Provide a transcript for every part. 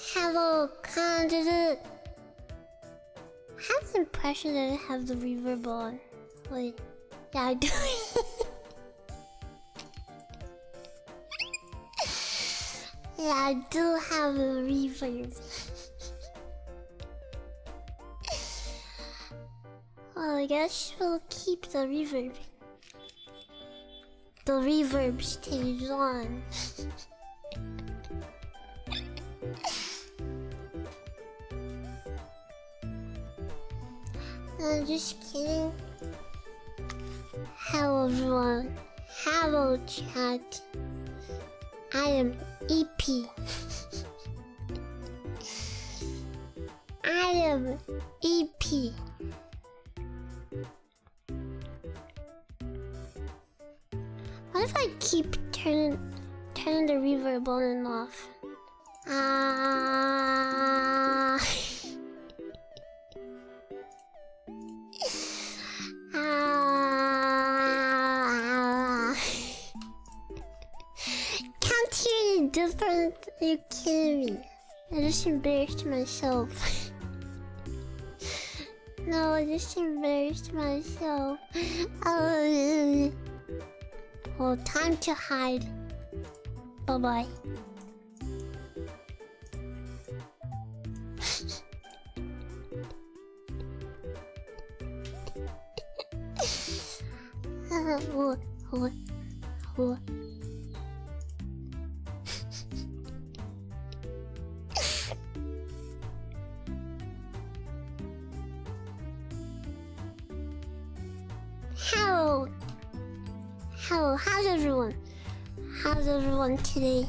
Hello, candidate. I have the impression that I have the reverb on. Wait, yeah, I do. Yeah, I do have a reverb. Well, I guess we'll keep the reverb. The reverb stays on. I'm just kidding. Hello everyone. Hello chat. I am EP. I am EP. What if I keep turning the reverb on and off? Can't hear any different. Are you kidding me? I just embarrassed myself. No, I just embarrassed myself. Well, time to hide. Bye-bye. Hello, how's everyone? How's everyone today?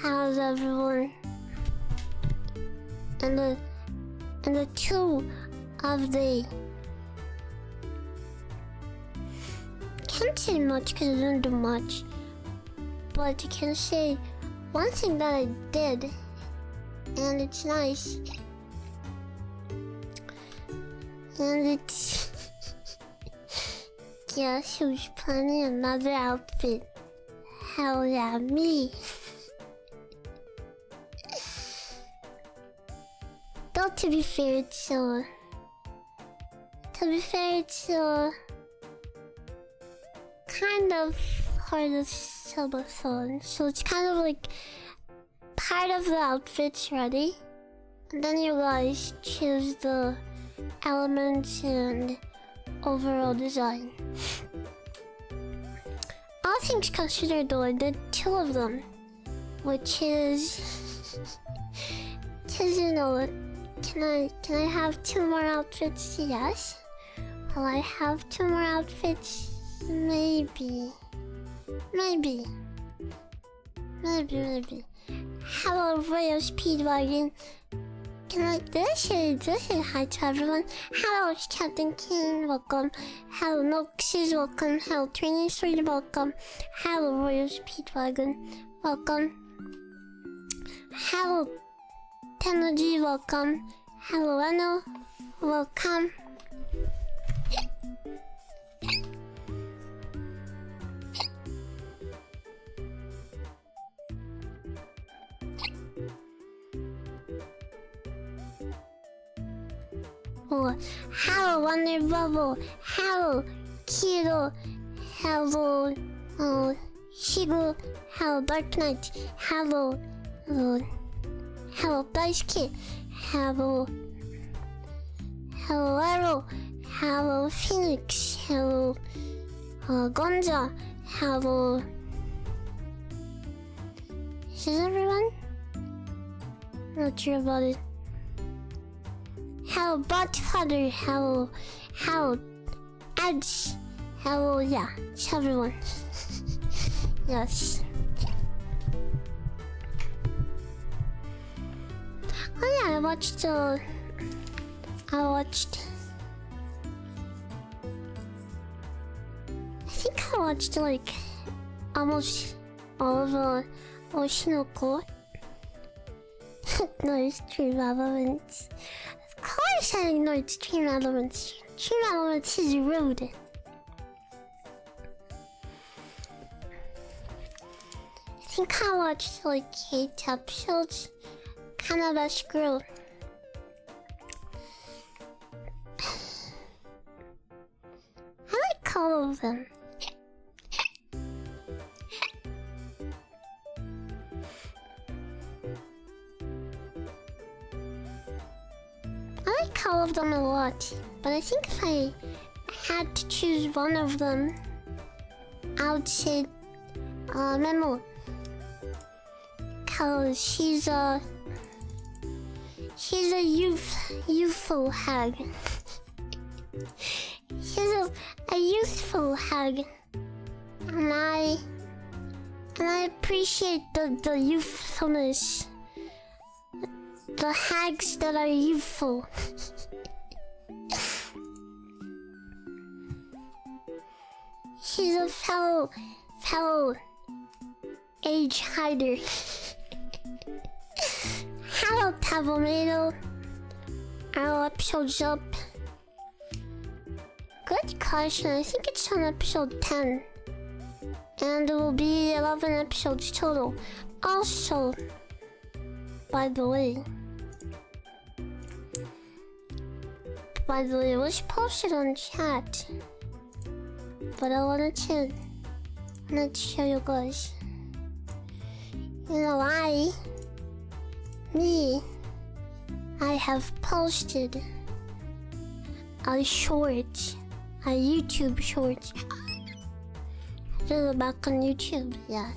How's everyone? And the 2 of the... Can't say much because I don't do much. But I can say one thing that I did, and it's nice. And it's... Guess who's planning another outfit? Hell yeah, me. Though to be fair, it's kind of hard of subathon. So it's kind of like part of the outfit's ready. And then you guys choose the elements and overall design. All things considered though, I did 2 of them. Which is... Cause you know, can I have 2 more outfits? Yes. Will I have 2 more outfits? Maybe. Hello, Royal Speedwagon. Did I say hi to everyone? Hello, it's Captain King, welcome. Hello, Noxes, welcome. Hello, Training Street, welcome. Hello, Royal Speedwagon, welcome. Hello, Tenergy, welcome. Hello, Eno, welcome. Hello, Wonder Bubble. Hello, Kiro. Hello, Shigu. Hello, Dark Knight. Hello, Daisuke. Hello, Arrow. Hello, Phoenix. Hello, Gonza. Hello. Is this everyone? Not sure about it. Hello, Botfather. Hello, Edge. Hello, yeah, it's everyone. Yes. Oh yeah, I watched like almost all of Oshinoko. No, stream elements. Of course I ignored stream elements. Stream elements is rude. think I watched like 8 episodes. Kind of a screw. I like all of them. I like all of them a lot, but I think if I had to choose one of them, I would say Memo. Cause she's a youthful hag. She's a youthful hag, and I appreciate the youthfulness. The hags that are youthful. She's a fellow age hider. Hello, Tabomato. Our episode's up. Good question. I think it's on episode 10. And it will be 11 episodes total. Also, by the way, it was posted on chat. But I wanted to show you guys. You know, I have posted a YouTube short. I did it back on YouTube, yeah.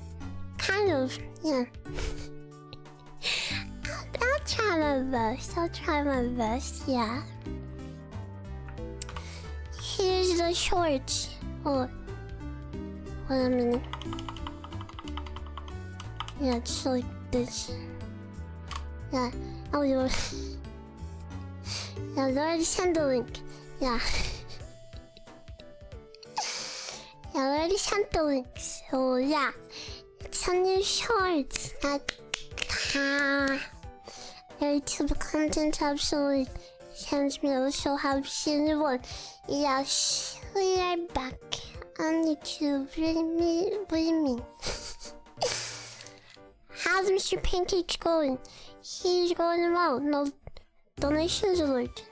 Kind of, yeah. I'll try my best, yeah. Here's the short. Oh, wait a minute. Yeah, it's like this. Yeah, oh, you yeah, I already sent the link. Yeah. Yeah, I already sent the link. So, yeah. It's a new short. That, YouTube content absolutely sends me. I so happy to see the one. Yeah, we are back on YouTube. What do you mean? How's Mr. Pancakes going? He's going well. No donations alert.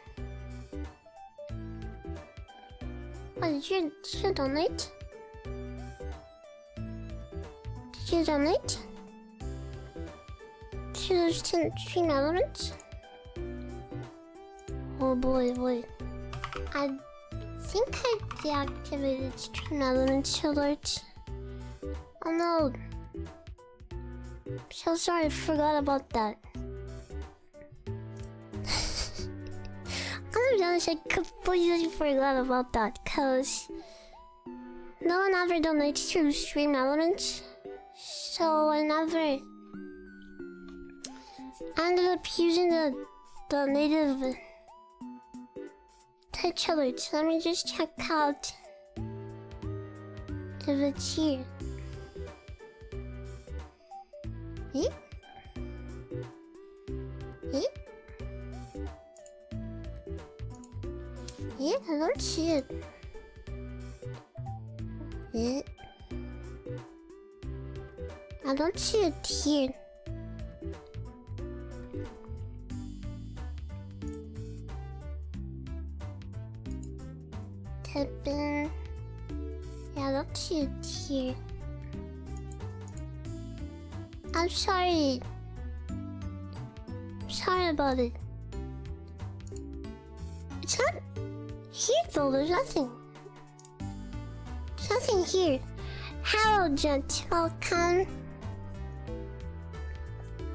Oh, did you donate? Did you donate? To those 10 stream elements? Oh boy, wait. I think I deactivated stream elements alerts. Oh no. I'm so sorry, I forgot about that. I'm honest, I completely forgot about that, cause no one ever donates to stream elements. So I ended up using the native touch alerts. Let me just check out if it's here. Eh? Yeah, I don't see it. Yeah. I don't see it here. Type in. Yeah, I don't see it here. I'm sorry. I'm sorry about it. It's not here though, there's nothing. There's nothing here. Hello, Jet. Welcome.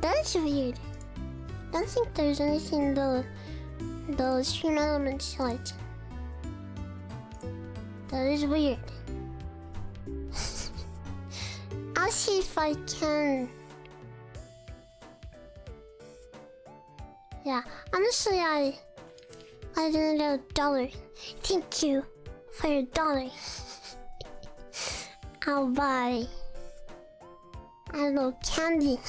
That's weird. I don't think there's anything in the stream elements site. That is weird. I'll see if I can. Yeah, honestly, I didn't get $1. Thank you for your $1. I'll buy, I don't know, candy.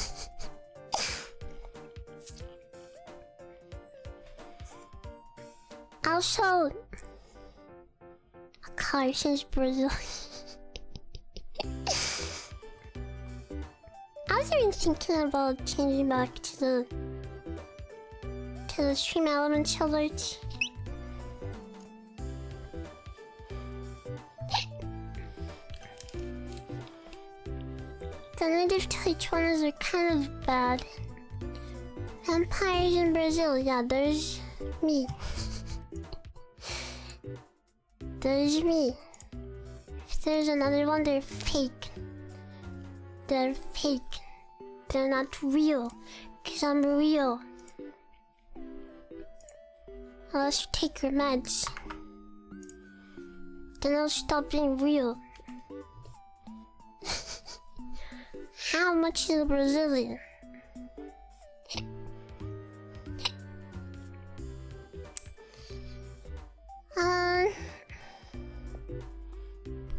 Also, a car since Brazil. thinking about changing back to the stream elements alerts. The native Twitch ones are kind of bad. Vampires in Brazil, yeah, there's me. There's me. If there's another one, they're fake. They're fake. They're not real. Cause I'm real. Unless you take your meds. Then I'll stop being real. How much is a Brazilian?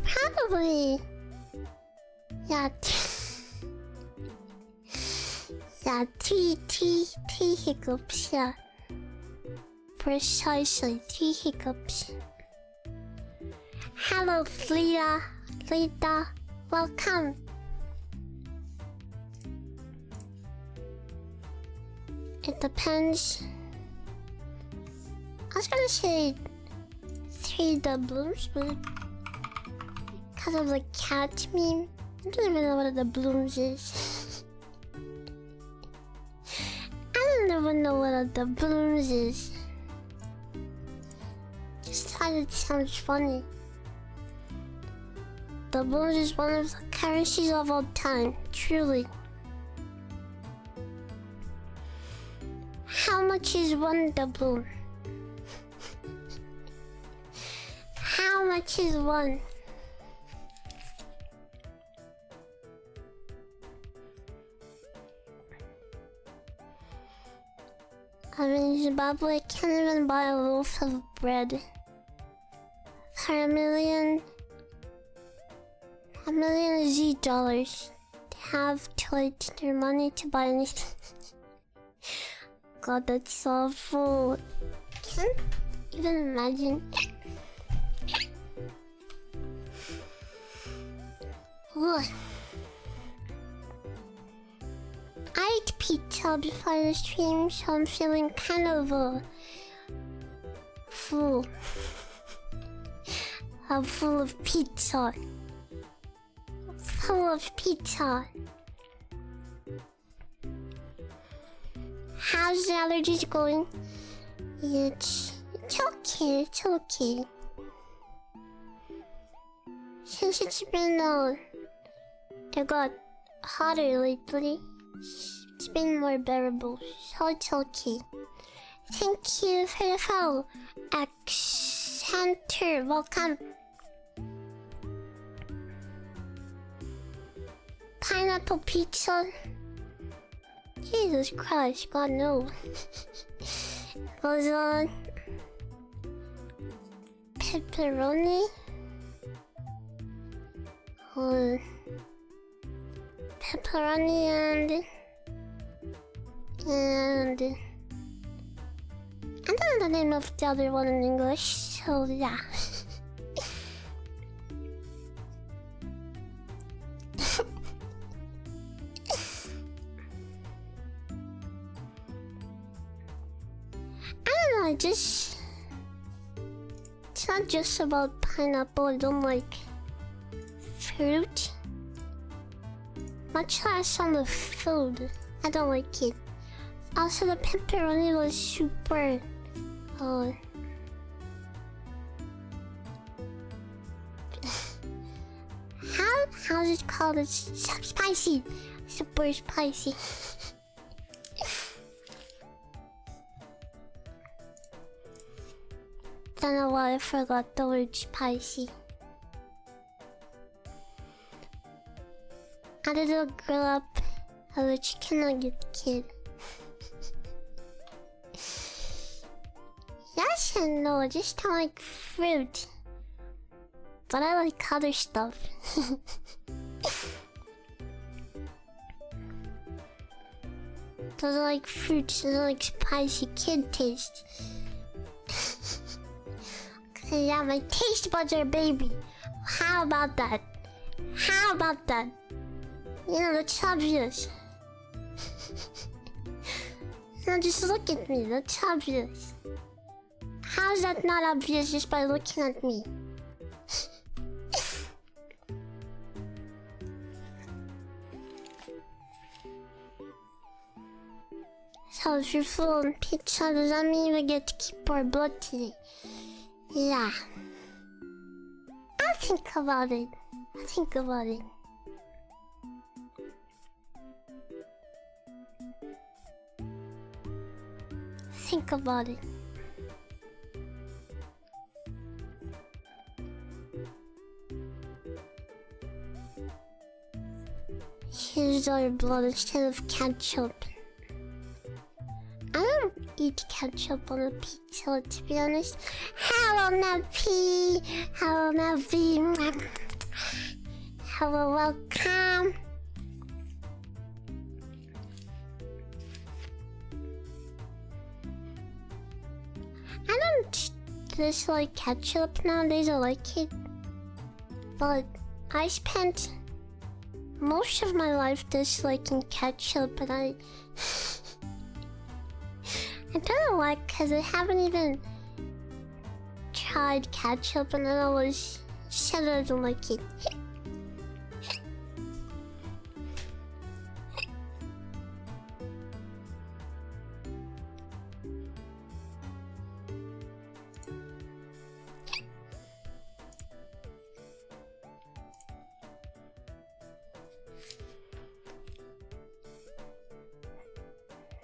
Probably. Yeah. Yeah, three hiccups, yeah. Precisely, 3 hiccups. Hello, Lita, welcome. It depends. I was gonna say 3 doubloons, but because of the cat meme, I don't even know what the blooms is. I don't even know what the blooms is. Just thought it sounds funny. The blooms is one of the currencies of all time, truly. How much is 1 doubloon? How much is 1? I mean, Zimbabwe can't even buy a loaf of bread. For $1 million Z dollars. They have to like their money to buy anything. God, that's awful. Can't even imagine. Ugh. I ate pizza before the stream, so I'm feeling kind of full. I'm full of pizza. Full of pizza. How's the allergies going? It's okay, it's okay. Since it's been it got hotter lately, it's been more bearable, so it's okay. Thank you for the follow, X Hunter, welcome. Pineapple pizza? Jesus Christ, God no. Goes on. Pepperoni? Pepperoni and I don't know the name of the other one in English, so yeah. I don't know, it's not just about pineapple. I don't like fruit. Much less on the food. I don't like it. Also, the pepperoni was super. How's it called? It's spicy. Super spicy. Don't know why I forgot the word spicy. I didn't grow up as a chicken nugget kid. Yes and no, I just don't like fruit. But I like other stuff. Doesn't like fruit, doesn't like spicy kid taste. Yeah, my taste buds are baby. How about that? How about that? You know, it's obvious. Now just look at me, that's obvious. How is that not obvious just by looking at me? So if you're full on pizza, does that mean we get to keep our blood today? Yeah. I'll think about it. I'll think about it. Think about it. Here's our blood instead of ketchup. I don't eat ketchup on a pizza, to be honest. Hello, Nappy! Hello, Nappy! Hello, welcome! I don't dislike ketchup nowadays, I like it. But I spent most of my life disliking ketchup, and I don't like, because I haven't even tried ketchup, and I always said I don't like it.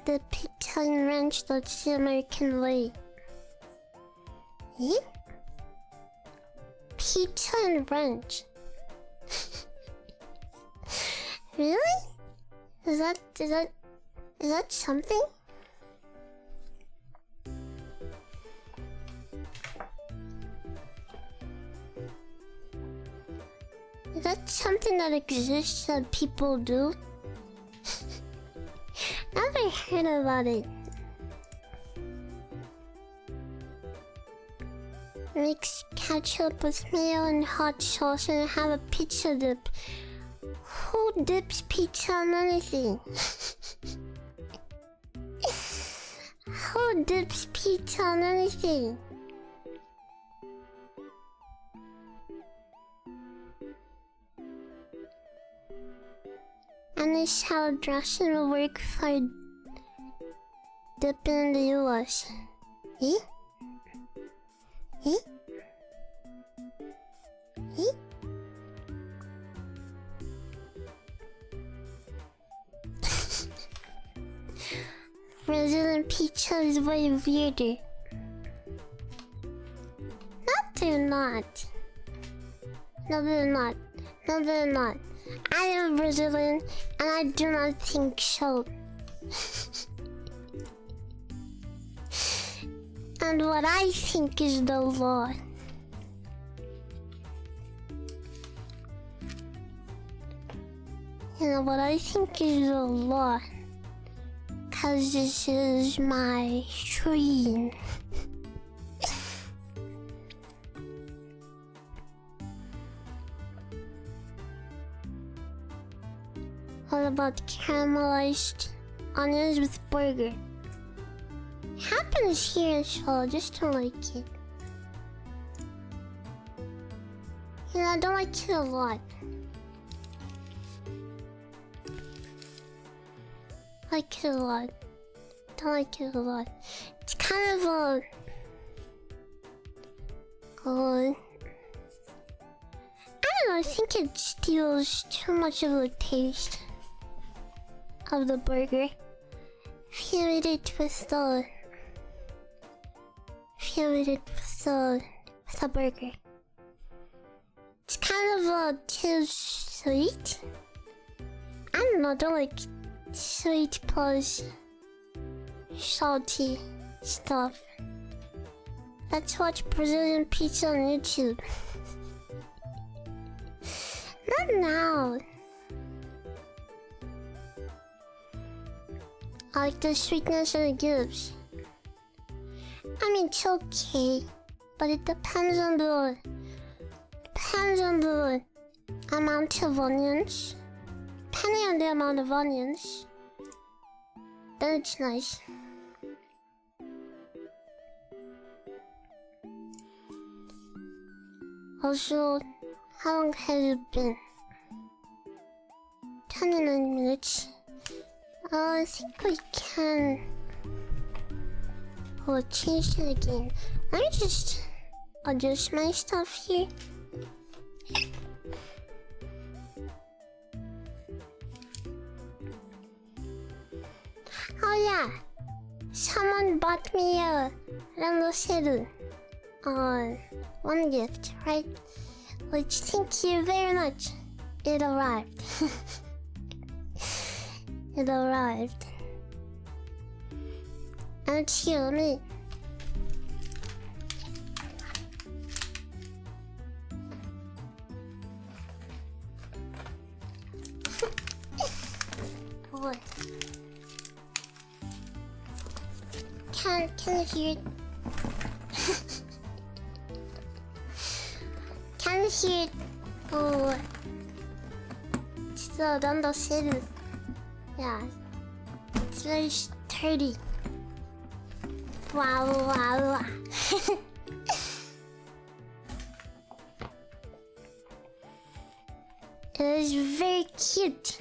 The pizza and ranch, that's the American way. Eh? Pizza and ranch. Really? Is that something? Is that something that exists that people do? Never heard about it. Mix ketchup with mayo and hot sauce and have a pizza dip. Who dips pizza on anything? Who dips pizza on anything? And this salad dressing will work for dipping in the US. Eh? Eh? Eh? Brazilian pizza is way weirder. No, they're not. No, they're not. No, they're not. I am Brazilian, and I do not think so. And what I think is the law. You know what I think is the law. 'Cause this is my stream. What about caramelized onions with burger? Happens here as well, just don't like it. You know, I don't like it a lot. Like it a lot. Don't like it a lot. It's kind of a... I don't know, I think it steals too much of the taste of the burger. If you eat it with the... with the burger. It's kind of too sweet. I don't know, I don't like sweet plus salty stuff. Let's watch Brazilian pizza on YouTube. Not now. I like the sweetness that it gives. I mean, it's okay, but it depends on the amount of onions. Depending on the amount of onions, That's nice. Also, how long has it been? 29 minutes. I think we can... Oh, change it again. Let me just adjust my stuff here. Oh yeah, someone bought me a randoseru. One gift, right? Which, thank you very much. It arrived. It arrived. And it's here, let me... Boy. Can you hear it? Can you hear it? Oh, it's the randoseru. Yeah, it's very sturdy. Wow, wow, wow. It is very cute.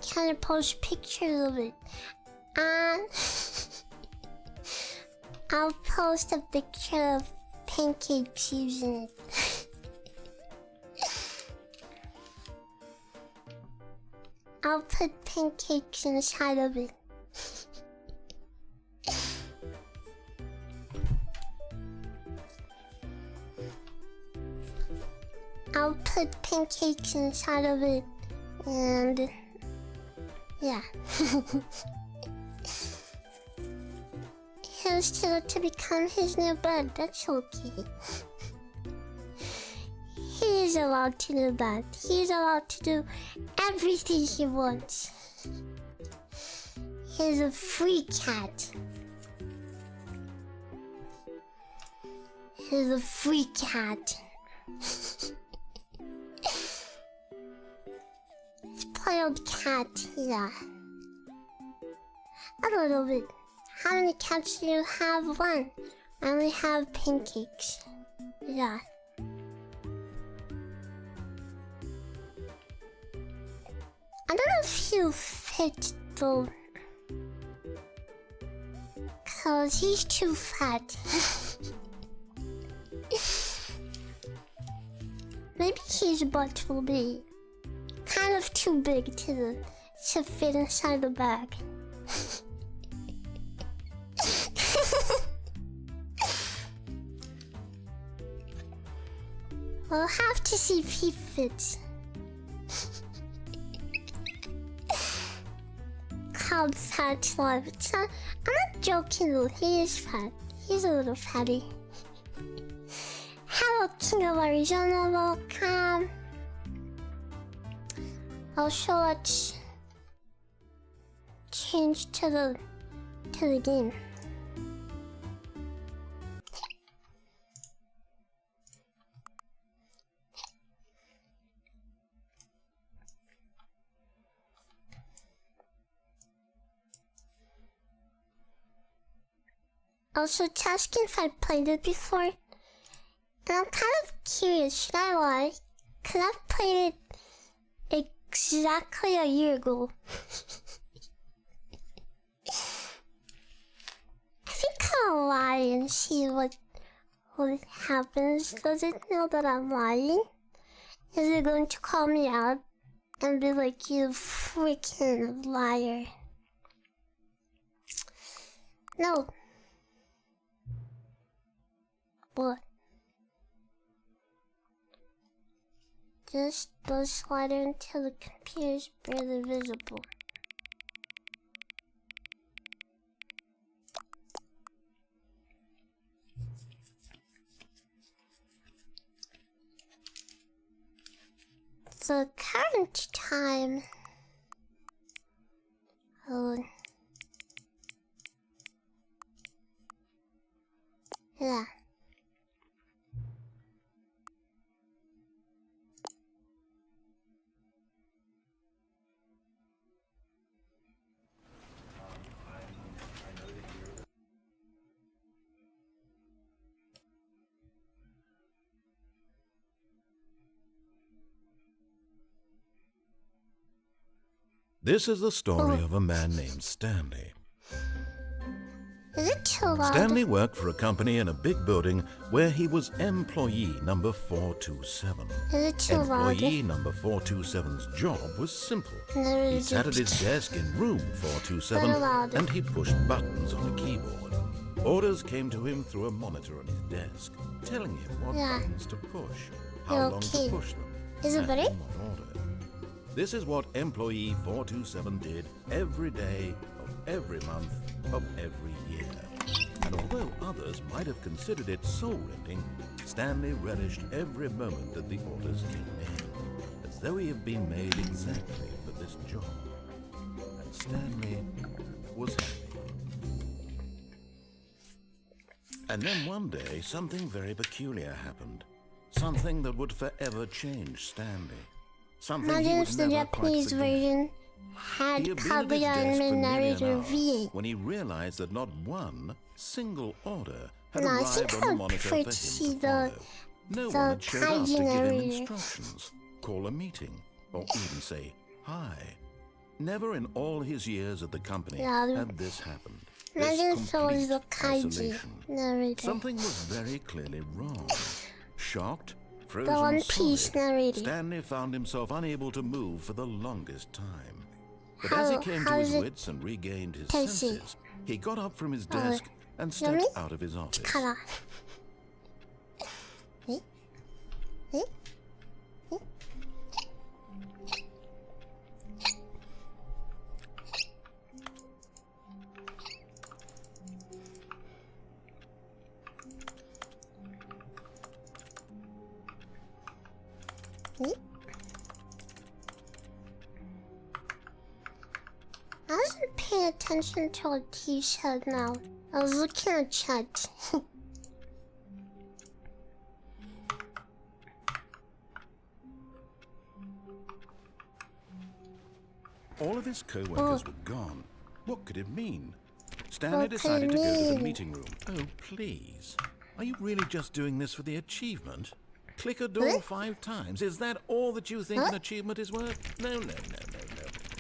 Can I post pictures of it? And I'll post a picture of pancakes using it. I'll put pancakes inside of it. I'll put pancakes inside of it, and yeah. Here's to become his new bed. That's okay. He is allowed to do that. He's allowed to do everything he wants. He's a free cat. He's a free cat. Spoiled cat, yeah. A little bit. How many cats do you have? One. I only have pancakes. Yeah. I don't know if he'll fit though. Cause he's too fat. Maybe his butt will be kind of too big to fit inside the bag. We'll have to see if he fits. Called Fat Life. I'm not joking though, he is fat. He's a little fatty. Hello, King of Arizona, welcome. Also, let's change to the game. Also, asking if I played it before. And I'm kind of curious, should I lie? Cause I've played it exactly a year ago. I think I'll lie and see what happens. Does it know that I'm lying? Is it going to call me out and be like, you freaking liar? No. What? Just the slider until the computer is barely visible. The current time. Oh. Yeah. This is the story of a man named Stanley. Is it too loud? Stanley worked for a company in a big building where he was employee number 427. Is it too loud? Employee number 427's job was simple. No, He sat at his desk in room 427 and he pushed buttons on a keyboard. Orders came to him through a monitor on his desk, telling him what buttons to push, how long to push them, Is it and better? in what order. This is what employee 427 did every day of every month of every year. And although others might have considered it soul-rending, Stanley relished every moment that the orders came in, as though he had been made exactly for this job. And Stanley was happy. And then one day, something very peculiar happened. Something that would forever change Stanley. Something he Imagine would if the never quite Japanese forget. version He had had been at his Kaguya desk and for nearly an narrator hour V8. when he realized that not one single order had No, I arrived think on the I'd monitor prefer for to him see to follow. No one had showed up to give him narrator. instructions, call a meeting, or even say hi. Never in all his years at the company had this happened. Imagine This if it was the complete Kaiji isolation. narrator. Something was very clearly wrong. Shocked, The One frozen Piece solid, narrator. Stanley found himself unable to move for the longest time. But as he came to how his is it wits and regained his tasty? senses, he got up from his desk and stepped yummy? out of his office. Color. Eh? Eh? Eh? Eh? I wasn't paying attention to what he said now. I was looking at chat. All of his co-workers were gone. What could it mean? Stanley What could decided it to go to the mean? meeting room. Oh, please. Are you really just doing this for the achievement? Click a door 5 times. Is that all that you think an achievement is worth? No.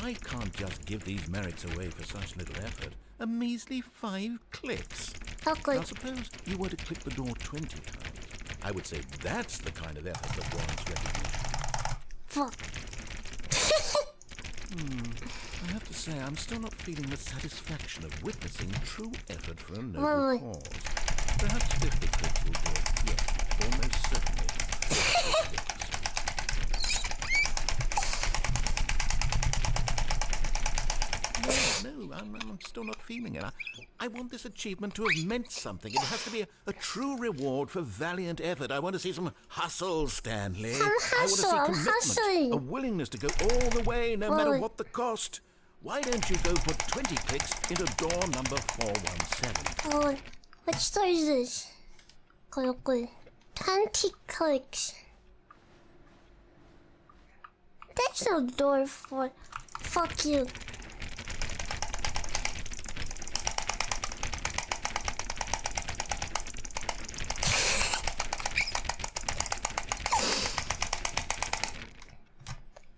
I can't just give these merits away for such little effort. A measly 5 clicks. Chocolate. Now suppose you were to click the door 20 times. I would say that's the kind of effort that warrants recognition. Fuck. I have to say, I'm still not feeling the satisfaction of witnessing true effort for a noble cause. Perhaps 50 clicks will do it. Yes, almost certainly. 50 clicks. No, I'm still not feeling it. I want this achievement to have meant something. It has to be a true reward for valiant effort. I want to see some hustle, Stanley. Some hustle, I want to see I'm commitment, hustling. a willingness to go all the way, no matter what the cost. Why don't you go put 20 clicks into door number 417? Oh, which store is this? Good. 20 clicks. There's no door for. Fuck you.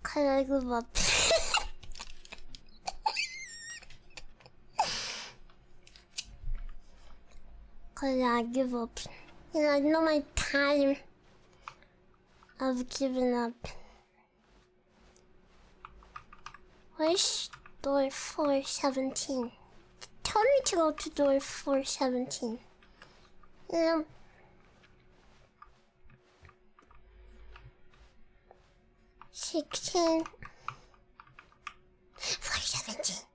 Can I give up? Can I give up? You know, I know my time of giving up. Where's door 417? Told me to go to door 417. You know, 16, 417.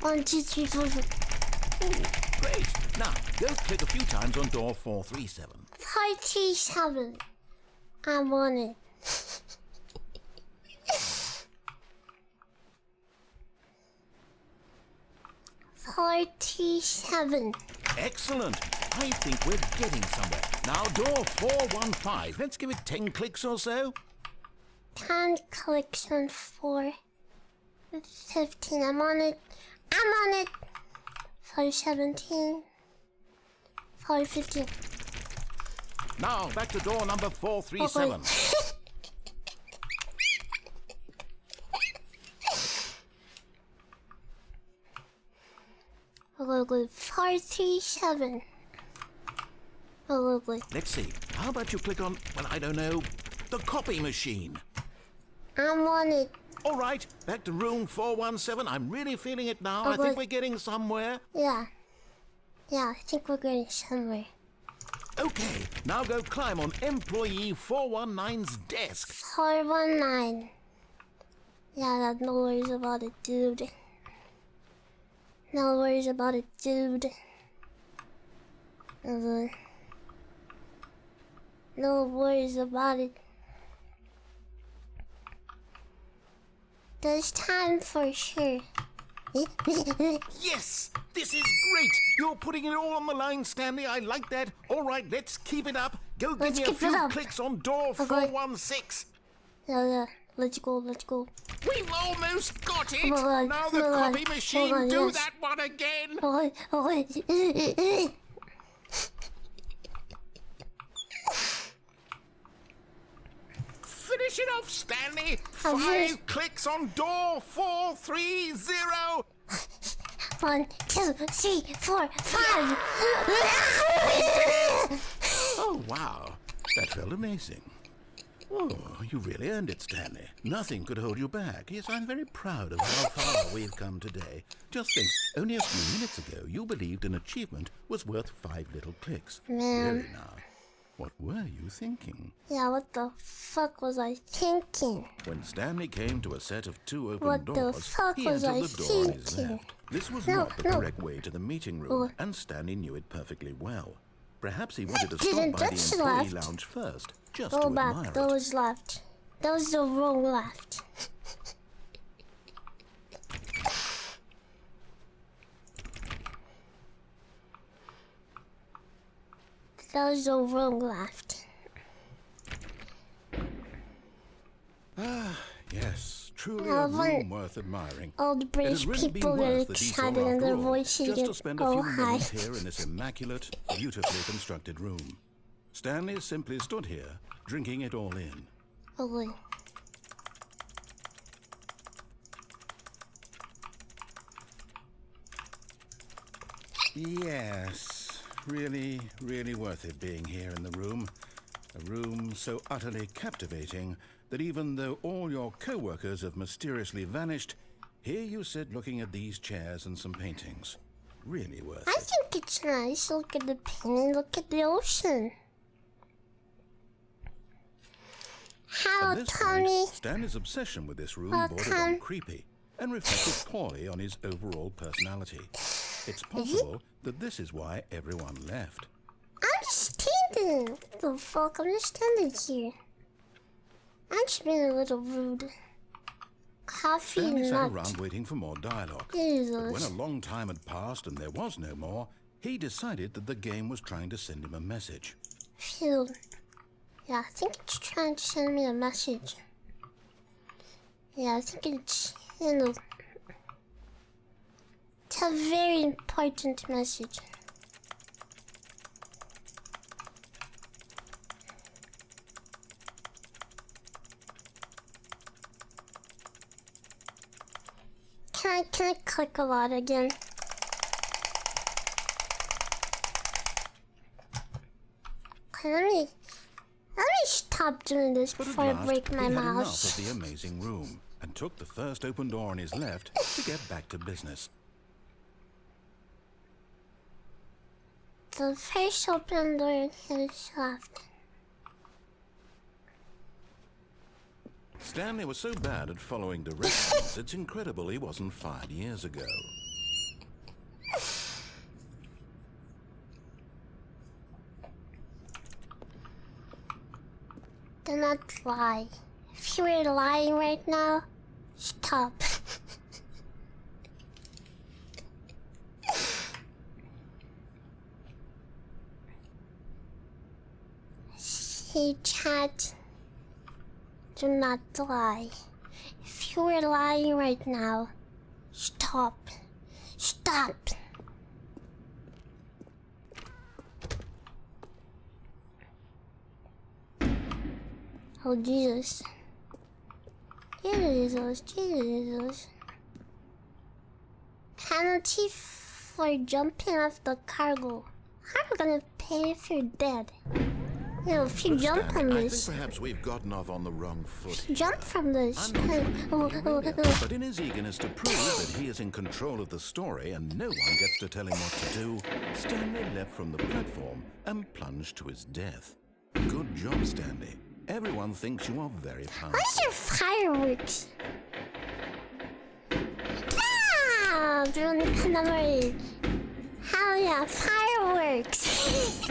1, 2, 3, 4, 5. Great. Now, go click a few times on door 437. 47. I want it. $47. Excellent. I think we're getting somewhere. Now, door 415. Let's give it 10 clicks or so. 10 clicks on 415. I'm on it. 517. 515. Now, back to door number 437. Probably 437. Probably. Let's see. How about you click on, well, I don't know, the copy machine? I'm on it. All right, back to room 417. I'm really feeling it now. I think we're getting somewhere. Yeah. Yeah, I think we're getting somewhere. Okay, now go climb on employee 419's desk. 419. Yeah, no worries about it, dude. No worries about it, dude. No worries about it. There's time for sure. Yes! This is great! You're putting it all on the line, Stanley. I like that. All right, let's keep it up. Go give me a few clicks on door 416. Yeah. Let's go. We've almost got it! On, now the copy machine, do that one again! Finish it off, Stanley! 5 clicks on door 430! 1, 2, 3, 4, 5! Oh, wow. That felt amazing. Oh, you really earned it, Stanley. Nothing could hold you back. Yes, I'm very proud of how far we've come today. Just think, only a few minutes ago, you believed an achievement was worth 5 little clicks. Man. Really now, what were you thinking? Yeah, what the fuck was I thinking? When Stanley came to a set of 2 open What the doors, fuck he was entered I the door on his thinking? left. This was No, not the no. correct way to the meeting room, and Stanley knew it perfectly well. Perhaps he wanted to Didn't stop by the touch employee left. lounge first, just Go to back, admire that it. was left. That was the wrong left. That was the wrong left. Yes, truly Yeah, a but- room worth admiring. All the British It'd really been people get worth the detour excited and after their all, voices just to get spend a few high. moments here in this immaculate, beautifully constructed room. Stanley simply stood here, drinking it all in. Holy. Yes, really, really worth it being here in the room. A room so utterly captivating that even though all your co-workers have mysteriously vanished, here you sit looking at these chairs and some paintings. Really worth I it. think it's nice. Look at the painting, look at the ocean. Hello, At this Tony. point, Stanley's obsession with this room bordered on Welcome. creepy and reflected poorly on his overall personality. It's possible that this is why everyone left. I'm just standing. What the fuck? I'm just standing here. I'm just being a little rude. Coffee Stanley sat nut. around waiting for more dialogue. But when Jesus. a long time had passed and there was no more, he decided that the game was trying to send him a message. Phew. Yeah, I think it's trying to send me a message. Yeah, I think it's, it's a very important message. Can I click a lot again? Okay, let me stop doing this But at before I last, break he my had enough mouse. of the amazing room and took the first open door on his left to get back to business. The first open door in his left. Stanley was so bad at following directions, it's incredible he wasn't fired years ago. Do not lie. If you were lying right now, stop. Hey, chat. Do not lie. If you were lying right now, stop. Stop. Oh, Jesus. Jesus. Penalty for jumping off the cargo. How are you gonna pay if you're dead? You know, if you Look, jump Stanley, on I this, think perhaps we've gotten off on the wrong foot. jump from this. I'm not sure you really are, but in his eagerness to prove that he is in control of the story and no one gets to tell him what to do, Stanley leapt from the platform and plunged to his death. Good job, Stanley. Everyone thinks you are very powerful. Where's your fireworks? Ah, Veronica number 8. Hell yeah, fireworks!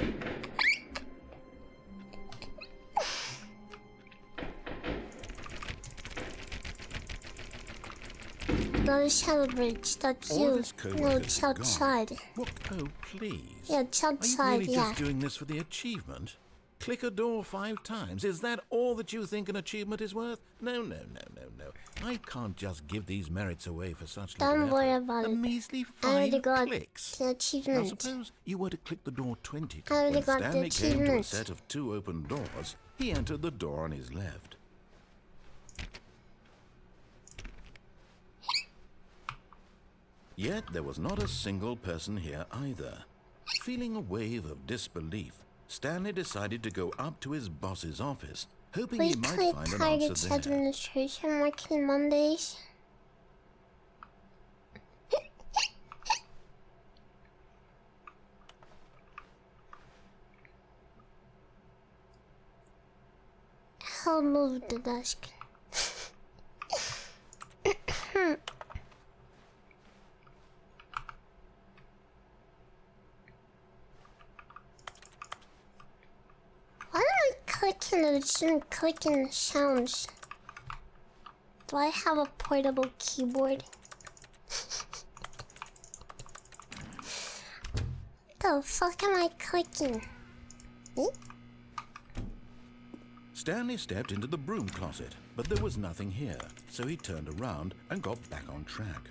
No, celebrate. That's All you. of his No, co-workers it's have gone. outside. What? Oh, please. Yeah, it's Are you outside, really yeah. just doing this for the achievement? Click a door 5 times. Is that all that you think an achievement is worth? No, no, no, no, no. I can't just give these merits away for such little Don't worry effort. about A it. measly I already 5 got clicks. the Now achievement. suppose you were to click the door 20 I already when got the Stanley came to a achievement. set of 2 open doors. He entered the door on his left. Yet there was not a single person here either. Feeling a wave of disbelief, Stanley decided to go up to his boss's office, hoping he might Weekly find an targets answer there. administration working Mondays. I'll move the desk. Why am I clicking and it's not clicking sounds? Do I have a portable keyboard? The fuck am I clicking? Eh? Stanley stepped into the broom closet, but there was nothing here, so he turned around and got back on track.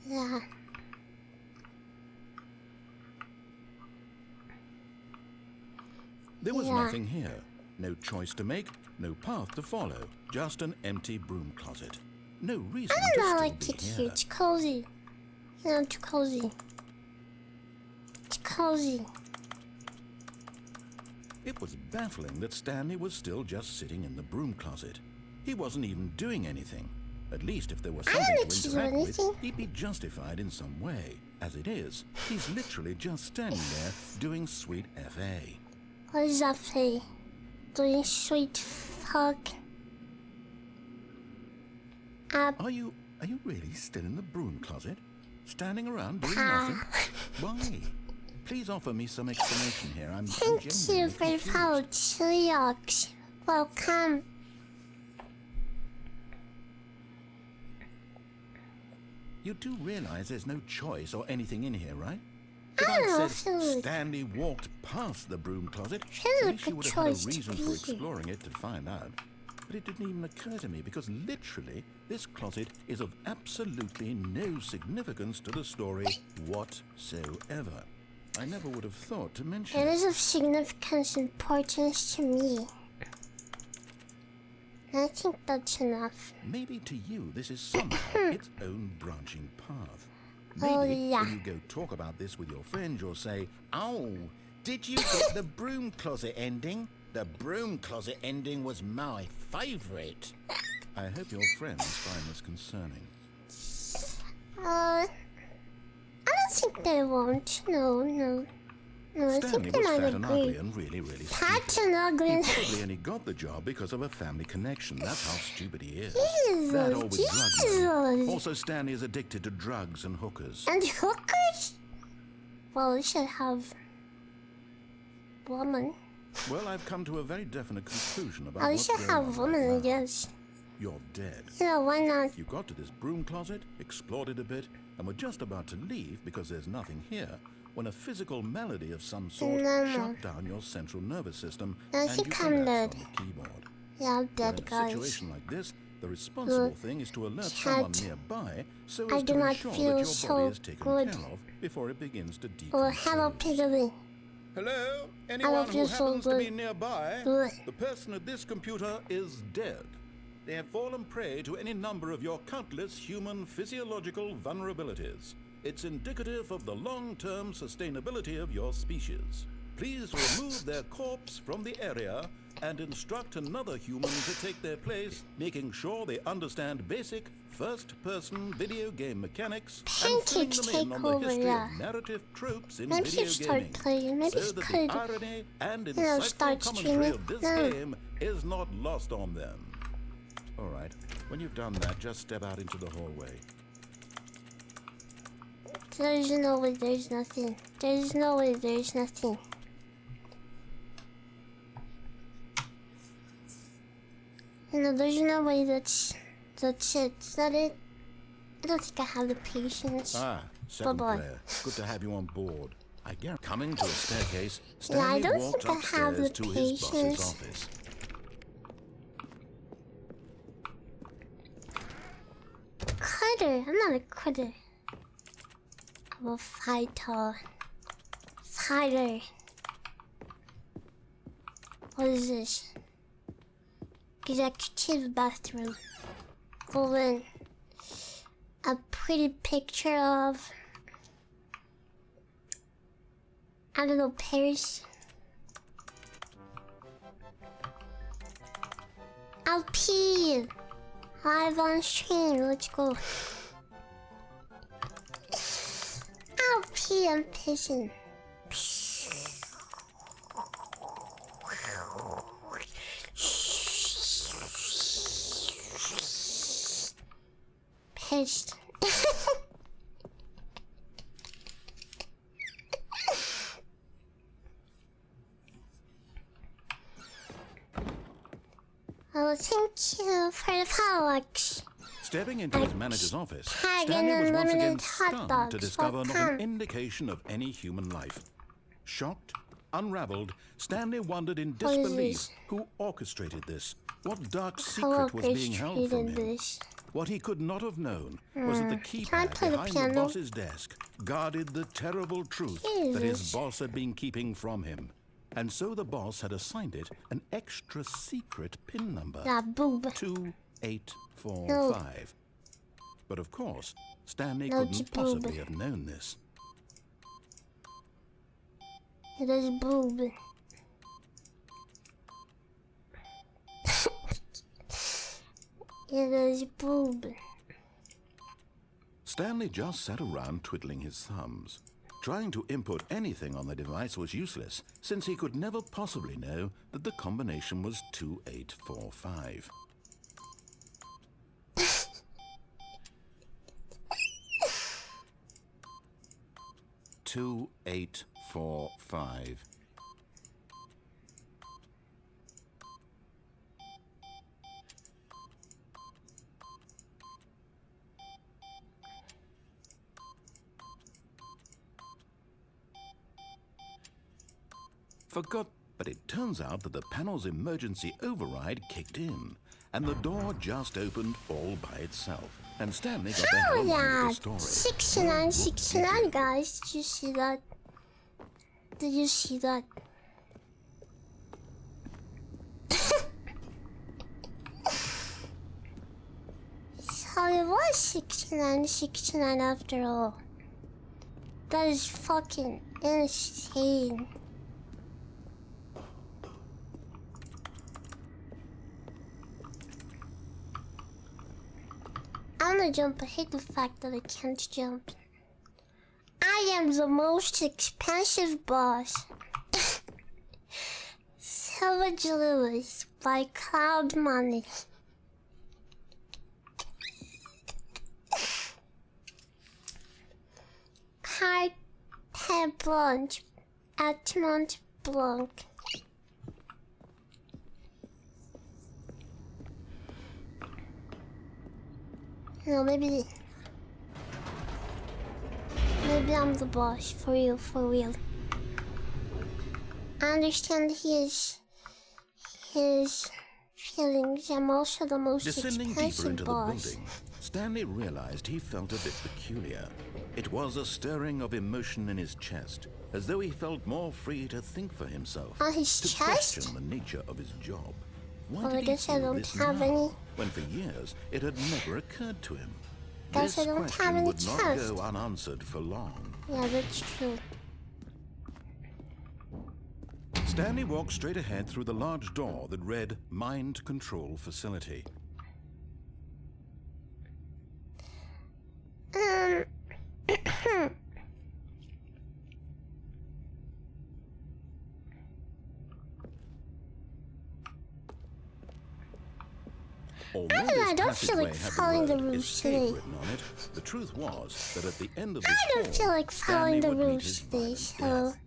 Yeah. There was Yeah. nothing here. No choice to make, no path to follow, just an empty broom closet. No reason I to don't still like be it here. here. It's cozy. You know, it's cozy. It's cozy. It was baffling that Stanley was still just sitting in the broom closet. He wasn't even doing anything. At least if there was I something didn't to do interact with, anything. he'd be justified in some way. As it is, he's literally just standing there doing sweet FA. What is that for? Doing sweet fuck. Are you really still in the broom closet? Standing around doing Ah. nothing? Why? Please offer me some explanation here. I'm Thank you genuinely for the confused. follow, Chiliox. Welcome. You do realize there's no choice or anything in here, right? If I don't know, I'd said Philip. Stanley walked past the broom closet, at Philip, least you a would have had a choice to reason be for here. exploring it to find out. But it didn't even occur to me because literally this closet is of absolutely no significance to the story whatsoever. I never would have thought to mention It it. is of significance importance to me. I think that's enough. Maybe to you this is somehow its own branching path. Maybe Oh, yeah. when you go talk about this with your friends, you'll say, "Oh, did you get the broom closet ending? The broom closet ending was my favourite." I hope your friends find this concerning. I don't think they won't. No. No, I Stanley think they was might fat and ugly agree. and really, really Fat stupid. and ugly. He probably only got the job because of a family connection. That's how stupid he is. Jesus, That or with drug money. Jesus. Also, Stanley is addicted to drugs and hookers. And hookers? Well, we should have woman. Well, I've come to a very definite conclusion about Oh, we what's should going have on woman, I right now. guess. You're dead. Yeah, why not? You got to this broom closet, explored it a bit, and were just about to leave because there's nothing here, when a physical malady of some sort No. shut down your central nervous system I and think you I'm collapsed dead. on the keyboard. Yeah, I'm Well, dead, in a guys. situation like this, the responsible Look, thing is to alert chat. someone nearby so I as do to not ensure that feel your so body is taken good. care of before it begins to decompose. Well, hello, Piggly. Hello? I Anyone don't who feel so happens to be good. nearby? Ugh. The person at this computer is dead. They have fallen prey to any number of your countless human physiological vulnerabilities. It's indicative of the long-term sustainability of your species. Please remove their corpse from the area and instruct another human to take their place, making sure they understand basic first-person video game mechanics and filling them in on the history of narrative tropes in video gaming, so that the irony and insightful commentary of this game is not lost on them. All right, when you've done that, just step out into the hallway. There's no way there's nothing. There's no way there's nothing. There's no way that's it. Is that it? I don't think I have the patience. Second player. Good to have you on board. I guarantee coming to a staircase, Stanley walked upstairs to his boss's office. Critter. I'm not a critter. I'm a fighter. Fighter. What is this? Executive bathroom. Go in. A pretty picture of, I don't know, Paris. I'll pee. Live on stream. Let's go. I'll pee. I'm pissing. Pissed. Oh, thank you for the fireworks. Stepping into his manager's office, Stanley was once again stunned to discover not an indication of any human life. Shocked, unraveled, Stanley wondered in disbelief who orchestrated this. What dark secret was being held from him? What he could not have known was that the keypad behind the boss's desk guarded the terrible truth that his boss had been keeping from him. And so the boss had assigned it an extra secret PIN number. 2845. But of course, Stanley couldn't possibly have known this. It is boob. It is boob. Stanley just sat around twiddling his thumbs. Trying to input anything on the device was useless, since he could never possibly know that the combination was 2845. $2845. Forgot, but it turns out that the panel's emergency override kicked in, and the door just opened all by itself. And Stanley got the hell out of the story. 6969, guys. Did you see that? Did you see that? So it was 6969 after all. That is fucking insane. I'm gonna jump. I hate the fact that I can't jump. I am the most expensive boss. Savage Lewis by Cloud Money. Carte Blanche at Mont Blanc. No, maybe I'm the boss, for real, for real. I understand his feelings. I'm also the most Descending expensive deeper into boss. the building, Stanley realized he felt a bit peculiar. It was a stirring of emotion in his chest, as though he felt more free to think for himself. On his to chest? question the nature of his job. Why Well, did I guess he I feel don't this have now, any. when for years it had never occurred to him? guess I This don't have question any would not chest. go unanswered for long. Yeah, that's true. Stanley walked straight ahead through the large door that read Mind Control Facility. Although I this don't feel like passageway had following the word rules escape today. written on it, the truth was that at the end of this I don't hall, feel like following Stanley the would meet rules his today, violent so death.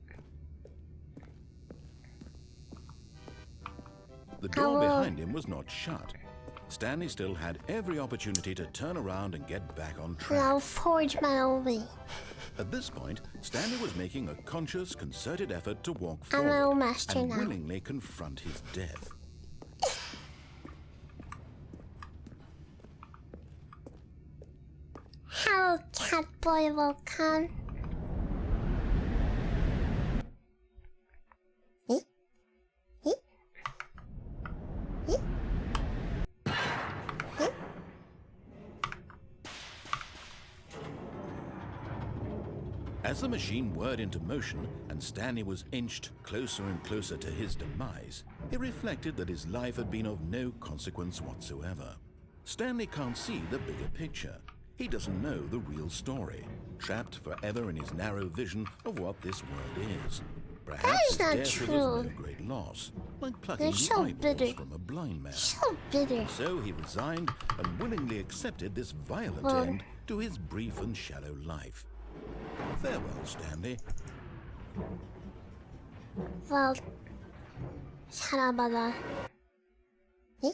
The I door will- behind him was not shut. Stanley still had every opportunity to turn around and get back on track. I'll forge my own way. At this point, Stanley was making a conscious, concerted effort to walk I'm forward my own master and now. willingly confront his death. Hello, Catboy, welcome. Eh? Eh? Eh? Eh? As the machine whirred into motion and Stanley was inched closer and closer to his demise, he reflected that his life had been of no consequence whatsoever. Stanley can't see the bigger picture. He doesn't know the real story, trapped forever in his narrow vision of what this world is. Perhaps is his not death was true. of no great loss, like plucking You're the so eyeballs bitter. from a blind man. So bitter. So he resigned and willingly accepted this violent Well- end to his brief and shallow life. Farewell, Stanley. Well, 사랑하다. Eh?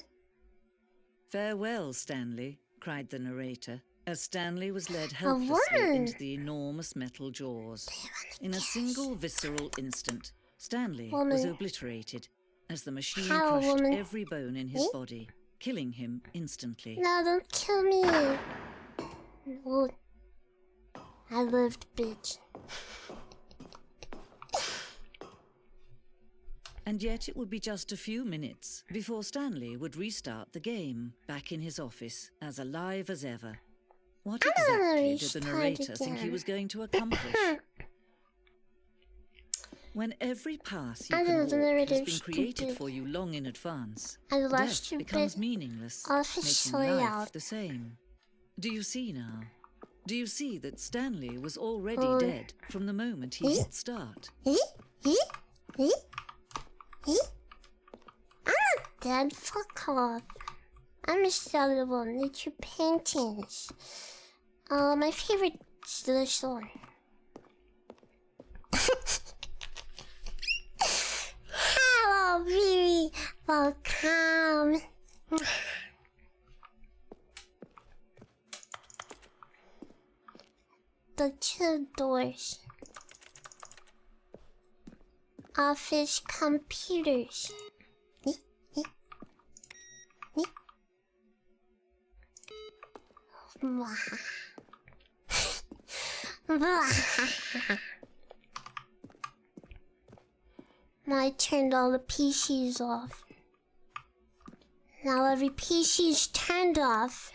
Farewell, Stanley, cried the narrator, as Stanley was led helplessly word. into the enormous metal jaws. In a single visceral instant, Stanley was Woman. obliterated as the machine How, crushed woman? every bone in his Eh? body, killing him instantly. No, don't kill me. Oh, I lived, bitch. And yet it would be just a few minutes before Stanley would restart the game, back in his office, as alive as ever. What don't wanna exactly did the restart narrator think he again. was going to accomplish? When every path you I can don't know, walk the has narrator's been created stupid. for you long in advance, And the last death stupid becomes meaningless, office making life layout. the same. Do you see now? Do you see that Stanley was already Oh. dead from the moment he hit start? Eh? Eh? Eh? Eh? I'm not dead. Fuck off. I'm just the other one. Nature paintings. My favorite is this one. Hello, baby. Welcome. The two doors. Office computers. Eh? Eh? Eh? Mwah. Mwah. I turned all the PCs off. Now every PC is turned off.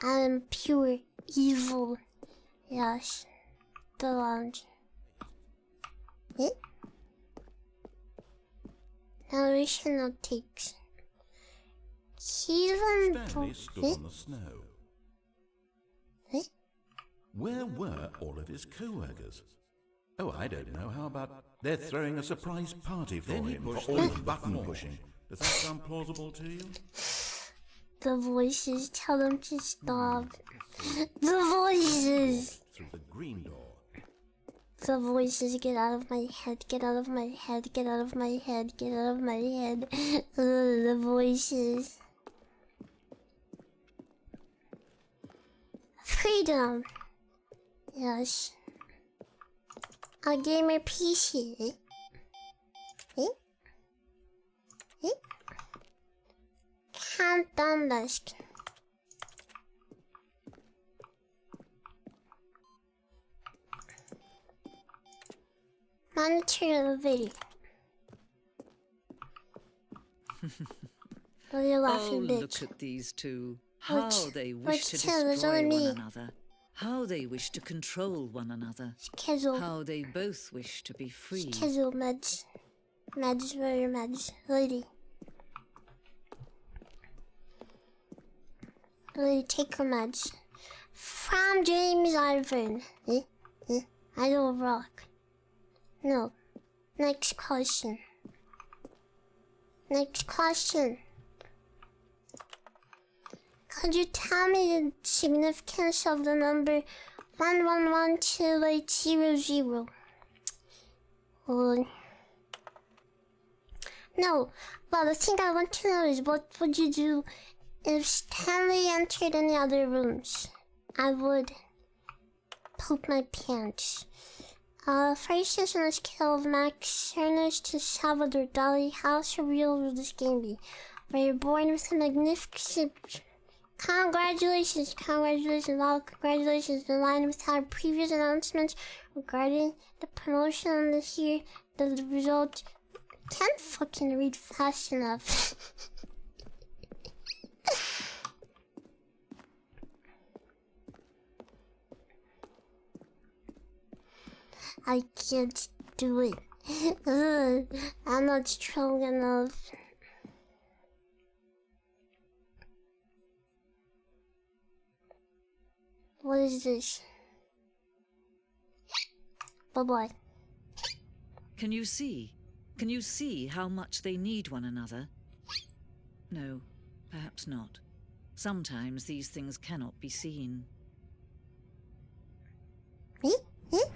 I am pure evil. Yes. The lounge. Eh? Narration outtakes. Even Stanley stood eh? on the snow. Eh? Where were all of his co-workers? Oh, I don't know. How about they're throwing a surprise party for him for all his button pushing? Does that sound plausible to you? The voices tell them to stop. The voices! Through the green door. The voices, get out of my head, get out of my head, get out of my head, get out of my head. The voices. Freedom. Yes. A gamer PC. Eh? Eh? Countdown desk. Monitor the video. Oh, you're Oh, laughing, bitch. look at these two. How they wish to Which two? There's destroy only one me. another. How they wish to control one another. Schedule. How they both wish to be free. Schedule meds. Meds, where are your meds? Lady. Lady, take her meds. From James Ivan. I don't rock. No. Next question. Next question. Could you tell me the significance of the number 1112800? No, but the thing I want to know is what would you do if Stanley entered any other rooms? I would poop my pants. First is on a scale of Max Ernest to Salvador Dali, how surreal will this game be? Were you born with a magnificent... Congratulations, all congratulations in line with our previous announcements regarding the promotion on this year. The result can't fucking read fast enough. I can't do it. I'm not strong enough. What is this? Bye-bye. Can you see? Can you see how much they need one another? No, perhaps not. Sometimes these things cannot be seen.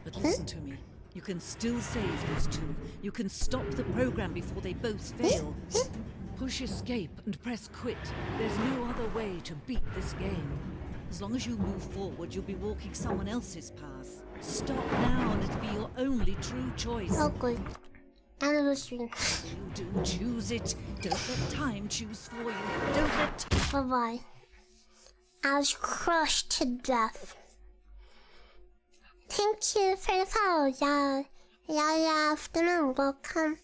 But listen to me. You can still save these two. You can stop the program before they both fail. Push escape and press quit. There's no other way to beat this game. As long as you move forward, you'll be walking someone else's path. Stop now and it'll be your only true choice. Oh, good. End of the stream. You do choose it. Don't let time choose for you. Don't let... Bye-bye. I was crushed to death. Thank you for the follow. Yeah, afternoon. Welcome.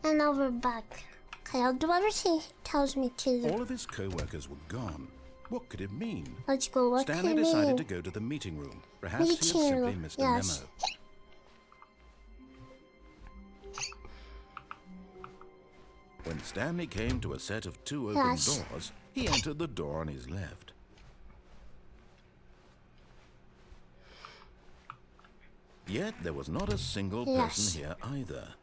And now we're back. Okay, I'll do everything he tells me to do. All of his co-workers were gone. What could it mean? Let's go. What Stanley can it decided mean? to go to the meeting room. Perhaps he had Meeting simply room, missed yes. a memo. When Stanley came to a set of two open Yes. doors, he entered the door on his left. Yet there was not a single Yes. person here either.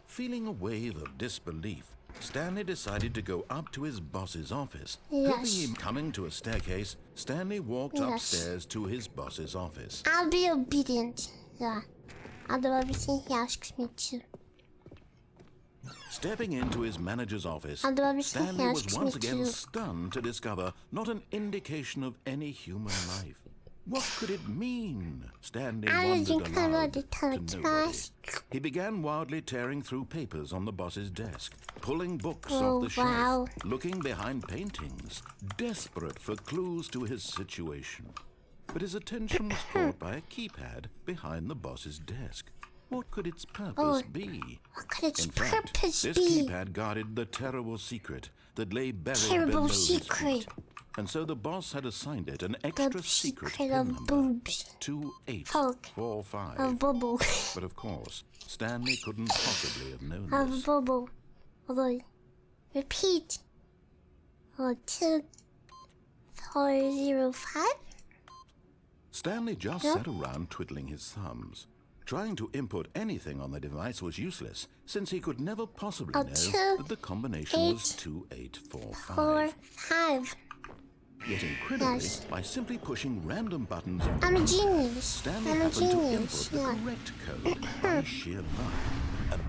Feeling a wave of disbelief, Stanley decided to go up to his boss's office. Yes. Hoping him coming to a staircase, Stanley walked Yes. upstairs to his boss's office. I'll be obedient. Yeah. I'll do everything he asks me to. Stepping into his manager's office, I'll do everything he Stanley was asks once me again to. stunned to discover not an indication of any human life. What could it mean? Stanley I wondered think I aloud want to to tell it nobody. twice. He began wildly tearing through papers on the boss's desk, pulling books Oh, off the shelf, wow. looking behind paintings, desperate for clues to his situation. But his attention was caught by a keypad behind the boss's desk. What could its purpose be? What could its In fact, purpose this be? keypad guarded the terrible secret that lay buried Terrible below his secret. feet. And so the boss had assigned it an extra secret secret pin of number, boobs. 2845. Of bubble. But of course, Stanley couldn't possibly have known Of this. bubble. Although, repeat. 2405? Stanley just Yeah. sat around twiddling his thumbs. Trying to input anything on the device was useless, since he could never possibly know that the combination was 2845. 5. Yet incredibly, Yes. by simply pushing random buttons on the I'm a keyboard, genius. Stanley I'm a happened to genius. input the Yeah. correct code by sheer luck.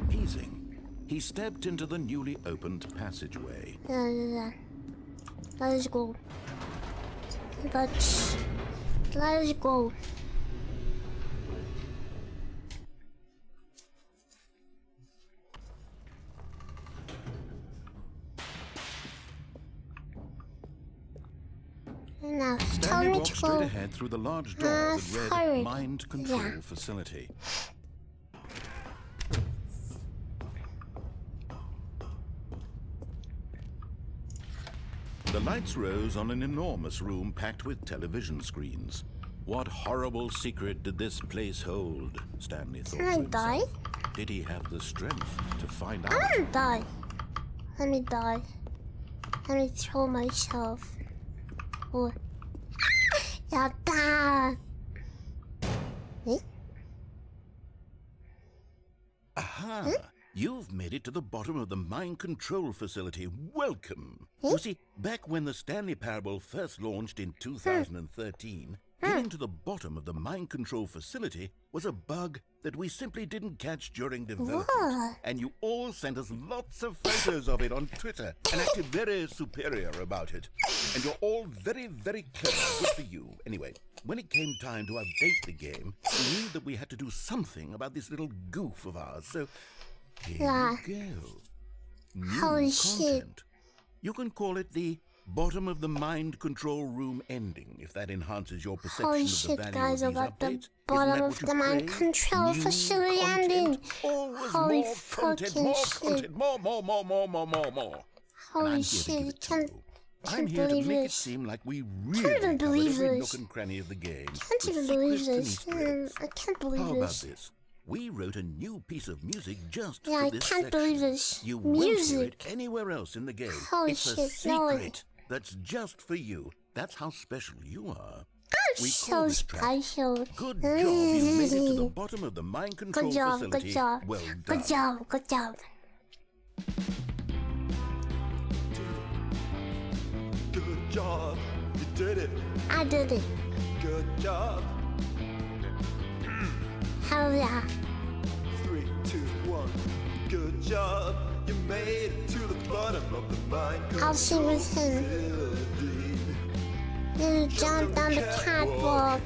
Amazing. He stepped into the newly opened passageway. Yeah. Let's go. Let's go. Now, tell Stanley me walked to straight go. ahead through the large door that read forward. Mind Control Yeah. Facility. The lights rose on an enormous room packed with television screens. What horrible secret did this place hold? Stanley thought Can I to die? himself. Did he have the strength to find I out? want to die. Let me die. Let me throw myself. Oh. Yatta! Eh? Aha! You've made it to the bottom of the mind control facility. Welcome! You see, back when the Stanley Parable first launched in 2013, getting to the bottom of the mind control facility was a bug that we simply didn't catch during development. What? And you all sent us lots of photos of it on Twitter and acted very superior about it. And you're all very, very clever. Good for you. Anyway, when it came time to update the game, we knew that we had to do something about this little goof of ours. So here you go. New Holy content. shit. You can call it the bottom of the mind control room ending, if that enhances your perception Holy of the shit, value guys, of I these got the updates. Isn't bottom that of what you the mind crave? control New facility content. ending. Always Holy more content, fucking more shit. content, more. And Holy I'm here to shit, give I it to can't, you. I'm can't here to believe make it this. seem like we even really covered believe every this. nook and cranny of the game. Can't with even believe secrets this. and Easter eggs. I can't believe How about this. this? We wrote a new piece of music just Yeah, for I this can't section. believe this. You won't hear it Music. anywhere else in the game. Holy it's a shit, no. secret that's just for you. That's how special you are. I'm We so call this track special. Good Job. You made it to the bottom of the mind control Good job, facility. good job. Well done. Good job, good job. Good job, you did it. I did it. Good job. Hell yeah. 3, 2, 1. Good job, you made it to the bottom of the mind I'll sing with him. facility. You jump down the catwalk.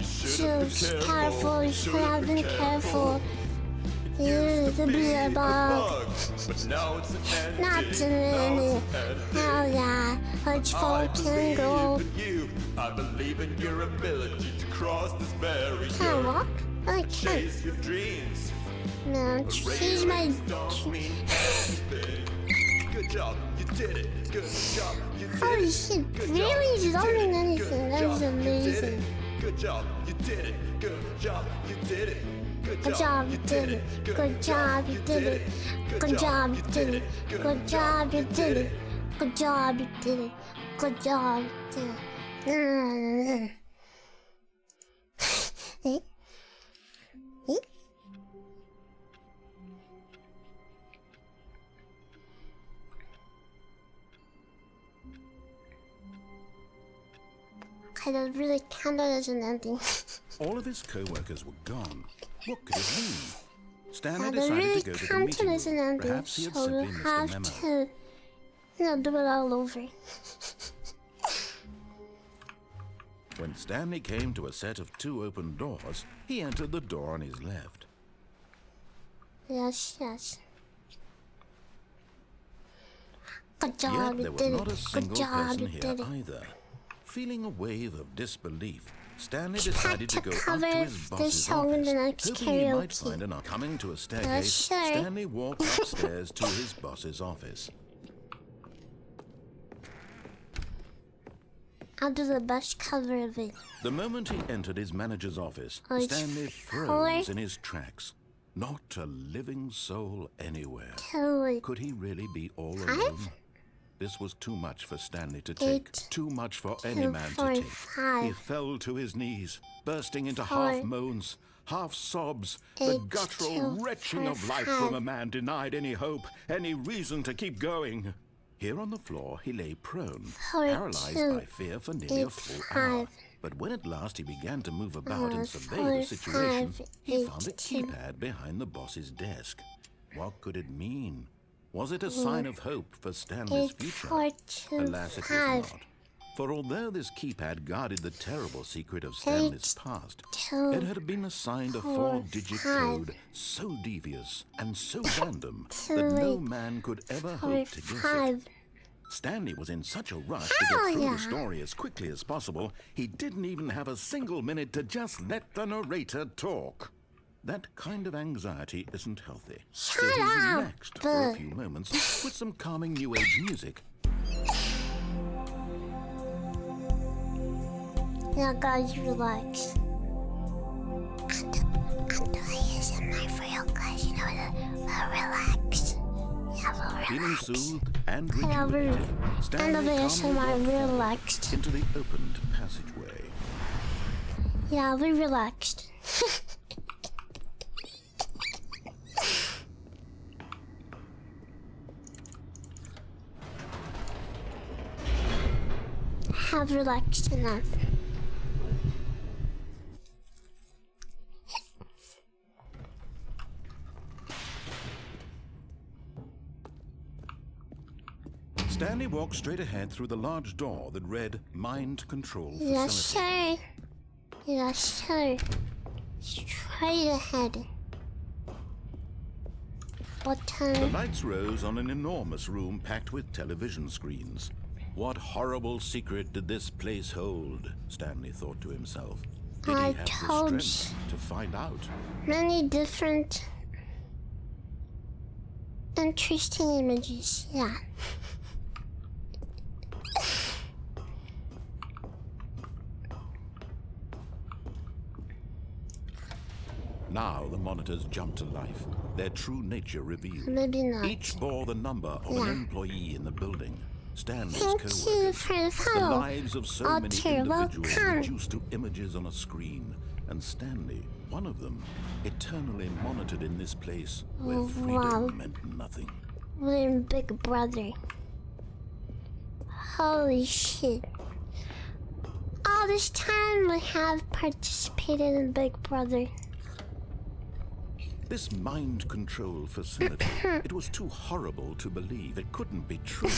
So careful, you should have been careful. You used to be a bug. But now it's an ending. Not to Now me. it's an ending. Hell yeah. Let's I fucking believe go. in you. I believe in your ability to cross this barrier. Can I walk? I can't. Chase your dreams. No, she's my. Don't mean anything. Good job, you did it. Good job, you did Holy it. shit, Good really? job, You don't did mean it. anything. Good That is job, you did it. amazing. Good job, you did it. Good job, you did it. Good job, you did it. Good job, you did it. Good job, you did it. Good job, you did it. Good job, you did it. Good job, you did it. Eh? Eh? Okay, that really counted as an ending. All of his co-workers were gone. What could it mean? Stanley Yeah, that decided really to go to the counted meeting as an room. ending, Perhaps he had so simply you missed a have memo. to, do it all over. When Stanley came to a set of 2 open doors, he entered the door on his left. Yes, yes. Good Yet job, there you was did not a it. Good single job, person you here did it. either. Feeling a wave of disbelief, Stanley Had decided to to go up cover to his this boss's song in office, the next hoping he might karaoke. find an coming to a staircase. sure. Stanley walked upstairs to his boss's office. I'll do the best cover of it. The moment he entered his manager's office, Oh, it's Stanley four. froze in his tracks. Not a living soul anywhere. Totally. Could he really be all 5? alone? This was too much for Stanley to take. 8, Too much for any 2, man 4, to take. 5. He fell to his knees, bursting into 4, half moans, half sobs, the 8, guttural 2, retching 4, of life 5. from a man denied any hope, any reason to keep going. Here on the floor, he lay prone, 4, paralyzed 2, by fear for nearly a 8, full hour. 5. But when at last he began to move about and survey 4, the situation, 5, he 8, found a 2. keypad behind the boss's desk. What could it mean? Was it a sign of hope for Stanley's 8, future? 4, 2, Alas, it 5. was not. For although this keypad guarded the terrible secret of Stanley's 8, past, 2, it had been assigned a 4, 4-digit 5. code so devious and so random 2, that no 8, man could ever 4, hope to guess it. 5. Stanley was in such a rush to Hell get through yeah. the story as quickly as possible, he didn't even have a single minute to just let the narrator talk. That kind of anxiety isn't healthy. So he up, relaxed for a few moments with some calming new age music. Yeah, guys, relax. And do ASMR for you guys, you know, we'll relax. Yeah, we'll relax. Feeling soothed and Yeah, rejuvenated, and Stanley the calmly ASMR walked relaxed. into the opened passageway. Yeah, we relaxed. Have relaxed enough. Stanley walked straight ahead through the large door that read Mind Control Facility. Yes, sir. Yes, sir. Straight ahead. What The time? lights rose on an enormous room packed with television screens. What horrible secret did this place hold? Stanley thought to himself. Did I he have told the strength to find out? Many different interesting images, yeah. Now the monitors jumped to life, their true nature revealed. Maybe not. Each bore the number of an employee in the building. Stanley's Thank you co-workers. for the The follow. lives of so Oh, many you're individuals welcome. reduced to images on a screen. And Stanley, one of them, eternally monitored in this place where Oh, freedom wow. meant nothing. We're in Big Brother. Holy shit. All this time we have participated in Big Brother. This mind control facility, it was too horrible to believe. It couldn't be true.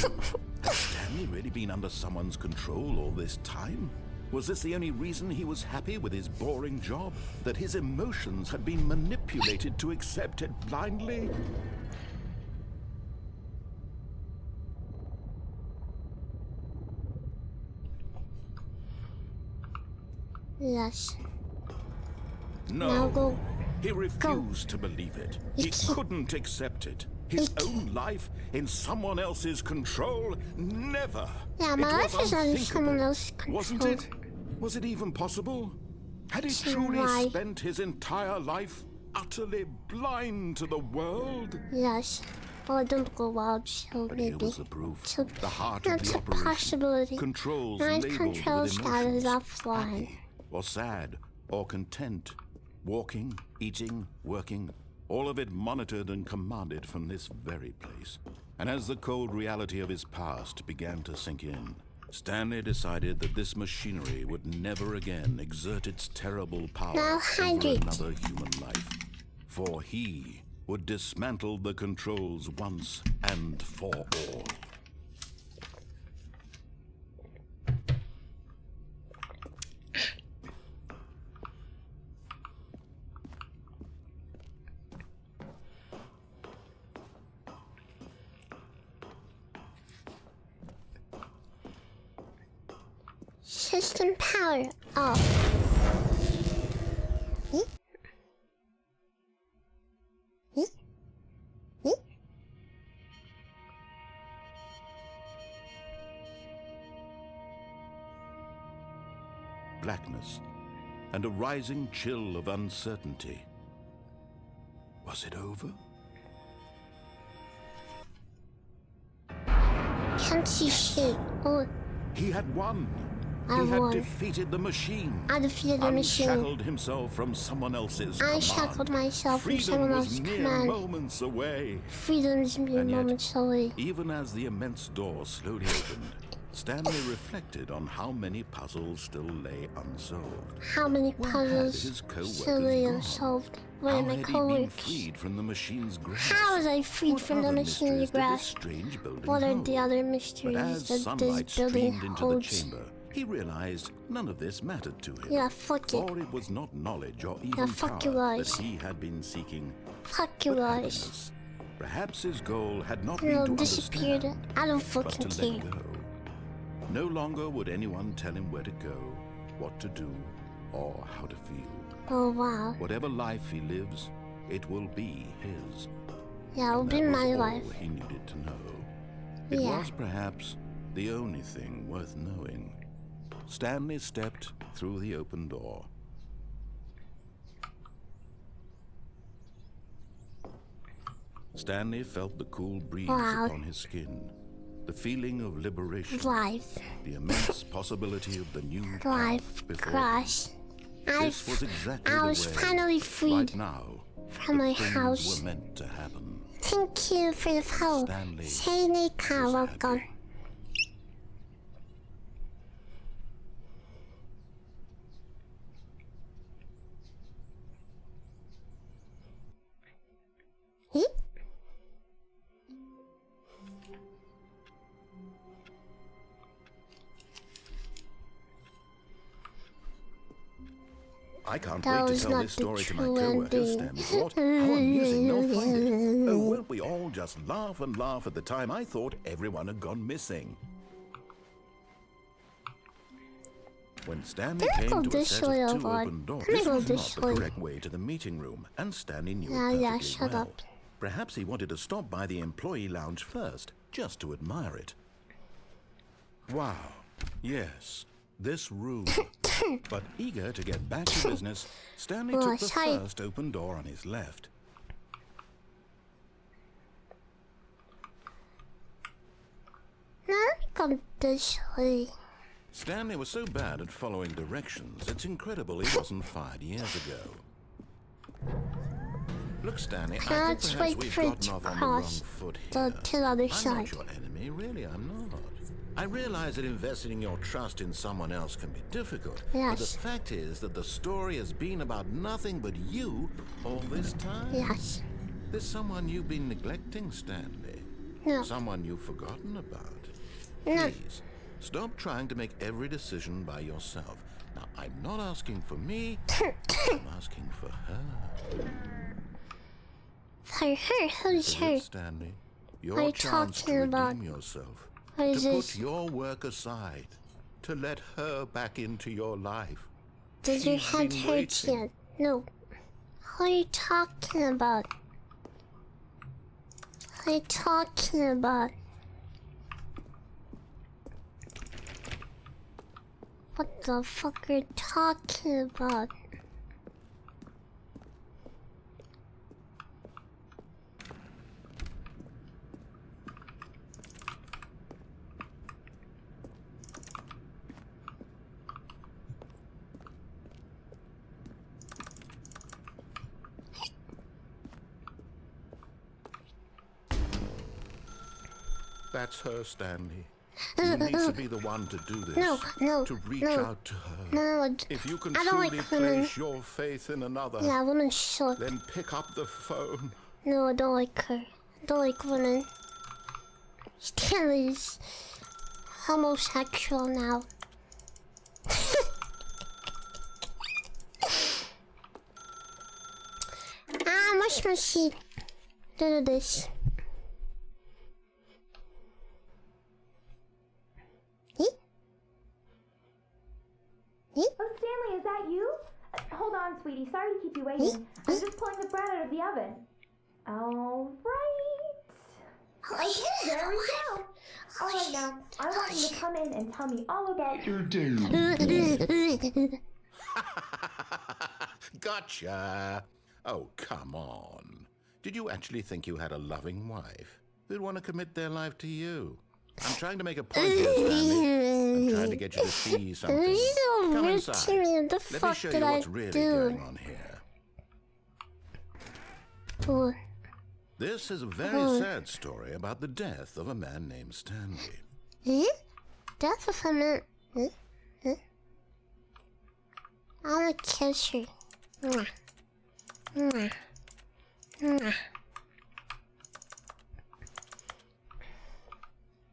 Had Stanley really been under someone's control all this time? Was this the only reason he was happy with his boring job? That his emotions had been manipulated to accept it blindly? Yes. No. Now go. He refused to believe it. He couldn't accept it. His own life in someone else's control? Never. Yeah, my It life was is under unthinkable. someone else's control. Wasn't it? Was it even possible? Had he truly Why? spent his entire life utterly blind to the world? Yes. Well, don't go wild, so But here maybe. was the proof. So The heart of that's the a operation. possibility. Controls Mind labeled control with status emotions. offline. Happy or sad or content. Walking, eating, working. All of it monitored and commanded from this very place. And as the cold reality of his past began to sink in, Stanley decided that this machinery would never again exert its terrible power Now over hydrate. another human life. For he would dismantle the controls once and for all. System power off. Hmm? Hmm? Hmm? Blackness and a rising chill of uncertainty. Was it over? Can't see shit. Oh, He had won. I He had won. defeated the machine. I defeated the machine. Unshackled himself from someone else's I command. shackled myself from Freedom someone was else's mere command. moments away. Freedom is mere And yet, moments away. Even as the immense door slowly opened, Stanley reflected on how many puzzles still lay unsolved. How many Where had puzzles his co-workers still lay gone? unsolved? Where How are my had he been co-workers? freed from the machine's grasp? How was I freed What from the other machine's mysteries did this grasp? strange building What are the hold? other But mysteries as that sunlight this building streamed into holds? the chamber, he realized none of this mattered to him. Yeah, fuck it. For it was not knowledge or even fuck power you guys. that he had been seeking, Fuck you but guys. happiness. Perhaps his goal had not You know, been to disappeared. understand, I don't but fucking to let care. go. No longer would anyone tell him where to go, what to do, or how to feel. Oh wow. Whatever life he lives, it will be his. Yeah, it'll And be that was my all life. he needed to know. It Yeah. was perhaps the only thing worth knowing. Stanley stepped through the open door. Stanley felt the cool breeze upon his skin, the feeling of liberation, the immense possibility of the new path before Gosh. This was exactly I the was way, finally freed right now, from my things house. were meant to happen. Thank you for the help. Stanley Shiny car, was welcome. happy. Hmm? I can't That wait to was tell not this the story to my true co-workers, ending. Stanley thought. How amusing they'll find it. Oh, won't we all just laugh and laugh at the time I thought everyone had gone missing. When Stanley came to a set of 2 open doors, this was not the correct way to the meeting room, and Stanley knew it perfectly shut well. up. Perhaps he wanted to stop by the employee lounge first, just to admire it. Wow, yes, this room. But eager to get back to business, Stanley took the first open door on his left. Come this way. Stanley was so bad at following directions, it's incredible he wasn't fired years ago. Look, Stanley, I think Let's perhaps wait we've for it gotten to off on the cross wrong foot here. to the other I'm side. not your enemy, really, I'm not. I realize that investing your trust in someone else can be difficult, but the Yes. fact is that the story has been about nothing but you all this time. Yes. There's someone you've been neglecting, Stanley. No. Someone you've forgotten about. No. Please, stop trying to make every decision by yourself. Now, I'm not asking for me, I'm asking for her. For her? Who's Is her? it, Stanley? What are Your you chance to talking about? redeem yourself. What is To this? put your work aside. To let her back into your life. Does your She's head been hurt waiting. yet? No. What are you talking about? What are you talking about? What the fuck are you talking about? That's her, Stanley. You need to be the one to do this. No, To reach no. out to her. No, If you can I don't truly like women. place your faith in another, Yeah, women suck. then pick up the phone. No, I don't like her. I don't like women. Stanley's homosexual now. Mush mushy. Do this. Oh, Stanley, is that you? Hold on, sweetie. Sorry to keep you waiting. I'm just pulling the bread out of the oven. All right. Okay, there we go. All right, now, I want you to come in and tell me all about your day. Gotcha. Oh, come on. Did you actually think you had a loving wife who'd want to commit their life to you? I'm trying to make a point here, Stanley. I'm trying to get you to see something. You don't Come rude inside. to me. What the Let me fuck show did you I what's really do? going on here. Oh, This is a very sad story about the death of a man named Stanley. Death of a man. I wanna kiss her. Mwah. Mwah. Mwah.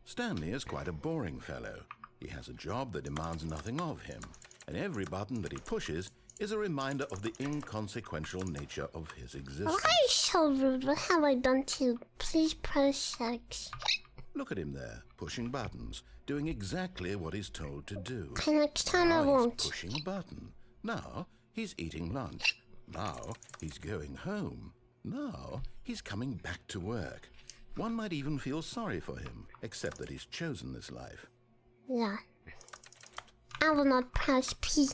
Stanley is quite a boring fellow. He has a job that demands nothing of him, and every button that he pushes is a reminder of the inconsequential nature of his existence. Why are you so rude? What have I done to you? Please press X. Look at him there, pushing buttons, doing exactly what he's told to do. Okay, next time I Now won't. he's pushing a button. Now he's eating lunch. Now he's going home. Now he's coming back to work. One might even feel sorry for him, except that he's chosen this life. Yeah. I will not press P.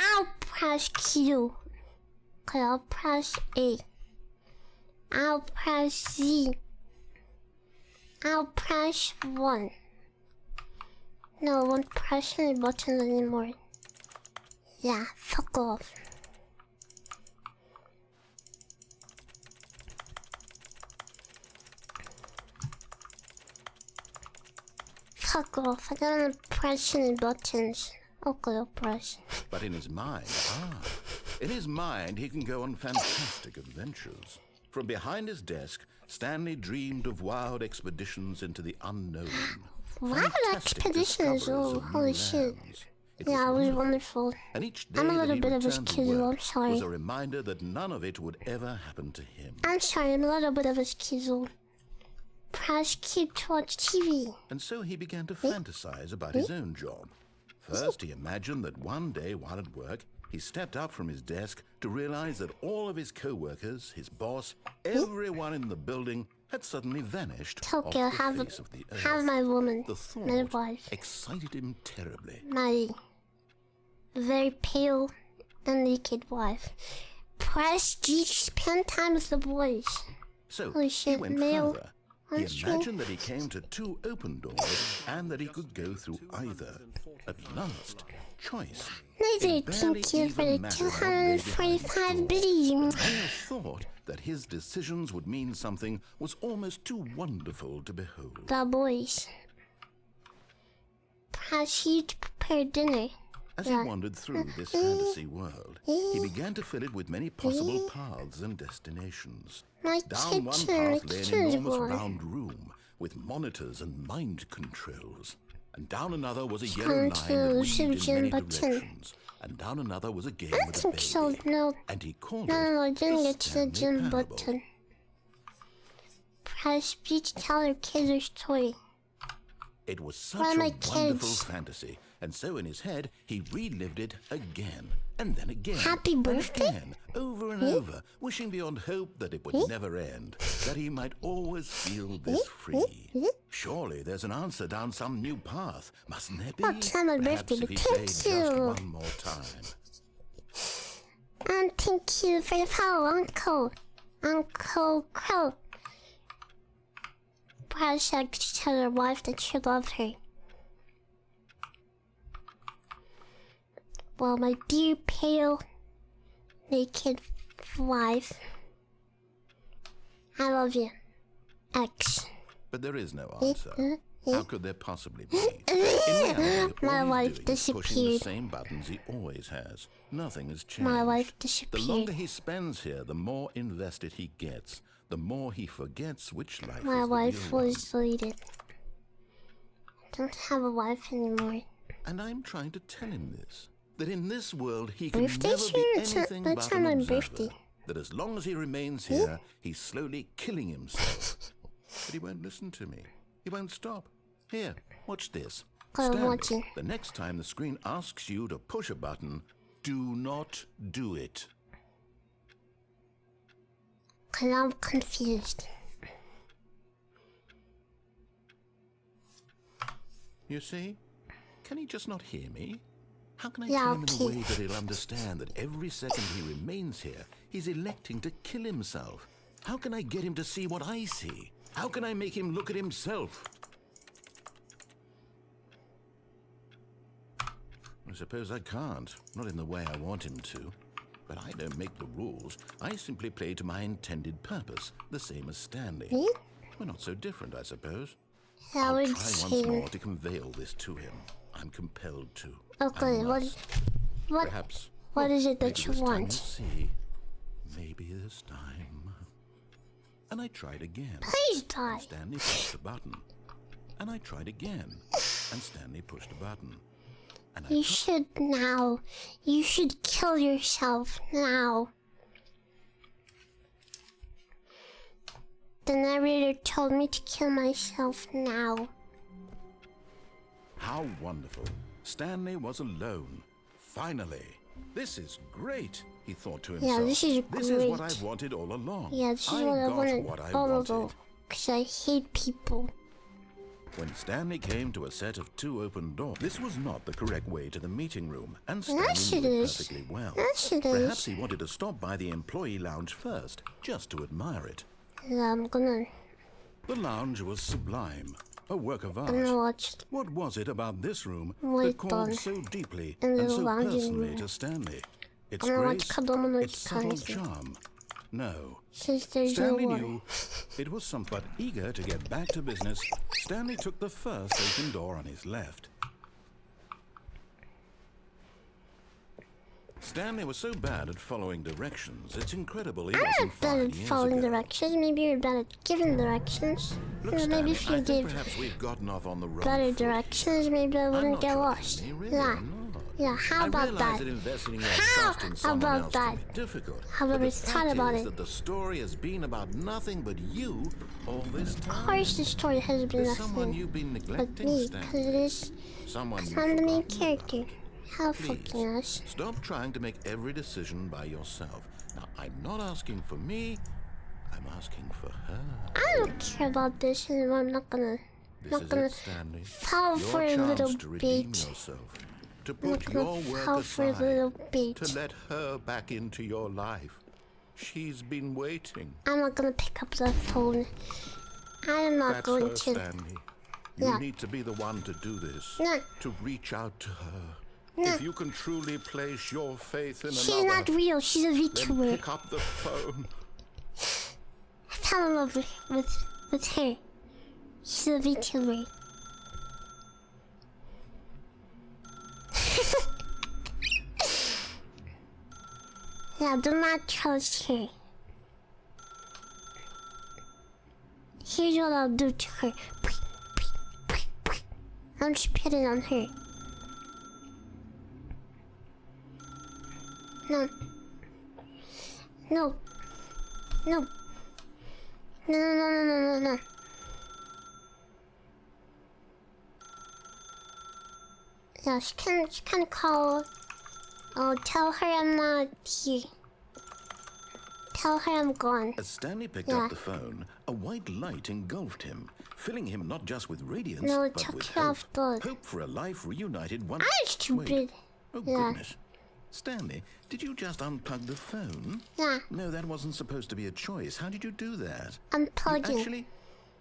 I'll press Q. Okay, I'll press A. I'll press Z. I'll press 1. No, I won't press any buttons anymore. Yeah, fuck off. Fuck off, I don't want to press any buttons. Okay, I'll press. But in his mind, he can go on fantastic adventures. From behind his desk, Stanley dreamed of wild expeditions into the unknown. Wild expeditions, oh, holy shit. Yeah, it was wonderful. And each day I'm a little that bit he of a returned to schizo, I'm work sorry. was a reminder that none of it would ever happen to him. I'm sorry, I'm a little bit of a schizo. Press Q to watch TV. And so he began to fantasize about his own job. First, he imagined that one day while at work, he stepped up from his desk to realize that all of his co-workers, his boss, everyone in the building had suddenly vanished off Okay, the face of the earth. have my woman, The my thought wife, excited him terribly. my very pale and naked wife. Press G to spend time with the boys. So Holy he shit, went male. further. He Untrue. imagined that he came to 2 open doors and that he could go through either. At last, choice. Neither It barely thank you for the even mattered how lay behind 245 the biddies. door. The mere thought that his decisions would mean something was almost too wonderful to behold. The boys. Press U to prepare dinner. As he wandered through this fantasy world, he began to fill it with many possible paths and destinations. My Down one kitchen, path my lay an kitchen's enormous gone. round room with monitors and mind controls. And down another was a yellow line Time that to read switch in in many button. directions. And down another was a game I with a think baby. so, no. And he called No, it I didn't the get to the Stanley gym Parable. button. Press B to tell her kids her story. It was Why such a my wonderful kids? fantasy, and so in his head he relived it again, and then again, Happy and birthday? again, over and over, wishing beyond hope that it would never end, that he might always feel this free. Surely there's an answer down some new path, mustn't there be? Oh, it's not my Perhaps birthday, if he but played thank just you. one more time. And thank you for the follow, Uncle. Uncle Crow. Press X to tell her wife that she loved her. Well, my dear pale, naked wife, I love you. X. But there is no answer. How could there possibly be? In reality, My all wife he's doing is pushing the disappeared. same buttons he always has. Nothing has changed. My wife The disappeared. longer he spends here, the more invested he gets. The more he forgets which life My is wife the real was deleted. I don't have a wife anymore. one. And I'm trying to tell him this. That in this world he can Birthday never soon? be It's not- anything that's but not an my observer. birthday. That as long as he remains here, he's slowly killing himself. But he won't listen to me. He won't stop. Here, watch this. I'm Stanley, watching. the next time the screen asks you to push a button, do not do it. 'Cause I'm confused. You see? Can he just not hear me? How can I Yeah, tell him in a okay. way that he'll understand that every second he remains here, he's electing to kill himself? How can I get him to see what I see? How can I make him look at himself? I suppose I can't. Not in the way I want him to. But I don't make the rules. I simply play to my intended purpose, the same as Stanley. We're not so different, I suppose. I I'll would try once say. more to convey all this to him. I'm compelled to. Okay, I what? must. What? Perhaps. What is it that maybe you this time want? we'll see. Maybe this time. And I tried again. Please die. Stanley pushed a button. And I tried again. And Stanley pushed a button. And I You should now. You should kill yourself now. The narrator told me to kill myself now. How wonderful. Stanley was alone. Finally. This is great, he thought to himself. Yeah, this is This is what great. I've wanted all along. Yeah, this is I what I got wanted what I all wanted. along. 'Cause I hate people. When Stanley came to a set of 2 open doors, this was not the correct way to the meeting room, and Stanley Yes, it knew it is. perfectly well. Yes, it Perhaps is. he wanted to stop by the employee lounge first, just to admire it. Yeah, I'm gonna The lounge was sublime, a work of art. watch What was it about this room Wait that called on. so deeply In the and so lounging personally room. to Stanley? Its I'm gonna watch grace, Kadomo its subtle Kanji. charm. No, since there's Stanley no water. knew it was something, but eager to get back to business, Stanley took the first open door on his left. Stanley was so bad at following directions, it's incredible he I'm wasn't not bad 5 at years following ago. directions. Maybe you're bad at giving directions. Look, Or maybe Stanley, if I you think gave perhaps we've gotten off on the wrong better foot. directions, maybe I I'm wouldn't not get sure, lost. Stanley, really, Yeah. I'm not. Yeah, how I about realize that? that investing your How trust in someone about else that? can be difficult. Have but I the ever thought fact about is it? that the story has been about nothing but you all this Of time. course, the story has been There's someone nothing you've been but neglecting, me, because Stanley. it is. Someone you've I'm the main forgotten character. about. How Please, fucking nice. stop trying to make every decision by yourself. Now, I'm not asking for me, I'm asking for her. I don't care about this, and I'm not gonna. This Not is gonna it, Stanley. fall Your for a chance little to redeem bit. yourself. To I'm not put gonna your work fall for a little aside. bit. To let her back into your life. She's been waiting. I'm not gonna pick up the phone. I'm not That's going her, to. Stanley. You Yeah. need to be the one to do this. No. To reach out to her. No. If you can truly place your faith in She's another, not real. She's a then VTuber. pick up the phone. I fell in love with her. She's a VTuber. Yeah, do not trust her. Here's what I'll do to her. I'm spitting on her. No. No. No. No, no, no, no, no, no. Yeah, she can call. Oh, tell her I'm not here. Tell her I'm gone. As Stanley picked Yeah. up the phone, a white light engulfed him, filling him not just with radiance, No, it but took with you off hope. the- Hope for a life reunited once. I'm stupid. Wait. Oh, Yeah. goodness. Stanley, did you just unplug the phone? Yeah, No, that wasn't supposed to be a choice. How did you do that? I'm You plugging. actually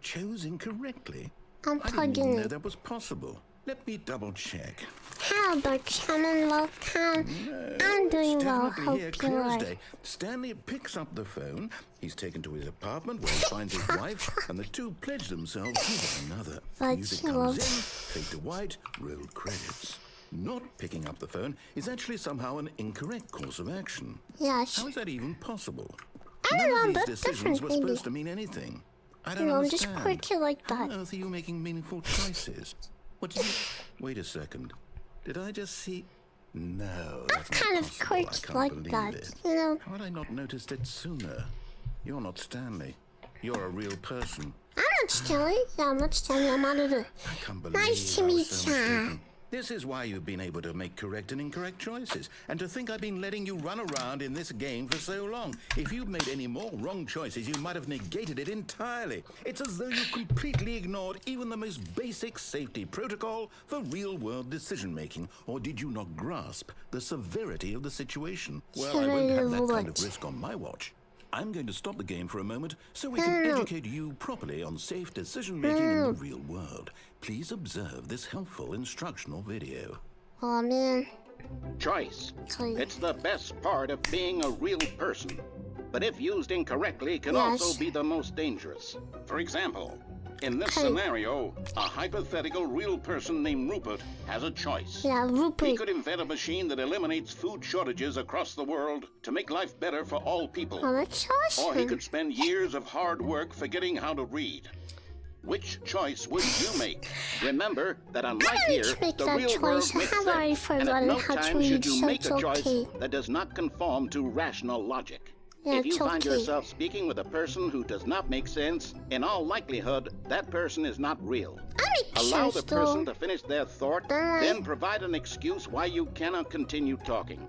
chose incorrectly. I'm I didn't plugging even know it. that was possible. Let me double check. How, Buchanan? Welcome. I'm doing well. Definitely Hope here, you clear as are. day. Stanley picks up the phone. He's taken to his apartment where he finds his wife, and the two pledge themselves to one another. But Music she comes loves- in, fade to white, roll credits. Not picking up the phone is actually somehow an incorrect course of action. Yeah, How is that even possible? I don't know, None of that's these decisions different, were maybe. supposed to mean anything. I don't You know, I'm just understand. quirky like How that. on earth are you making meaningful choices? What did you... Wait a second. Did I just see... No, that's not kind of possible. I quirky can't like believe that, it. you know. How had I not noticed it sooner? You're not Stanley. You're a real person. I'm not Stanley. Yeah, I'm not Stanley. I'm Aruru. I can't believe Nice to I was meet so ya. mistaken. This is why you've been able to make correct and incorrect choices. And to think I've been letting you run around in this game for so long. If you'd made any more wrong choices, you might have negated it entirely. It's as though you completely ignored even the most basic safety protocol for real-world decision-making. Or did you not grasp the severity of the situation? Well, I won't have that kind of What? risk on my watch. I'm going to stop the game for a moment so we can No. educate you properly on safe decision-making in the real world. Please observe this helpful instructional video. Oh man. Choice. Sorry. It's the best part of being a real person. But if used incorrectly, can Yes. also be the most dangerous. For example, in this Okay. scenario, a hypothetical real person named Rupert has a choice. Yeah, He Rupert. could invent a machine that eliminates food shortages across the world to make life better for all people. Oh, that's Or he awesome. could spend years of hard work forgetting how to read. Which choice would you make? Remember that unlike I here, need to make the that real choice. world I makes have already sense, and at forgotten no how to time read, should you so make it's a choice okay. that does not conform to rational logic. Yeah, If you it's find okay. yourself speaking with a person who does not make sense, in all likelihood, that person is not real. I make Allow sense the person though. to finish their thought, Alright. then provide an excuse why you cannot continue talking.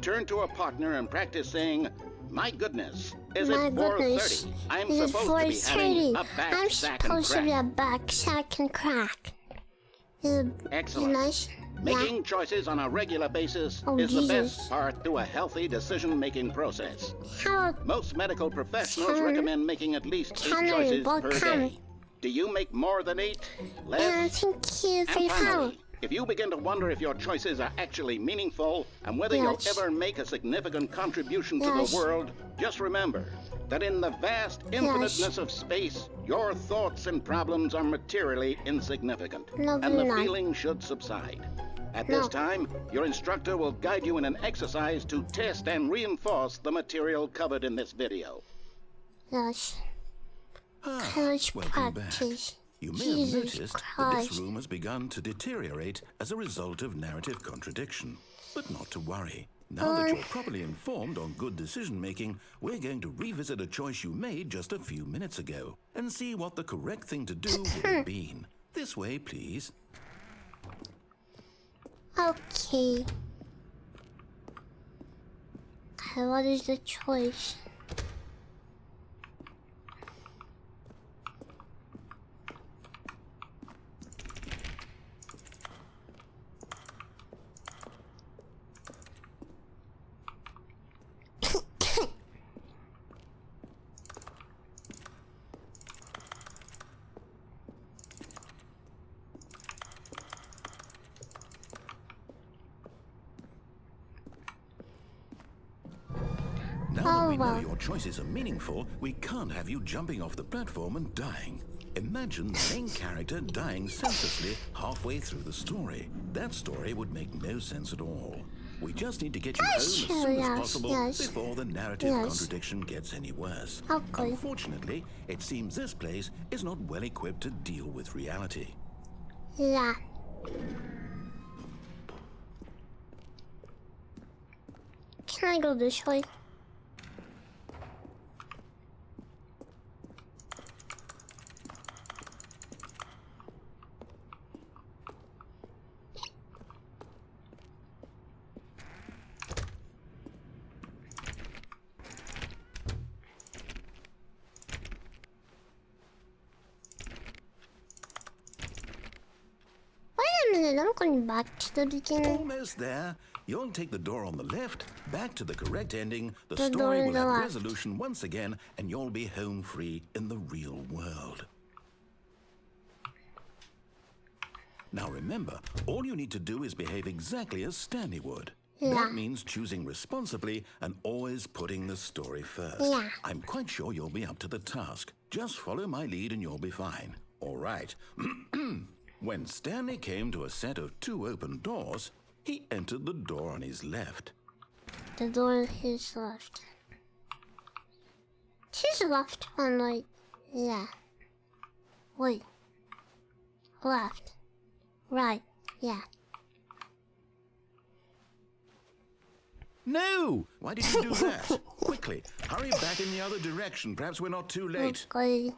Turn to a partner and practice saying, My goodness. Is My it goodness. 4:30? I'm It's supposed to be having 4:30. a back I'm sack and supposed to be crack. a back sack and crack. Is it Excellent. nice? Making Yeah. choices on a regular basis Oh, is the Jesus. best part to a healthy decision-making process. How Most medical professionals Can- recommend making at least 8 can I choices per welcome- day. Do you make more than 8? and Less? thank you for And your help. finally, if you begin to wonder if your choices are actually meaningful and whether Yes. you'll ever make a significant contribution to Yes. the world, just remember that in the vast infiniteness of space, your thoughts and problems are materially insignificant, No, and they're the not. feeling should subside. At No. this time, your instructor will guide you in an exercise to test and reinforce the material covered in this video. Yes. Ah, College welcome practice. back. You may Jesus have noticed that Christ. this room has begun to deteriorate as a result of narrative contradiction. But not to worry. Now that you're properly informed on good decision-making, we're going to revisit a choice you made just a few minutes ago and see what the correct thing to do would have been. This way, please. Okay. Okay, what is the choice? Now that we know well. your choices are meaningful, we can't have you jumping off the platform and dying. Imagine the main character dying senselessly halfway through the story. That story would make no sense at all. We just need to get you home as soon Yes, as possible yes. before the narrative Yes. contradiction gets any worse. Okay. Unfortunately, it seems this place is not well equipped to deal with reality. Yeah. Can I go this way? Wait a minute, I'm going back to the beginning. Almost there. You'll take the door on the left, back to the correct ending, the The door story on will the have left. resolution once again, and you'll be home free in the real world. Now remember, all you need to do is behave exactly as Stanley would. Yeah. That means choosing responsibly and always putting the story first. Yeah. I'm quite sure you'll be up to the task. Just follow my lead and you'll be fine. All right. When Stanley came to a set of 2 open doors, he entered the door on his left. The door on his left. His left one, right? Yeah. Wait. Left. Right. Yeah. No! Why did you do that? Quickly, hurry back in the other direction. Perhaps we're not too late. Okay.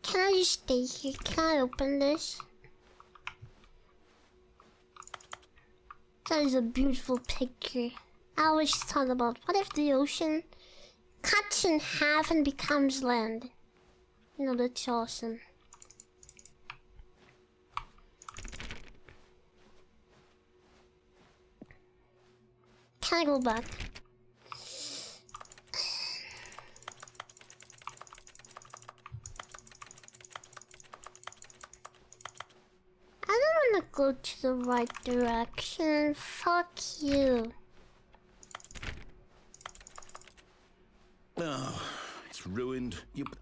Can I just stay here? Can I open this? That is a beautiful picture. I always thought about what if the ocean cuts in half and becomes land? You know, that's awesome. Can I go back? I don't want to go to the right direction. Fuck you. Oh, it's ruined.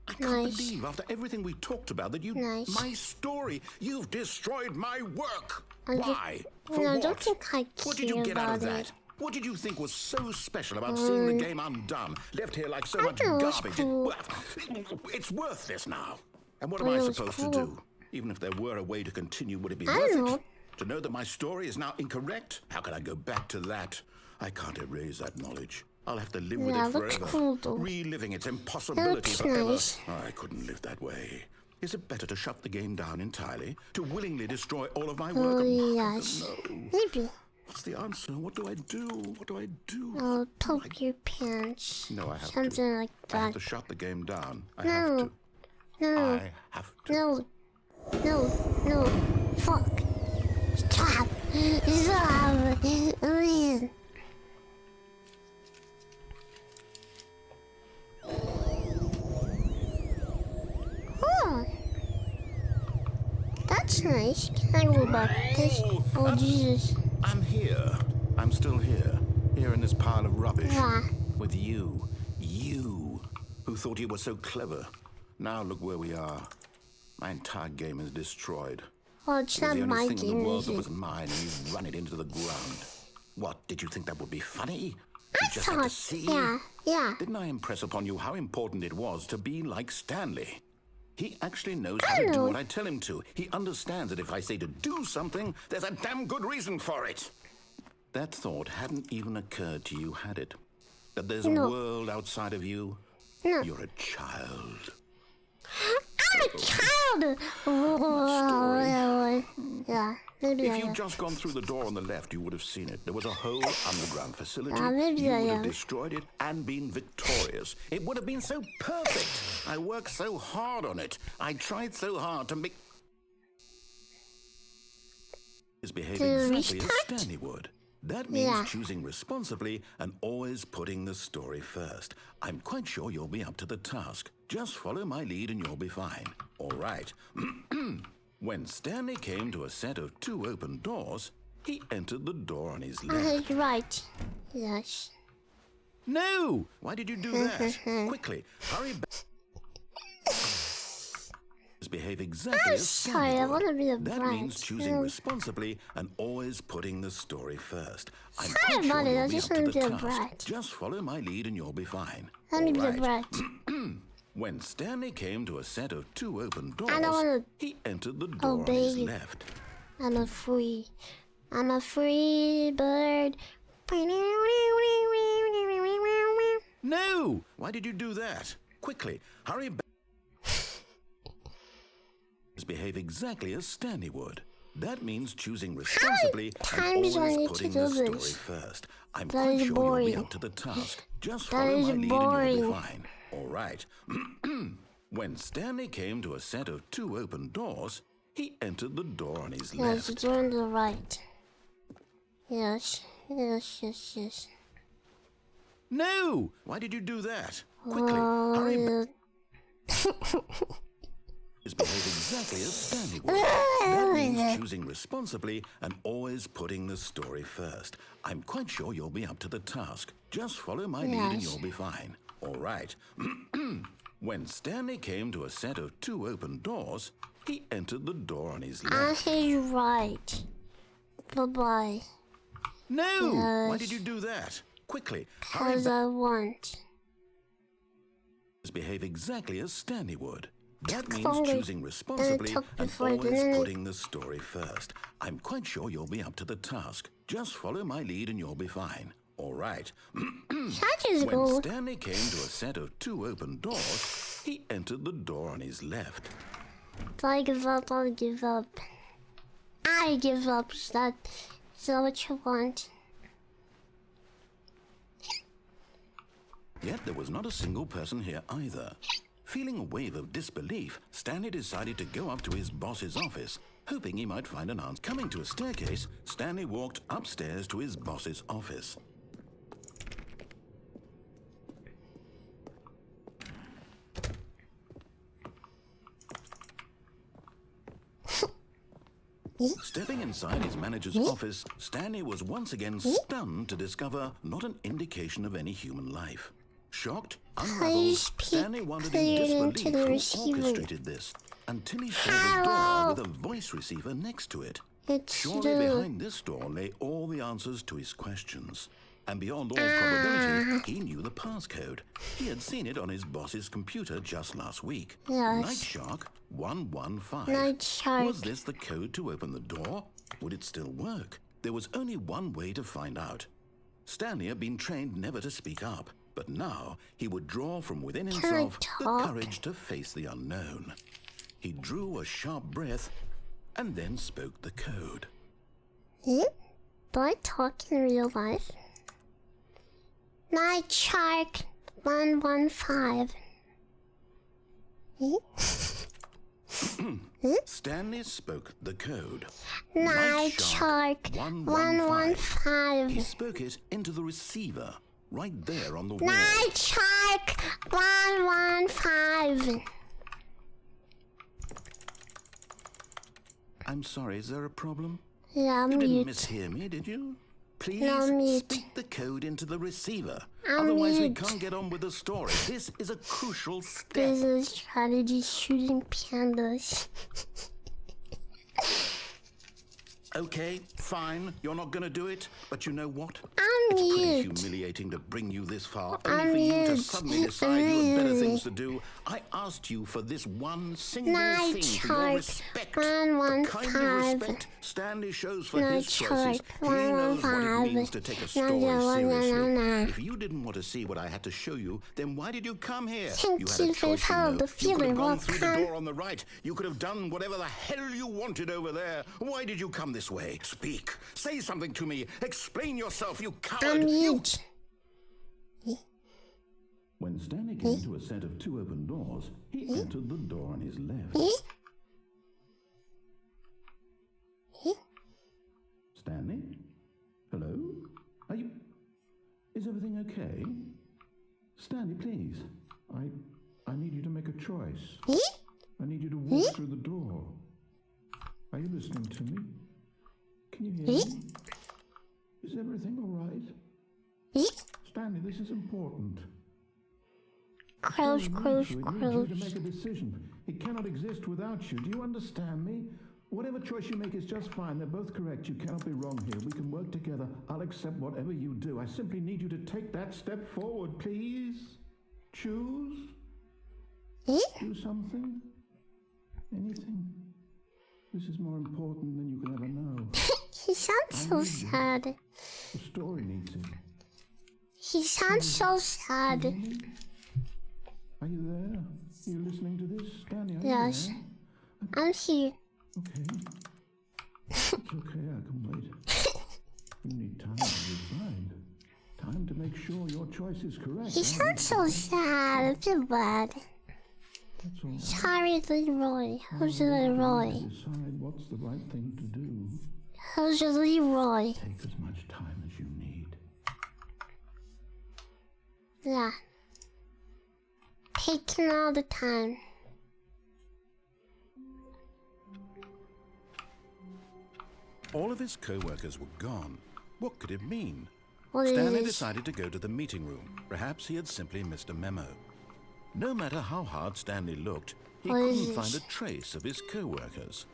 I can't Nice. believe after everything we talked about that you... Nice. My story! You've destroyed my work! I just- Why? For No, I what? don't think I What did you care get out of about that? it. What did you think was so special about seeing the game undone? Left here like so I much thought it was garbage. cool. Well, it's worthless now. And what I am I thought it was supposed cool. to do? Even if there were a way to continue, would it be I worth don't know. it? To know that my story is now incorrect? How can I go back to that? I can't erase that knowledge. I'll have to live with Yeah, it looks forever, cool though. reliving its impossibility Looks forever. nice. I couldn't live that way. Is it better to shut the game down entirely? To willingly destroy all of my work? Oh, yes. No. Maybe. What's the answer? What do I do? What do I do? I'll poke your pants. No, I have Something to. like I have that. to shut the game down. I No. have to. No. I have to. No. No. Fuck. Stop. Stop. Man. Oh. That's nice. Can I go back to this? Oh, Jesus. I'm here. I'm still here. Here in this pile of rubbish. Yeah. With you. You. Who thought you were so clever. Now look where we are. My entire game is destroyed. Well, it's It was not the my only thing in the game, world is that it? was mine, and you run it into the ground. What, did you think that would be funny? I You just had to thought, see? yeah. Didn't I impress upon you how important it was to be like Stanley? He actually knows how I to do know. what I tell him to. He understands that if I say to do something, there's a damn good reason for it. That thought hadn't even occurred to you, had it? That there's No. a world outside of you? No. You're a child. I'm a child! Oh, yeah, maybe I If you'd am. just gone through the door on the left, you would have seen it. There was a whole underground facility. Maybe You I would have am. destroyed it and been victorious. It would have been so perfect. I worked so hard on it. I tried so hard to make... Is behave To exactly as restart? Stanley would. That means Yeah. choosing responsibly and always putting the story first. I'm quite sure you'll be up to the task. Just follow my lead and you'll be fine. All right. When Stanley came to a set of 2 open doors, he entered the door on his left. Right. Yes. No! Why did you do that? Quickly, hurry back. Behave exactly I'm as Stanley sorry, I would. wanna be a That brat. means choosing responsibly and always putting the story first. I'm Sorry quite sure about it, I you'll be just up to wanna the be a task. brat. Just follow my lead and you'll be fine. Let me All be a right. brat. When Stanley came to a set of 2 open doors, I don't wanna he entered the door on his obey. left. I'm a free bird. No! Why did you do that? Quickly, hurry back. Behave exactly as Stanley would. That means choosing responsibly and times do I always need to putting do the story this? first. I'm That quite is sure you'll be boring. up to the task. Just That follow is my lead and boring. you'll be fine. All right. When Stanley came to a set of 2 open doors, he entered the door on his Yes, left. it's on the right. Yes. No! Why did you do that? Quickly, hurry back. Behave exactly as Stanley would. That means choosing responsibly and always putting the story first. I'm quite sure you'll be up to the task. Just follow my lead and Yes. you'll be fine. All right. When Stanley came to a set of 2 open doors, he entered the door on his left. He's right. Bye-bye. No! Why Yes. did you do that? Quickly, hurry Cause back. I want. Behave exactly as Stanley would. That means longer choosing responsibly took and before, always didn't it? putting the story first. I'm quite sure you'll be up to the task. Just follow my lead and you'll be fine. All right. That is When good. Stanley came to a set of 2 open doors, he entered the door on his left. I give up. I give up. Is that what you want? Yet there was not a single person here either. Feeling a wave of disbelief, Stanley decided to go up to his boss's office, hoping he might find an answer. Coming to a staircase, Stanley walked upstairs to his boss's office. Stepping inside his manager's office, Stanley was once again stunned to discover not an indication of any human life. Shocked, unraveled, Please Stanley wondered put in it into disbelief the who receiver. orchestrated this, until he saw the Hello? door with a voice receiver next to it. It's Surely the... behind this door lay all the answers to his questions. And beyond all probability, he knew the passcode. He had seen it on his boss's computer just last week. Yes. Night Shark 115. Night Shark. Was this the code to open the door? Would it still work? There was only one way to find out. Stanley had been trained never to speak up, but now he would draw from within himself the courage to face the unknown. He drew a sharp breath and then spoke the code. Do I talk in real life? Night Shark 115. Stanley spoke the code. Night Shark 115. He spoke it into the receiver, right there on the wall. Night Shark 115. I'm sorry, is there a problem? Yeah, You didn't mute. mishear me, did you? Please No, mute. speak the code into the receiver. I'm Otherwise, we mute. can't get on with the story. This is a crucial step. Business strategy shooting pandas. Okay, fine. You're not going to do it, but you know what? I'm It's pretty mute. humiliating to bring you this far, I'm only for you to mute. suddenly decide you have better things to do. I asked you for this one single Night thing, for Shark your respect. The 115. kind of respect Stanley shows for Night his choices. Shark He knows what it 115. means to take a story seriously. If you didn't want to see what I had to show you, then why did you come here? Thank You had you a for choice, how you know. the You could feeling have gone will through the come. door on the right. You could have done whatever the hell you wanted over there. Why did you come this way? Speak. Say something to me. Explain yourself, you coward. I'm You... mute. When Stanley came to a set of two open doors, he entered the door on his left. Stanley? Hello? Are you... Is everything okay? Stanley, please. I need you to make a choice. I need you to walk through the door. Are you listening to me? Can you hear me? Is everything all right? Stanley, this is important. Crows, crows, So it needs crows. you to make a decision. It cannot exist without you. Do you understand me? Whatever choice you make is just fine. They're both correct. You cannot be wrong here. We can work together. I'll accept whatever you do. I simply need you to take that step forward, please. Choose. Do something. Anything. This is more important than you can ever know. He sounds so sad. The story needs it. He sounds so sad. Are you there? Are you listening to this, Stanley? Are Yes. you I'm here. there? Okay. It's okay, I can wait. You need time to decide. Time to make sure your choice is correct. He sounds so sad. I feel bad. That's all right. Sorry, Leroy. Who's Leroy? Decide what's the right thing to do. Who's Leroy? Take as much time as you need. Yeah. Taking all the time. All of his co-workers were gone. What could it mean? What Stanley is decided to go to the meeting room. Perhaps he had simply missed a memo. No matter how hard Stanley looked, he What is couldn't find this? a trace of his co-workers.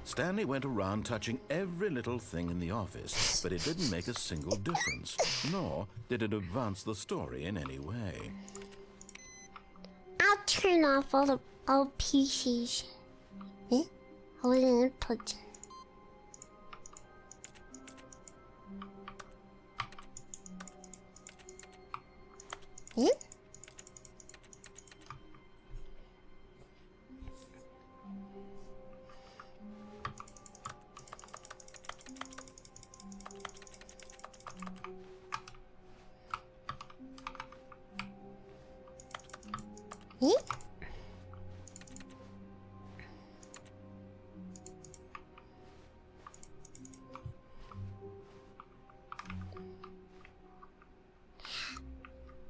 Stanley went around touching every little thing in the office, but it didn't make a single difference, nor did it advance the story in any way. I'll turn off all PCs. All the input.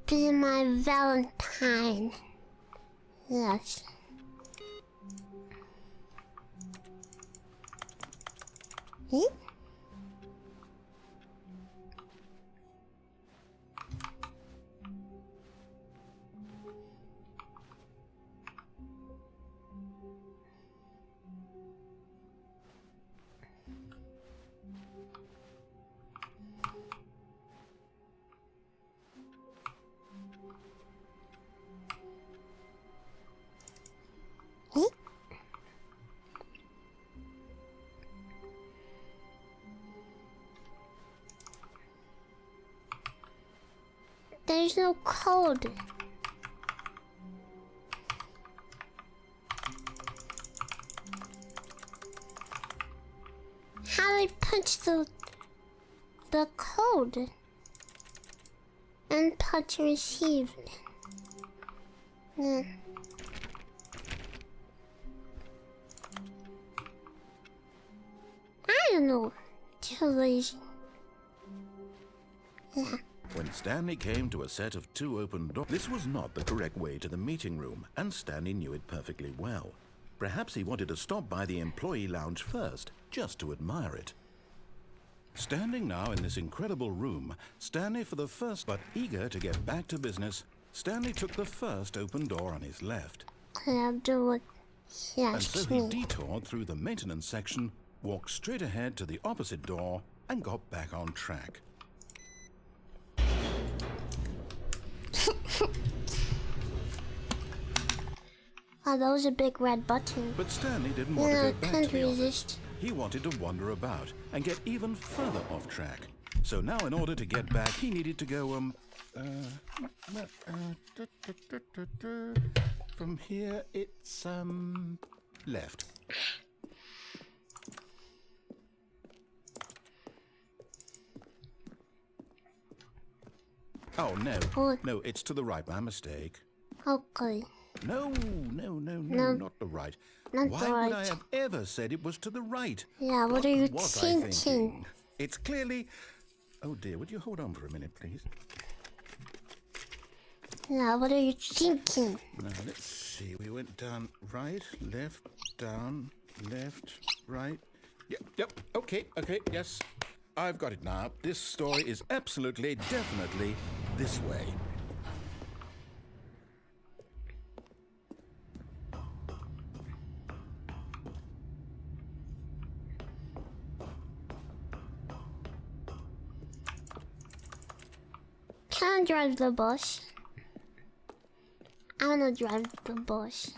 Be my Valentine. Yes. There's no code. How do I punch the code? And punch received. Yeah. I don't know. Too lazy. Yeah. When Stanley came to a set of 2 open doors, this was not the correct way to the meeting room, and Stanley knew it perfectly well. Perhaps he wanted to stop by the employee lounge first, just to admire it. Standing now in this incredible room, Stanley for the first, but eager to get back to business, Stanley took the first open door on his left. I'll do what he And asks so he me. detoured through the maintenance section, walked straight ahead to the opposite door, and got back on track. Oh, that was a big red button. But Stanley didn't want to Yeah, go back can't to the office. resist. He wanted to wander about and get even further off track. So now in order to get back, he needed to go, from here it's, left. Oh, no. What? No, it's to the right, my mistake. Okay. No, No. not the right. Not Why the would I right. have ever said it was to the right? Yeah, what are you was I thinking? It's clearly... Oh dear, would you hold on for a minute, please? Yeah, what are you thinking? Now, let's see. We went down right, left, down, left, right. Yep, okay, yes. I've got it now. This story is absolutely, definitely this way. Can I drive the bus? I wanna drive the bus.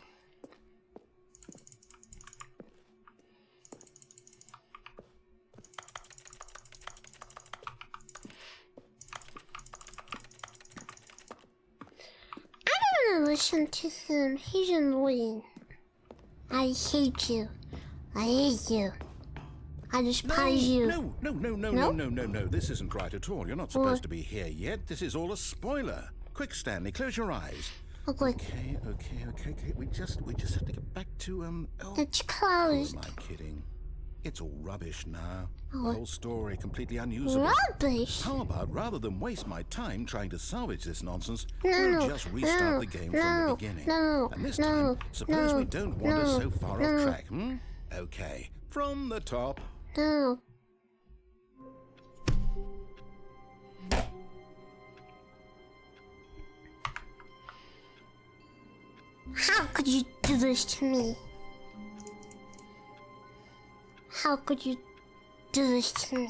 I don't wanna listen to him. He's annoying. I hate you. I hate you. I despise you. No. This isn't right at all. You're not supposed to be here yet. This is all a spoiler. Quick, Stanley, close your eyes. Okay, Okay. We just have to get back to, it's Who closed. am I kidding? It's all rubbish now. Oh. The whole story completely unusable. Rubbish. How about, rather than waste my time trying to salvage this nonsense, No, we'll just restart the game from the beginning. And this time, suppose we don't wander so far off track, hmm? Okay, from the top. No. How could you do this to me? How could you do this to me?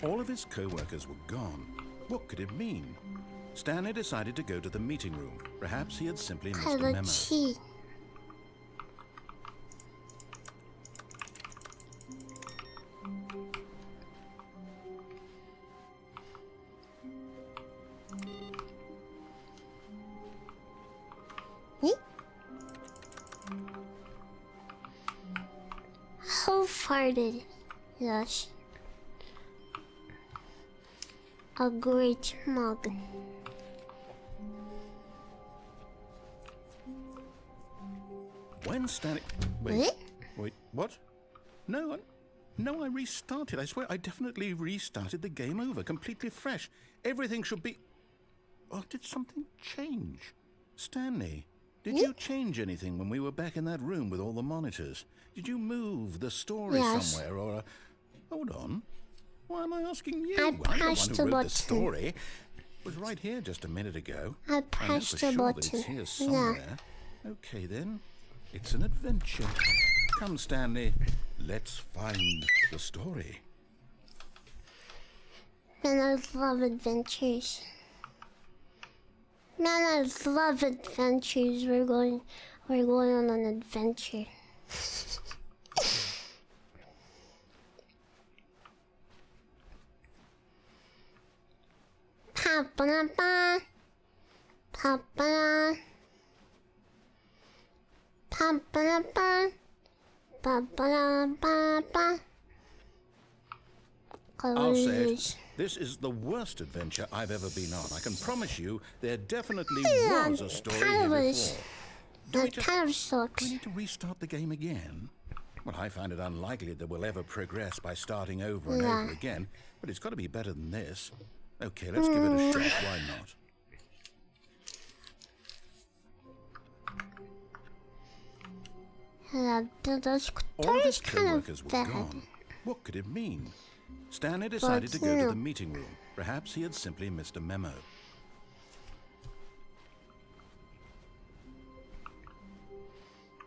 All of his co-workers were gone. What could it mean? Stanley decided to go to the meeting room. Perhaps he had simply missed a memo. Key. Who farted? Yes. A great mug. When Stanley... Wait, what? No, I restarted. I swear, I definitely restarted the game over, completely fresh. Everything should be... Oh, did something change? Stanley, did you change anything when we were back in that room with all the monitors? Did you move the story somewhere, or... Hold on. Why am I asking you? I I'm the one pressed who the wrote button. the story. It was right here just a minute ago. I I know pressed for the sure that button. it's here somewhere. Okay, then. It's an adventure. Come, Stanley. Let's find the story. Man, I love adventures. Man, I love adventures. We're going on an adventure. Pa-ba-da-ba. Pa-ba-da. Pa-ba-da-ba. Pa-ba-da-ba-ba. I'll say it. This is the worst adventure I've ever been on. I can promise you there definitely was a story here before. That kind of sucks. Do we need to restart the game again? Well, I find it unlikely that we'll ever progress by starting over and over again, but it's got to be better than this. Okay, let's give it a shot. Why not? All of his co-workers were gone. What could it mean? Stanley decided to go to the meeting room. Perhaps he had simply missed a memo.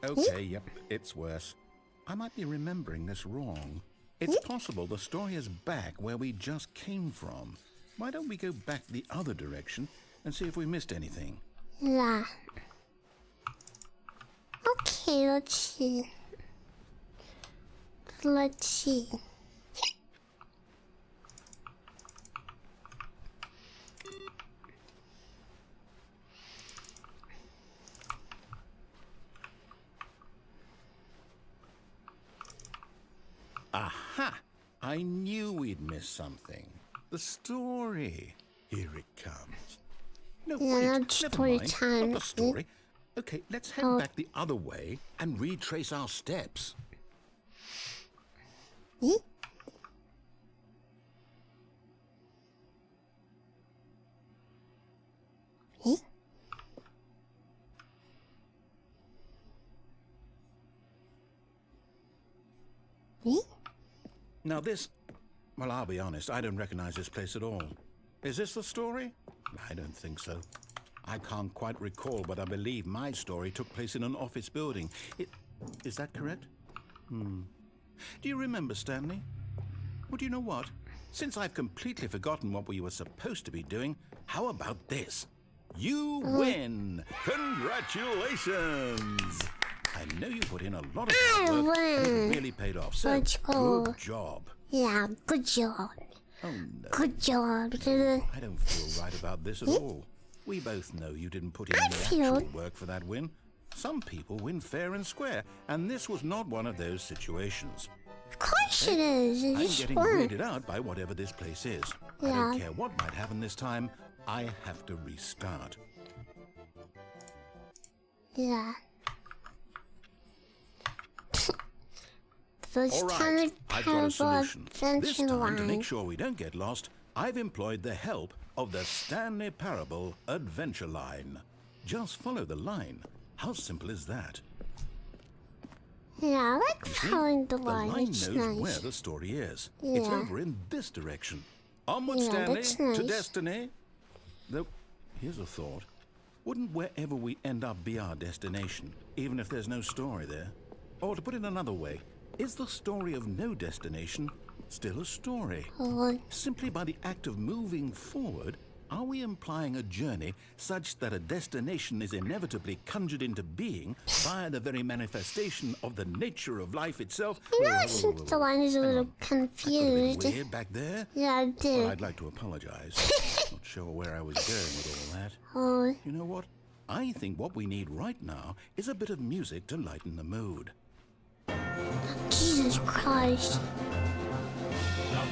Okay, yep, it's worse. I might be remembering this wrong. It's possible the story is back where we just came from. Why don't we go back the other direction and see if we missed anything? Yeah. Okay, let's see. Let's see. Aha! I knew we'd miss something. The story. Here it comes. No, Yeah, wait, not never story mind. time. Not the story. Okay, let's head back the other way and retrace our steps. Now this, well, I'll be honest, I don't recognize this place at all. Is this the story? I don't think so. I can't quite recall, but I believe my story took place in an office building. Is that correct? Do you remember, Stanley? Well, do you know what? Since I've completely forgotten what we were supposed to be doing, how about this? You win! Congratulations! I know you put in a lot of hard work, and it really paid off. So, Let's go. good job. Yeah, good job. Oh, no. Good job. I don't feel right about this at all. We both know you didn't put in any actual work for that win. Some people win fair and square, and this was not one of those situations. Of course it is. I'm It's getting fun. weirded out by whatever this place is. I don't care what might happen this time. I have to restart. Yeah. The All Stanley right, I've got a Parable solution. This Adventure time, to make Line. sure we don't get lost, I've employed the help of the Stanley Parable Adventure Line. Just follow the line. How simple is that? Yeah, I like See? following the The line. line It's knows nice. where the story is. It's Yeah. over in this direction. Onward, Yeah, Stanley, that's to nice. destiny. Though, here's a thought. Wouldn't wherever we end up be our destination, even if there's no story there? Or to put it another way, is the story of no destination still a story? Oh, Simply by the act of moving forward, are we implying a journey such that a destination is inevitably conjured into being via the very manifestation of the nature of life itself? you know, I think the line is a little That could have confused. been weird back there. Yeah, I Well, did. I'd like to apologize. Not sure where I was going with all that. Oh, You know what? I think what we need right now is a bit of music to lighten the mood. Jesus Christ.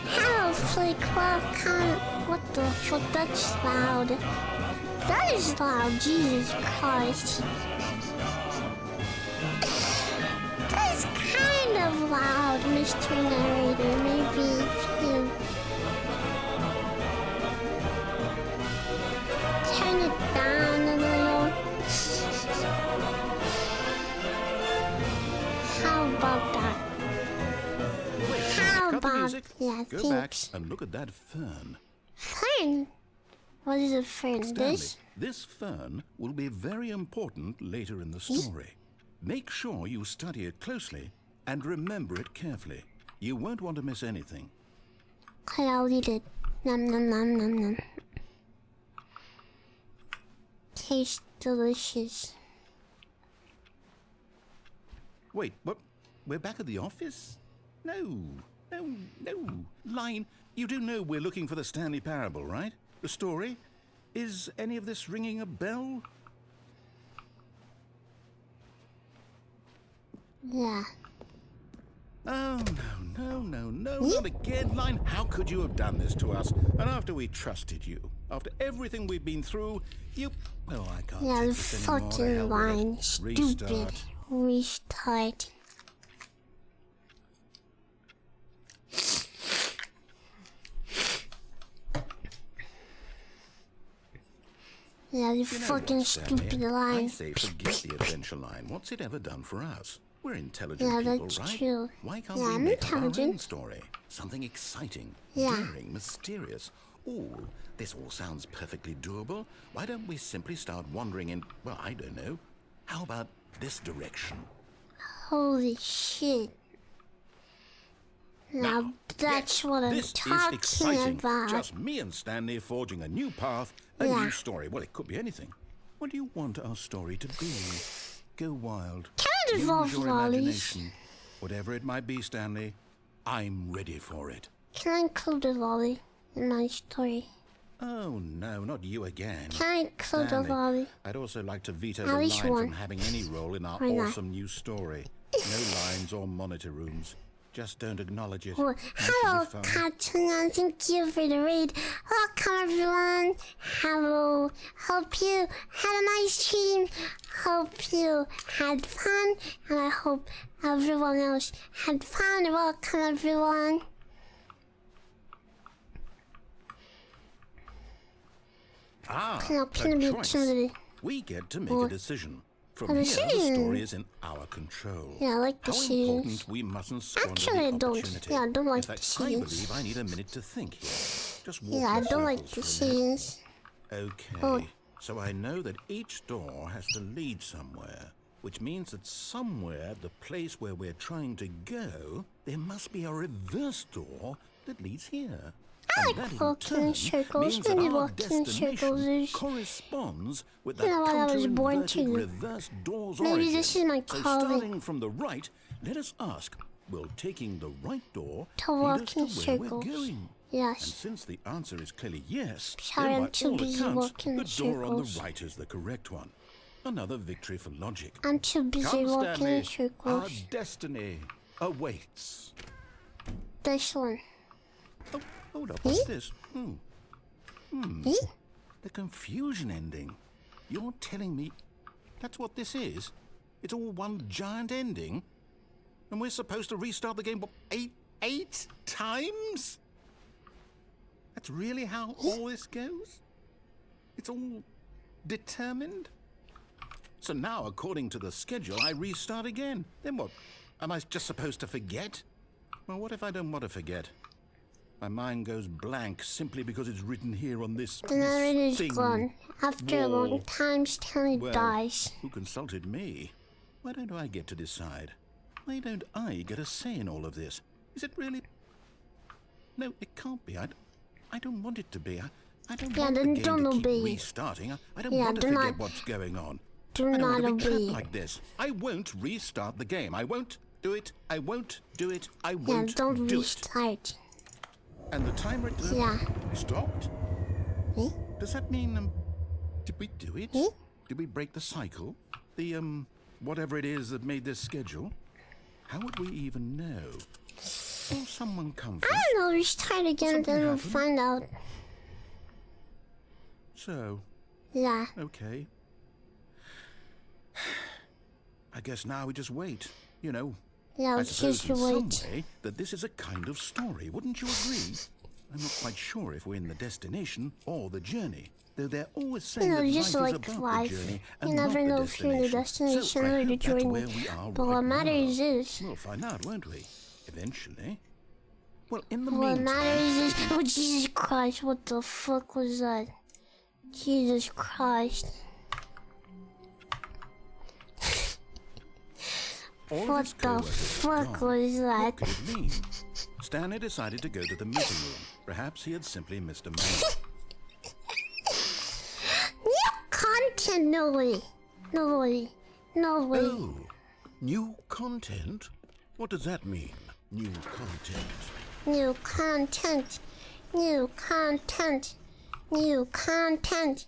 Hello, Flick. Welcome. What the fuck? That's loud. That is loud. Jesus Christ. That is kind of loud, Mr. Narrator. Maybe if you turn it down a little. How about that? How Cut the about music. yeah, Go back thanks. and look at that fern. Fern? What is a fern? Stanley, This? this fern will be very important later in the story. Make sure you study it closely and remember it carefully. You won't want to miss anything. Okay, I'll eat it. Nom nom nom nom nom. Tastes delicious. Wait, what? We're back at the office? No. Line, you do know we're looking for the Stanley Parable, right? The story? Is any of this ringing a bell? Yeah. Oh, no, not again, Line. How could you have done this to us? And after we trusted you, after everything we've been through, you... Oh, I can't Yeah, take the this anymore. To fucking hell with it. line. Stupid. Restart. Yeah, the You know fucking what, Stanley? stupid I line. say forget the adventure line. What's it ever done for us? We're intelligent Yeah, people, that's right? true. Why can't Yeah, we I'm make up our own intelligent. story? Something exciting, Yeah. daring, mysterious. Ooh, this all sounds perfectly doable. Why don't we simply start wandering in, well, I don't know. How about this direction? Holy shit. Now that's what I'm This is talking exciting. about. Just me and Stanley forging a new path, a Yeah. new story. Well, it could be anything. What do you want our story to be? Go wild. Can I devolve Use your lollies? imagination. Whatever it might be, Stanley, I'm ready for it. Can I include a lolly in my story? Oh, no, not you again. Can I include a Stanley, lolly? I'd also like to veto At the least line one. from having any role in our Why not? awesome new story. No lines or monitor rooms. Just don't acknowledge it. Well, Nice hello, as if, Cartoon. Thank you for the raid. Welcome, everyone. Hello. Hope you had a nice stream. Hope you had fun. And I hope everyone else had fun. Welcome, everyone. a choice. We get to make a decision. From a here, decision. the story is in our control. Yeah, I like How decisions. important we mustn't squander Actually, I the don't. opportunity. Yeah, I don't like in fact, I decisions. believe I need a minute to think here. Just walk Yeah, I in don't like circles for a minute. decisions. Okay, Oh. so I know that each door has to lead somewhere, which means that somewhere, the place where we're trying to go, there must be a reverse door that leads here. I And like that in walking in turn circles. means that Maybe our walking in circles destination is... corresponds with You the know what I was born counter-inverted to. reverse door's Maybe origin. this is my So calling. starting from the right, let us ask, will taking the right door To lead walk us in to where circles. we're going? Yes. And since the answer is clearly yes, Sorry, then I'm by too all busy accounts, walking the in door on the circles. right is the correct one. Another victory for logic. I'm too busy Come, walking Stanley, in circles. our destiny awaits. This one. Oh, hold up, what's this? Eh? The confusion ending. You're telling me that's what this is? It's all one giant ending? And we're supposed to restart the game, what, eight times? That's really how all this goes? It's all determined? So now, according to the schedule, I restart again. Then what? Am I just supposed to forget? Well, what if I don't want to forget? My mind goes blank simply because it's written here on this The narrator is thing. gone. After a long wall. time, Stanley Well, dies. who consulted me? Why don't I get to decide? Why don't I get a say in all of this? Is it really... No, it can't be. I don't want it to be. I don't Yeah, want the then game don't to keep obey. restarting. I don't Yeah, want to do forget not- what's going on. Do I don't not want to be trapped obey. like this. I won't restart the game. I won't do it. I won't do it. I Yeah, won't don't do it. restart. And the timer Yeah. stopped? Eh? Does that mean, did we do it? Eh? Did we break the cycle? The, whatever it is that made this schedule? How would we even know? Will someone come I first? don't know, restart again, Something then we'll happened? find out. So, Yeah. okay. I guess now we just wait, you know. Yeah, I let's suppose just in some wait. way that this is a kind of story, wouldn't you agree? I'm not quite sure if we're in the destination or the journey, though they're always saying You know, that just life like is about life. the journey You and never not know the if you're in the destination So I or the hope that's journey. where we are But right what matters now. is... We'll find out, won't we? Eventually. Well, in the What meantime... matters is... Oh, Jesus Christ, what the fuck was that? Jesus Christ. all of What his the co-workers had fuck gone. was that? What could it mean? Stanley decided to go to the meeting room. Perhaps he had simply missed a moment. New content, no way. No way. No way. Oh, new content? What does that mean, new content? New content. New content. New content.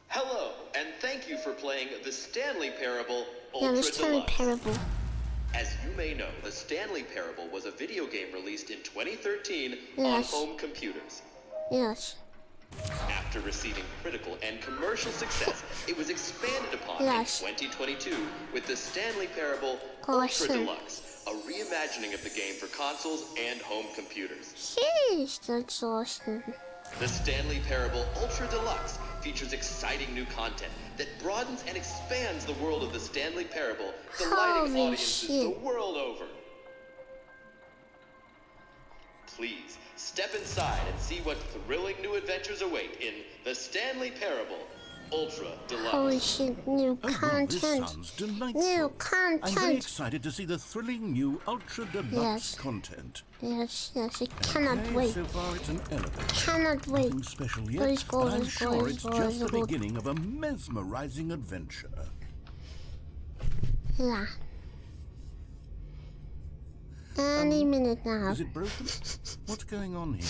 Hello, and thank you for playing the Stanley Parable Yeah, Ultra the Stanley Deluxe. Parable. As you may know, the Stanley Parable was a video game released in 2013 on Yes. home computers. Yes. After receiving critical and commercial success, it was expanded upon Yes. in 2022 with the Stanley Parable Awesome. Ultra Deluxe, a reimagining of the game for consoles and home computers. Sheesh, that's awesome. The Stanley Parable Ultra Deluxe features exciting new content that broadens and expands the world of the Stanley Parable, delighting Holy audiences shit. the world over. Please, step inside and see what thrilling new adventures await in the Stanley Parable Ultra Deluxe. Holy shit, new Oh, well, content. this sounds delightful. New I'm very content. excited to see the thrilling new Ultra Deluxe Yes. content. Yes, yes, I cannot Okay, wait. so far it's an elevator. Cannot wait. Nothing special yet, Let's go, but I'm let's go, sure let's it's go, just let's the go. beginning of a mesmerizing adventure. Yeah. Any minute now. Is it broken? What's going on here?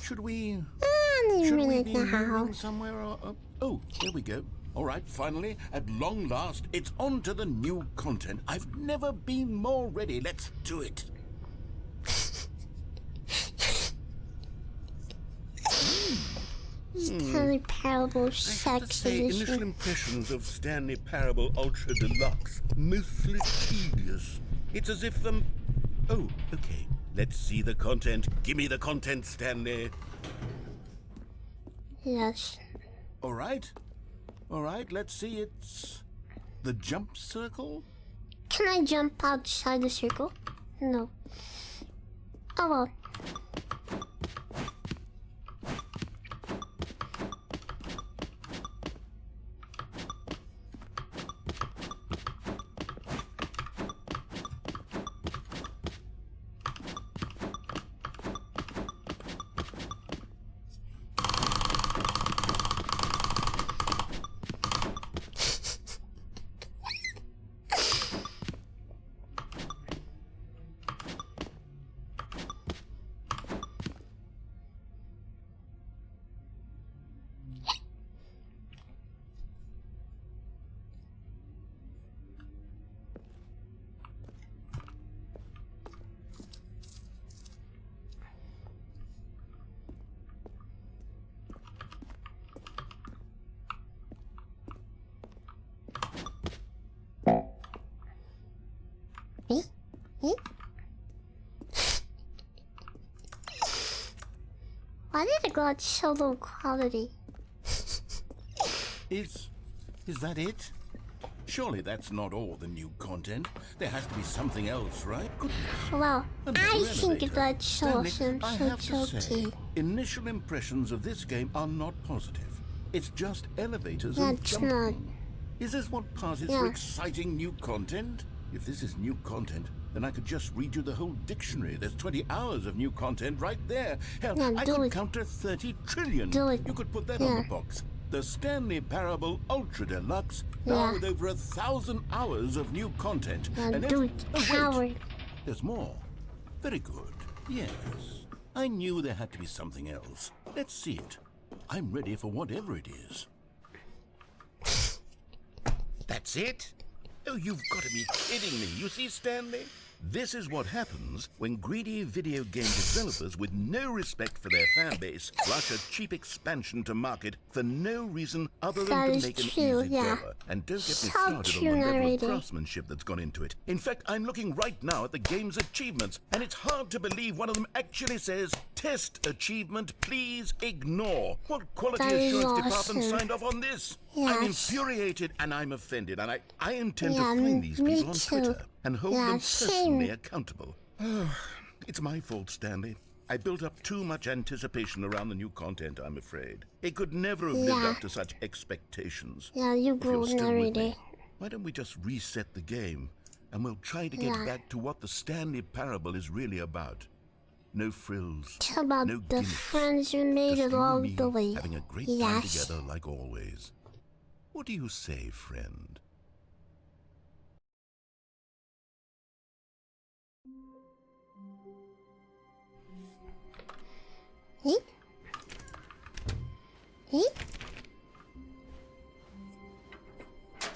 Should we Any be minute now. moving somewhere? Oh, there we go. All right, finally, at long last, it's on to the new content. I've never been more ready. Let's do it. Stanley Parable I have to Sex say, initial Edition. impressions of Stanley Parable Ultra Deluxe, mostly tedious. It's as if Oh, okay. Let's see the content. Give me the content, Stanley. Yes. All right, let's see. It's the jump circle? Can I jump outside the circle? No. Oh well. Why did it go at so low quality? Is that it? Surely that's not all the new content. There has to be something else, right? Goodness. Well, Another I think elevator. that's so Stanley, awesome, I so have it's to say, okay. initial impressions of this game are not positive. It's just elevators and That's jumping. not. Is this what passes Yeah. for exciting new content? If this is new content, then I could just read you the whole dictionary. There's 20 hours of new content right there. Hell, Yeah, I do could it. count to 30 trillion. Do it. You could put that Yeah. on the box. The Stanley Parable Ultra Deluxe, Yeah. now with over 1,000 hours of new content. Yeah, And do ev- it, oh, wait. coward. There's more. Very good. Yes. I knew there had to be something else. Let's see it. I'm ready for whatever it is. That's it? Oh, you've got to be kidding me. You see, Stanley? This is what happens when greedy video game developers with no respect for their fan base rush a cheap expansion to market for no reason other than That to is make an true, easy yeah. dollar. And don't get me So started on true, the level of narrator. craftsmanship that's gone into it. In fact, I'm looking right now at the game's achievements, and it's hard to believe one of them actually says, "Test achievement, please ignore." What quality That is assurance department awesome. signed off on this? I'm Yes. infuriated and I'm offended, and I intend Yeah, to find these me people on too. Twitter and hold Yeah, them personally same. accountable. It's my fault, Stanley. I built up too much anticipation around the new content, I'm afraid. It could never have lived Yeah. up to such expectations. Yeah, you If you're go still with me, narrator. why don't we just reset the game and we'll try to get Yeah. back to what the Stanley Parable is really about. No frills, It's about no the gimmicks. friends we made Just you along and me the way. having a great time Yes. together like always. What do you say, friend?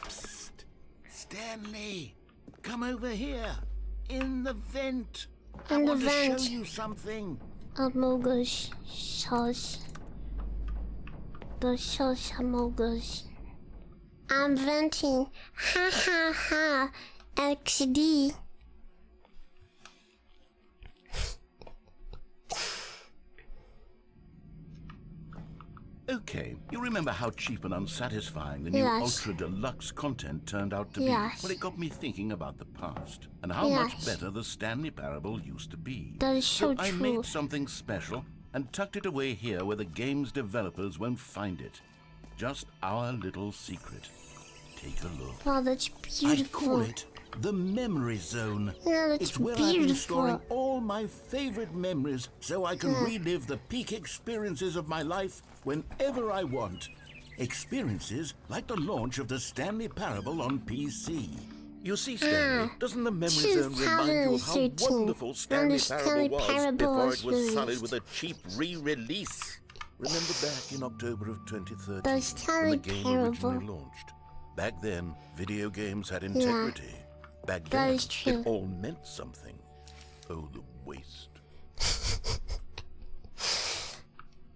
Psst. Stanley, come over here. In the vent. I In the want to vent. show you something. Amogus sauce. The sauce amogus. I'm venting. Ha ha ha. XD. Okay, you remember how cheap and unsatisfying the new Yes. Ultra Deluxe content turned out to Yes. be? Well, it got me thinking about the past and how Yes. much better the Stanley Parable used to be. That is so I true. made something special and tucked it away here where the game's developers won't find it. Just our little secret. Take a look. Wow, that's I beautiful. call it the Memory Zone. Yeah, that's It's where I've been storing beautiful. all my favorite memories so I can relive the peak experiences of my life whenever I want. Experiences like the launch of the Stanley Parable on PC. You see, Stanley, doesn't the Memory Zone remind you of how 2013, wonderful when Stanley the Parable Stanley was Parable before was it was sullied released? with a cheap re-release? Remember back in October of 2013 The when Stanley the game Parable. originally launched? Back then, video games had integrity. Back That then, is true. it all meant something. Oh, the waste.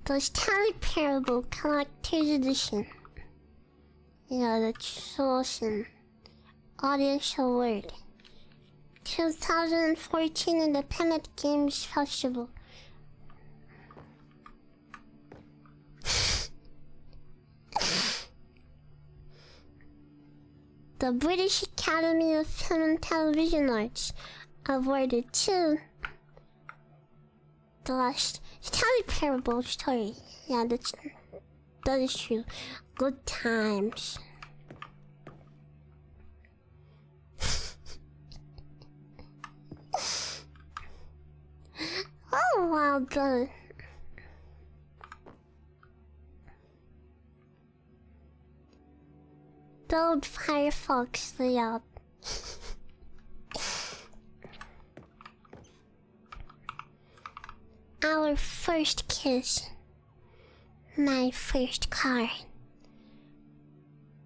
The Stanley Parable Collector's Edition. Yeah, that's awesome. Audience Award. 2014 Independent Games Festival. The British Academy of Film and Television Arts awarded to the last Stanley Parable story. Yeah, that is true. Good times. Oh, well done. The old Firefox layout. Our first kiss. My first car.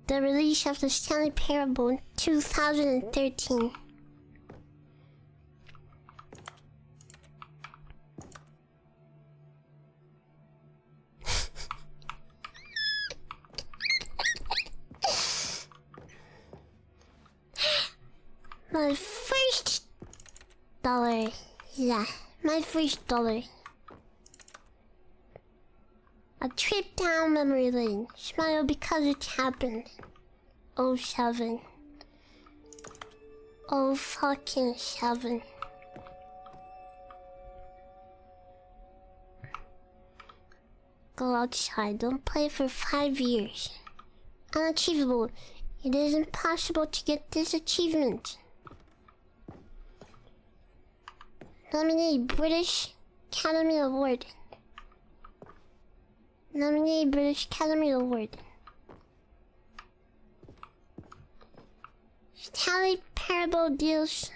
The release of the Stanley Parable in 2013. My first dollar. Yeah, my first dollar. A trip down memory lane. Smile because it happened. 07. Oh fucking 7. Go outside. Don't play for 5 years. Unachievable. It is impossible to get this achievement. Nominee British Academy Award. Nominee British Academy Award. Stanley Parable deals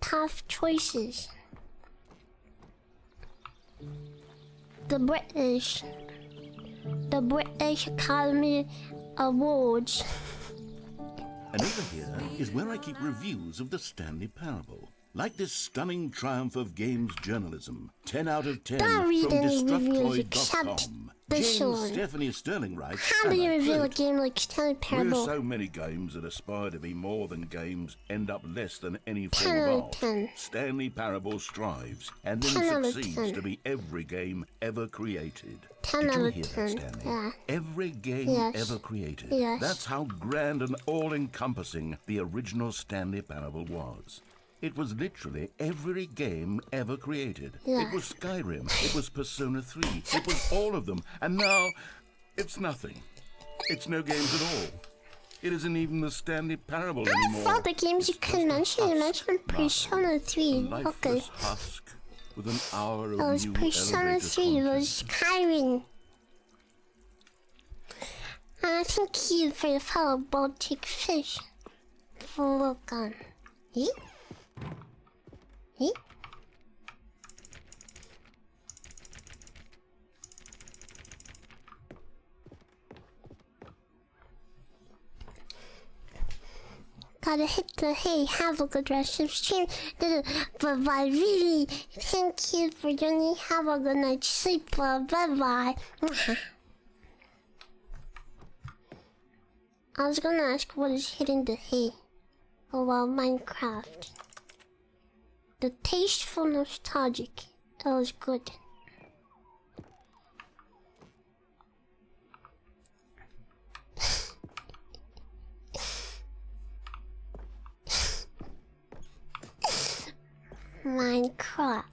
tough choices. The British Academy Awards. And over here is where I keep reviews of the Stanley Parable. Like this stunning triumph of games journalism. 10 out of 10 Don't from read any reviews except Destructoid.com. this James one. Stephanie Sterling writes, How do and you I review a quote, game like Stanley "Where Parable? so many games that aspire to be more than games end up less than any 10 form out of of art. 10. Stanley Parable strives and 10 then out of succeeds 10. to be every game ever created." 10 Did out you of hear 10, that, Stanley? yeah. Every game Yes. ever created. Yes. That's how grand and all-encompassing the original Stanley Parable was. It was literally every game ever created. Yeah. It was Skyrim. It was Persona 3. It was all of them. And now, it's nothing. It's no games at all. It isn't even the Stanley Parable anymore. Of all the games you It's could just a mention, you husk, mentioned Persona a 3. Okay. lifeless husk with an hour of It was new Persona elevator 3, it content. was Skyrim. Thank you for the follow, Baltic Fish. Welcome. Eh? Eh? gotta hit the hey, have a good rest of stream. Bye-bye, really. Thank you for joining. Have a good night's sleep. Bye-bye. I was gonna ask what is hitting the hay. Oh well, Minecraft. The tasteful nostalgic. That was good. Minecraft.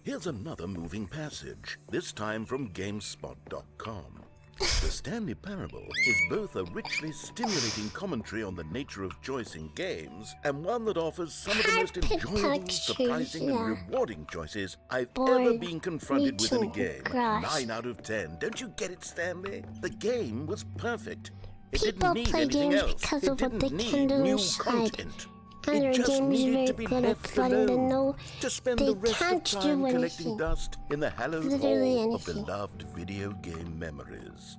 Here's another moving passage, this time from GameSpot.com. The Stanley Parable is both a richly stimulating commentary on the nature of choice in games, and one that offers some of the most enjoyable, surprising, and rewarding choices I've ever been confronted with in a game. 9 out of 10. Don't you get it, Stanley? The game was perfect. It didn't need anything else. It didn't need new content. It just needed to be left alone to spend the rest of time collecting dust in the hallowed hall of beloved video game memories.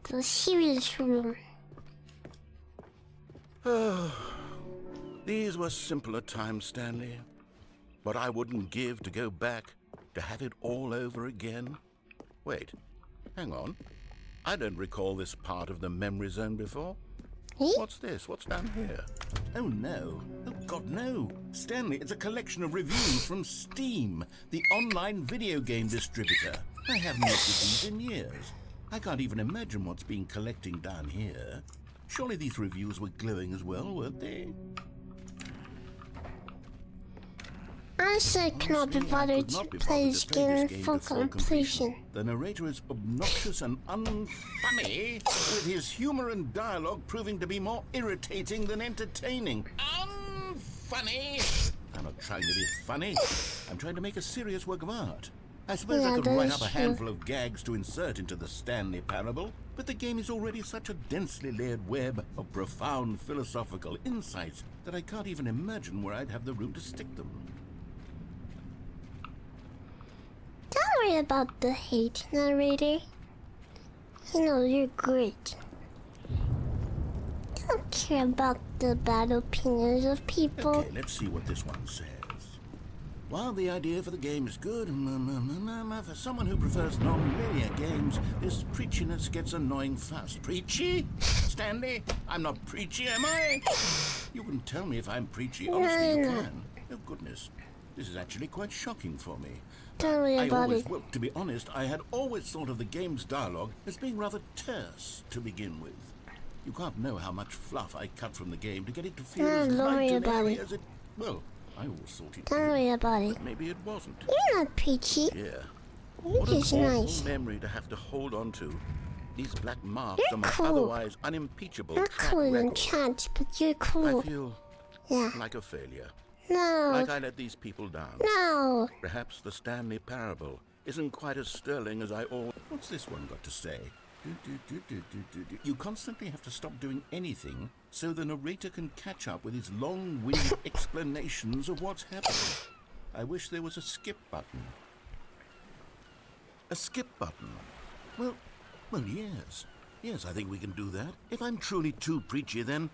The serious room. These were simpler times, Stanley. But I wouldn't give to go back to have it all over again. Wait, hang on. I don't recall this part of the memory zone before. What's this? What's down here? Oh no. Oh God, no. Stanley, it's a collection of reviews from Steam, the online video game distributor. I haven't looked at these in years. I can't even imagine what's been collecting down here. Surely these reviews were glowing as well, weren't they? Honestly, I cannot be bothered to play this game in full completion. The narrator is obnoxious and unfunny, with his humor and dialogue proving to be more irritating than entertaining. Unfunny! I'm not trying to be funny. I'm trying to make a serious work of art. I suppose I could write up a handful of gags to insert into the Stanley Parable, but the game is already such a densely layered web of profound philosophical insights that I can't even imagine where I'd have the room to stick them. Don't worry about the hate, narrator. You know you're great. Don't care about the bad opinions of people. Okay, let's see what this one says. While the idea for the game is good, for someone who prefers non-linear games, this preachiness gets annoying fast. Preachy? Stanley? I'm not preachy, am I? You can tell me if I'm preachy. Honestly, you can. Oh, goodness. This is actually quite shocking for me. Don't worry about it. Well, to be honest, I had always thought of the game's dialogue as being rather terse to begin with. You can't know how much fluff I cut from the game to get it to feel as light and airy as it... Well, I always thought it Don't worry about it. but maybe it wasn't. You're not preachy. Yeah. You're What an just awful nice. memory to have to hold on to. These black marks You're on my cool. otherwise unimpeachable Not track cool in record. chat, but you're I cool. feel Yeah. like a failure. No. Like I let these people down. No. Perhaps the Stanley Parable isn't quite as sterling as I all... What's this one got to say? You constantly have to stop doing anything so the narrator can catch up with his long-winded explanations of what's happening. I wish there was a skip button. A skip button? Well, yes. Yes, I think we can do that. If I'm truly too preachy, then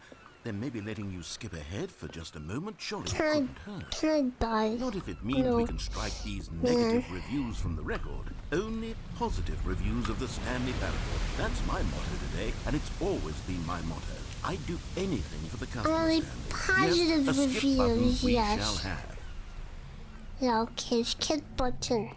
maybe letting you skip ahead for just a moment surely couldn't hurt. Can I die? Not if it means we can strike these negative reviews from the record. Only positive reviews of the Stanley Parable. That's my motto today, and it's always been my motto. I'd do anything for the customer. Only Stanley. positive Yes, a skip button reviews, we yes. shall have. Yeah, okay, skip button.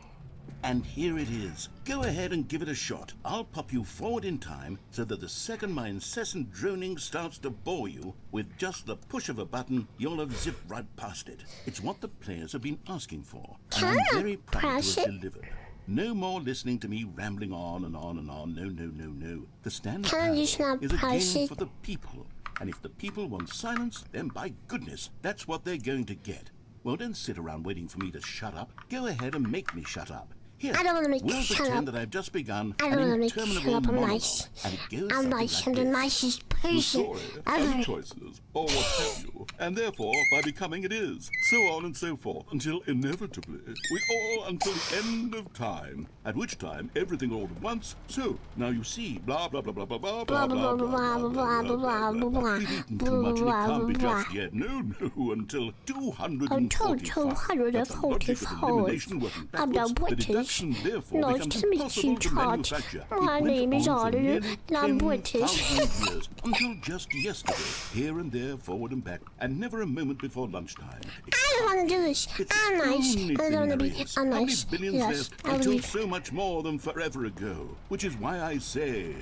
And here it is. Go ahead and give it a shot. I'll pop you forward in time so that the second my incessant droning starts to bore you, with just the push of a button, you'll have zipped right past it. It's what the players have been asking for. And I'm very proud to have delivered. No more listening to me rambling on and on and on. No. The Stanley Can I just Parable not is a press game it? for the people. And if the people want silence, then by goodness, that's what they're going to get. Well, don't sit around waiting for me to shut up. Go ahead and make me shut up. Here, I don't want to make we'll you shut pretend up. that I've just begun I an don't want to make you interminable shut up. I'm monologue, nice. and it goes I'm something nice. like I'm the this. nicest The person story ever. and the choices, or what have you, and therefore by becoming it is, so on and so forth, until inevitably we all until the end of time, at which time everything all at once. So now you see, blah blah blah blah blah blah blah blah blah blah blah blah blah. We've eaten too much and it can't be just yet. No, until 245. That's the logic of elimination working I'm backwards. not The British. deduction therefore Nice becomes to meet impossible you, to Todd. manufacture. My It went name is on for Aruru, nearly and I'm British. 10,000 years, until just yesterday, here and there, forward and back, and never a moment before lunchtime. I don't want to do this. It's I'm nice. the only I don't want to thing be. there is. I'm How many nice. billions Yes, left I until believe. so much more than forever ago? Which is why I say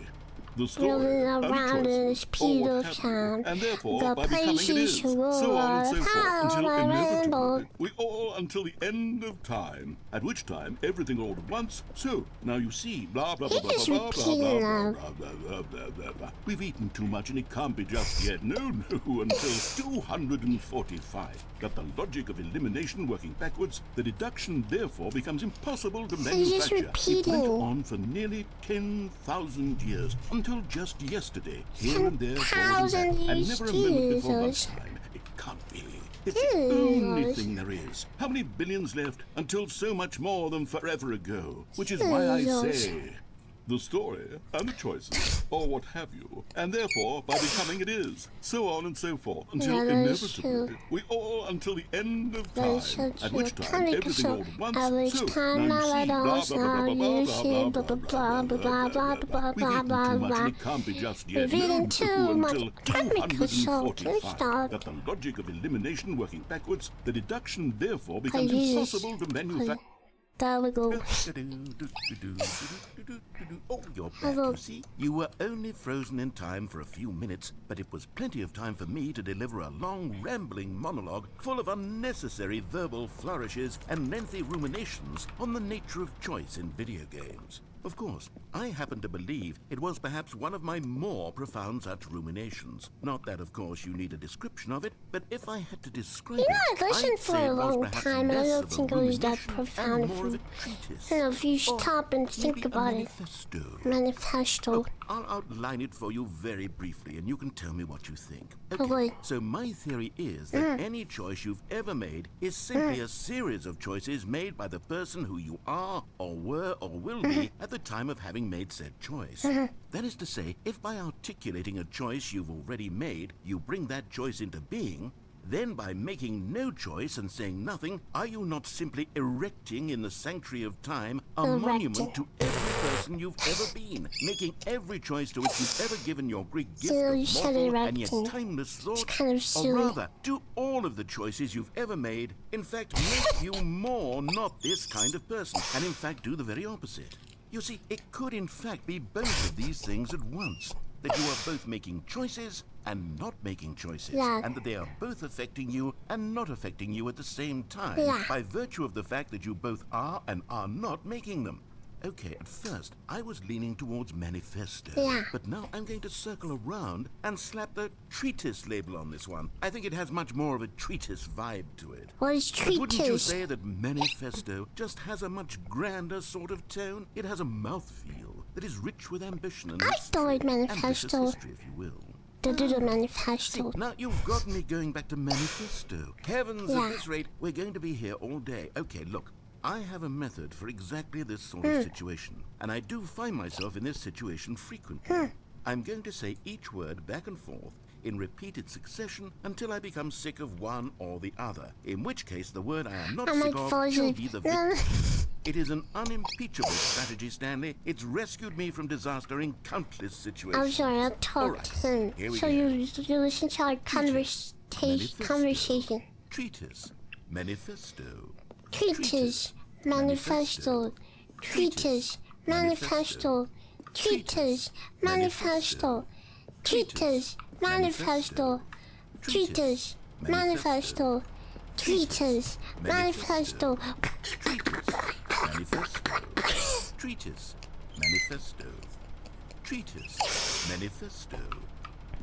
the story Rolling and the around in choices, this or what Peter have you, town, and therefore the by becoming it places is, you so on and so were, forth, until how I inevitably rambled. we all until the end of time, at which time everything all at once. So now you see, blah blah blah blah He is blah blah blah repeating blah now. blah blah blah blah blah blah. We've eaten too much and it can't be just yet. No, until 245. Got the logic of elimination working backwards. The deduction therefore becomes impossible to He's just manufacture. It went repeating. on for nearly 10,000 years, until just yesterday, here and there, forward 10,000 and back, and years, never a moment before Jesus. lunchtime. It can't be. It's the only thing there is. How many billions left until so much more than forever ago? Which is why I Jesus. say the story and the choices, or what have you, and therefore by becoming it is, so on and so forth, until Yeah, that is inevitably true. we all until the end of That time, is so at true. which time Tony everything all at once. Every So time now I you see, blah don't blah blah blah you blah see blah blah blah blah blah blah. We've eaten too much and it can't be just yet. We've eaten No, too much. until Can't make a show. 245. Stop. Got the logic of elimination working backwards. The deduction therefore becomes Jesus. impossible to manufacture. There we go. Oh, you're back, Hello. you see. You were only frozen in time for a few minutes, but it was plenty of time for me to deliver a long, rambling monologue full of unnecessary verbal flourishes and lengthy ruminations on the nature of choice in video games. Of course, I happen to believe it was perhaps one of my more profound such ruminations. Not that, of course, you need a description of it, but if I had to describe You know, it, I listened I'd for say a it was long perhaps time, and I less don't of a think it was that rumination profound and if more of you- a treatise. I don't know if you Or stop and think maybe a about it. manifesto. Manifesto. Look, I'll outline it for you very briefly, and you can tell me what you think. Okay. So my theory is that any choice you've ever made is simply a series of choices made by the person who you are, or were, or will be at the time of having made said choice. That is to say, if by articulating a choice you've already made, you bring that choice into being, then by making no choice and saying nothing, are you not simply erecting in the sanctuary of time a monument to every person you've ever been, making every choice to which you've ever given your Greek gift So you of said mortal and yet erecting. timeless thought? kind of Or silly. rather, do all of the choices you've ever made, in fact, make you more not this kind of person, and in fact do the very opposite? You see, it could in fact be both of these things at once. That you are both making choices and not making choices, Yeah. and that they are both affecting you and not affecting you at the same time, Yeah. by virtue of the fact that you both are and are not making them. Okay, at first, I was leaning towards manifesto, Yeah. but now I'm going to circle around and slap the treatise label on this one. I think it has much more of a treatise vibe to it. What is But wouldn't you treatise? say that manifesto just has a much grander sort of tone? It has a mouthfeel that is rich with ambition and I thought mystery, manifesto. ambitious history, if you will. To do the See, manifesto. now you've got me going back to manifesto. Heavens, Yeah. at this rate, we're going to be here all day. Okay, look, I have a method for exactly this sort of situation, and I do find myself in this situation frequently. I'm going to say each word back and forth in repeated succession until I become sick of one or the other, in which case the word I am not I sick might of fall shall asleep. be the victim. It is an unimpeachable strategy, Stanley. It's rescued me from disaster in countless situations. I'm sorry, I'll talk All right, to him. here we So go. you listen to our Manifesto. conversation. Treatise. Manifesto. Treatise. Manifesto. Treatise. Manifesto. Treatise. Manifesto. Treatise. Manifesto. Treatise. Manifesto. Treatise. Manifesto. Treatise. Manifesto. Treatise. Manifesto.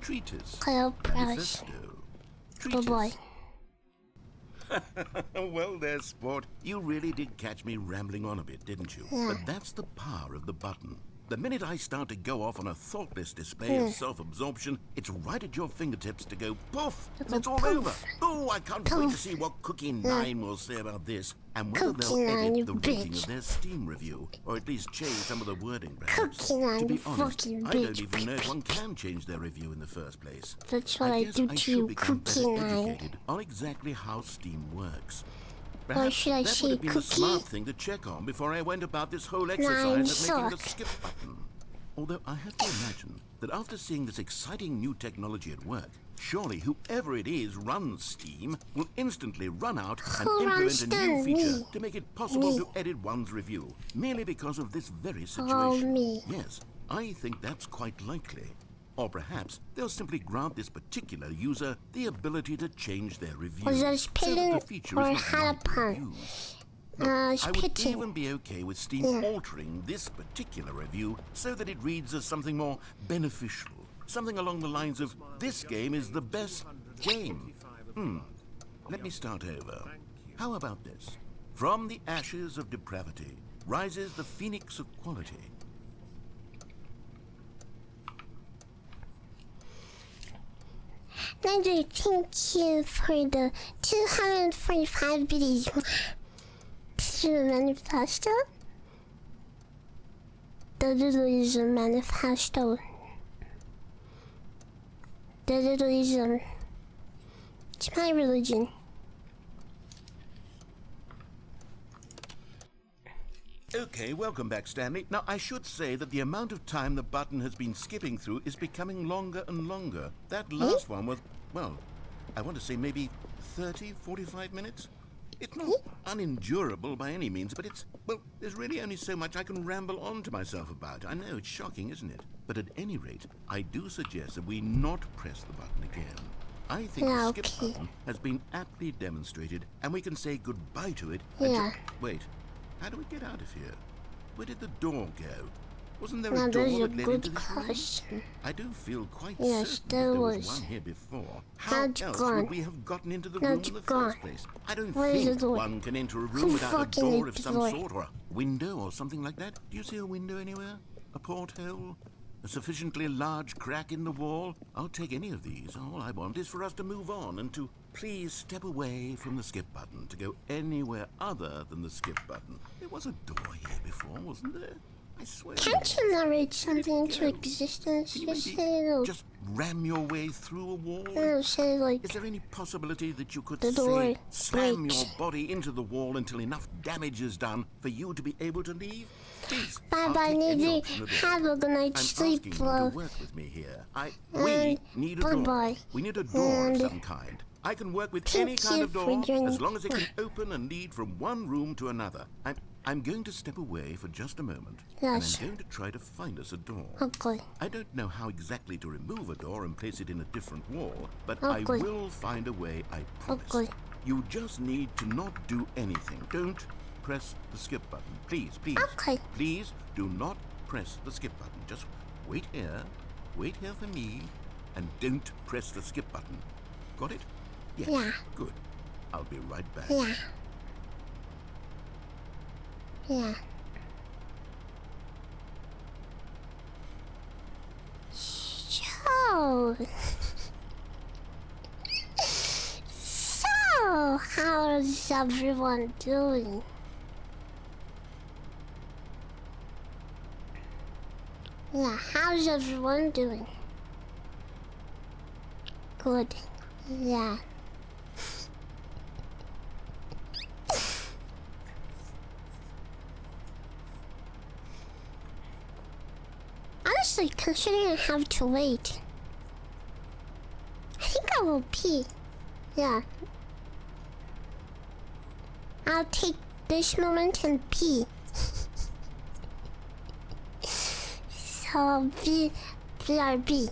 Treatise. Cleo Press. Manifesto. Good boy. Well there, sport. You really did catch me rambling on a bit, didn't you? Yeah. But that's the power of the button. The minute I start to go off on a thoughtless display of self-absorption, it's right at your fingertips to go poof, and it's all poof. over. Oh, I can't wait to see what Cookie 9 will say about this, and whether Cookie they'll 9, you edit the rating bitch. of their Steam review, or at least change some of the wording, perhaps. Cookie 9, To be you honest, fucking I don't bitch. even know if one can change their review in the first place. That's what I guess do I to should you, become better Cookie 9. educated on exactly how Steam works. Or Perhaps should I that say would have been a Cookie smart thing to check on before I went about this whole 9 exercise of making the suck. skip button. Although I have to imagine that after seeing this exciting new technology at work, surely whoever it is runs Steam will instantly run out and Who implement runs a new Steam? feature Me. to make it possible Me. to edit one's review, merely because of this very situation. Oh, me. Yes, I think that's quite likely. Or perhaps they'll simply grant this particular user the ability to change their review, Was that so that spelling the feature or is not widely Jalapeno? used. Look, I would spitting. even be okay with Steam altering this particular review so that it reads as something more beneficial. Something along the lines of, this game is the best game. Let me start over. How about this? From the ashes of depravity rises the phoenix of quality. Nigel, thank you for the 245 biddies. Manifesto? The Doodleism Manifesto. The Doodleism. It's my religion. Okay, welcome back, Stanley. Now, I should say that the amount of time the button has been skipping through is becoming longer and longer. That last one was, well, I want to say maybe 30, 45 minutes? It's not unendurable by any means, but it's, well, there's really only so much I can ramble on to myself about. I know, it's shocking, isn't it? But at any rate, I do suggest that we not press the button again. I think the skip button has been aptly demonstrated, and we can say goodbye to it. Wait, how do we get out of here? Where did the door go? Wasn't there Now a door there's a that led into good this room? question. I do feel quite Yes, certain there that was was. one here before. Now How it's else gone. would we have gotten into the Now room it's in the gone. first place? I don't Where is think the door? one can enter a Who room without a fucking door lit of the some door? sort, or a window or something like that. Do you see a window anywhere? A porthole? A sufficiently large crack in the wall? I'll take any of these. All I want is for us to move on and to please step away from the skip button to go anywhere other than the skip button. There was a door here before, wasn't there? I swear. Can't you narrate something into go? existence? Can you Just maybe say it'll, just ram your way through a wall? say like Is there any possibility that you could the door say slam breaks. your body into the wall until enough damage is done for you to be able to leave? Please. Bye I'll bye, take any Nidhi. option at all. Have a good night's I'm sleep, asking you love. to work with me here. And We need a door. bye-bye. We need a door of And some kind. I can work with thank any kind you of for door joining. as long as it can open and lead from one room to another. I'm going to step away for just a moment. Yes. And I'm going to try to find us a door. Okay. I don't know how exactly to remove a door and place it in a different wall, but Oh, I good. will find a way, I promise. good. You just need to not do anything. Don't press the skip button. Please, please. Okay. Please do not press the skip button. Just wait here for me, and don't press the skip button. Got it? Yes. Yeah. Good. I'll be right back. Yeah. Yeah. So, how's everyone doing? Yeah, how's everyone doing? Good. Yeah. Honestly, considering I have to wait, I think I will pee. Yeah. I'll take this moment and pee. So, BRB.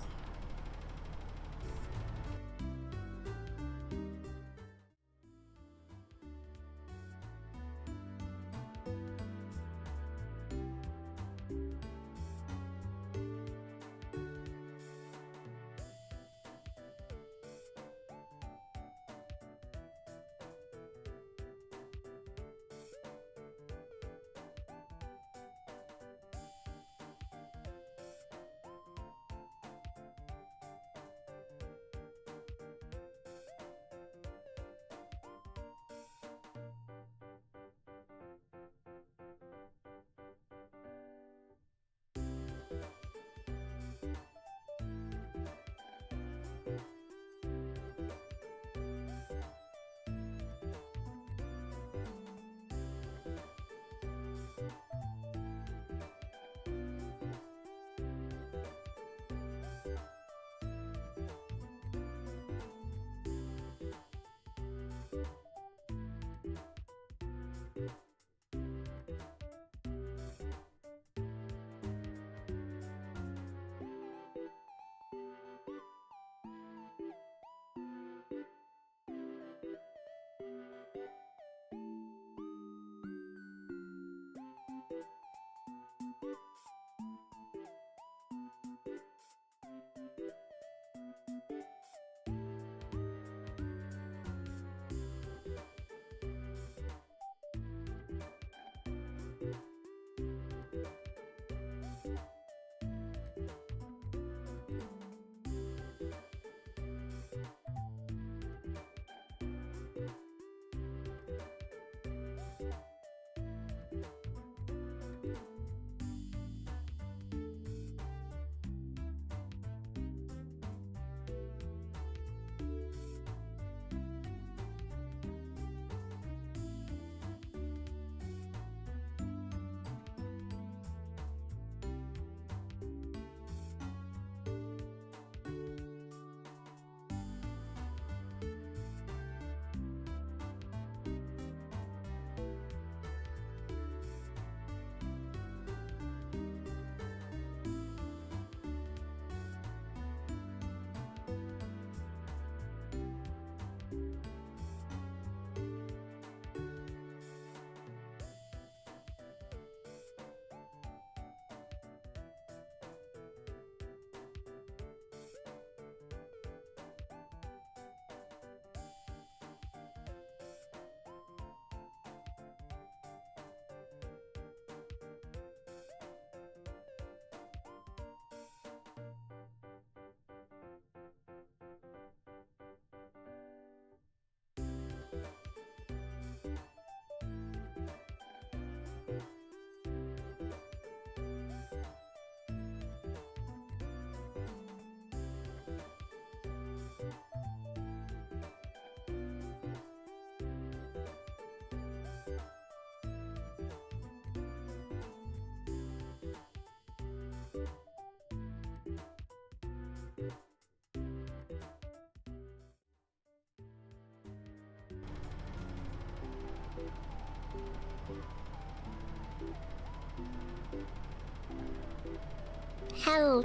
Hello.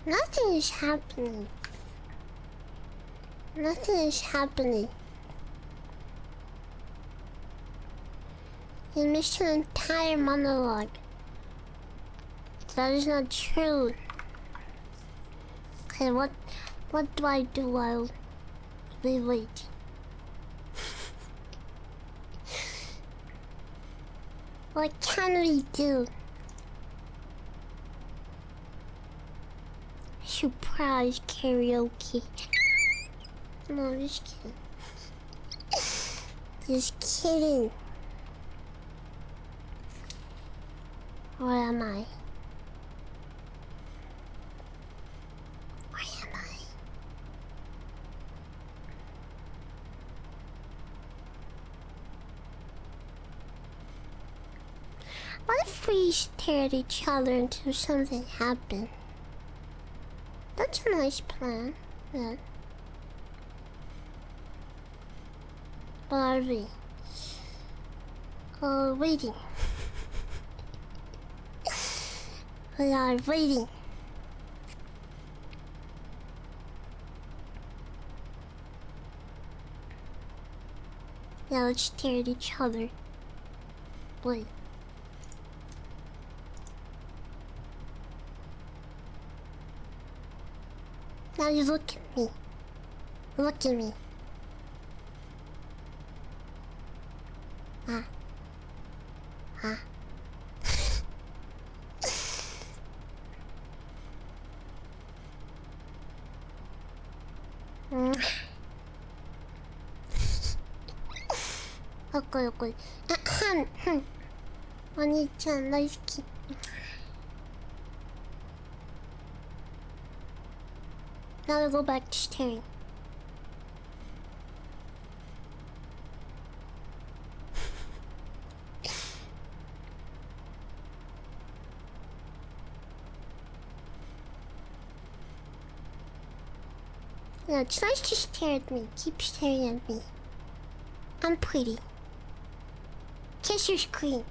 Nothing is happening. Nothing is happening. You missed an entire monologue. That is not true. Okay, what do I do while we wait? What can we do? Surprise karaoke. No, I'm just kidding. Just kidding. Where am I? Where am I? What if we stare at each other until something happens? That's a nice plan. Yeah. What are we? Waiting. We are waiting. Yeah, let's stare at each other. Wait. Now you look at me. Look at me. Huh? Okay. Oni-chan, nice kid. Now I'll go back to staring. Yeah, it's nice to stare at me. Keep staring at me. I'm pretty. Kiss your screen.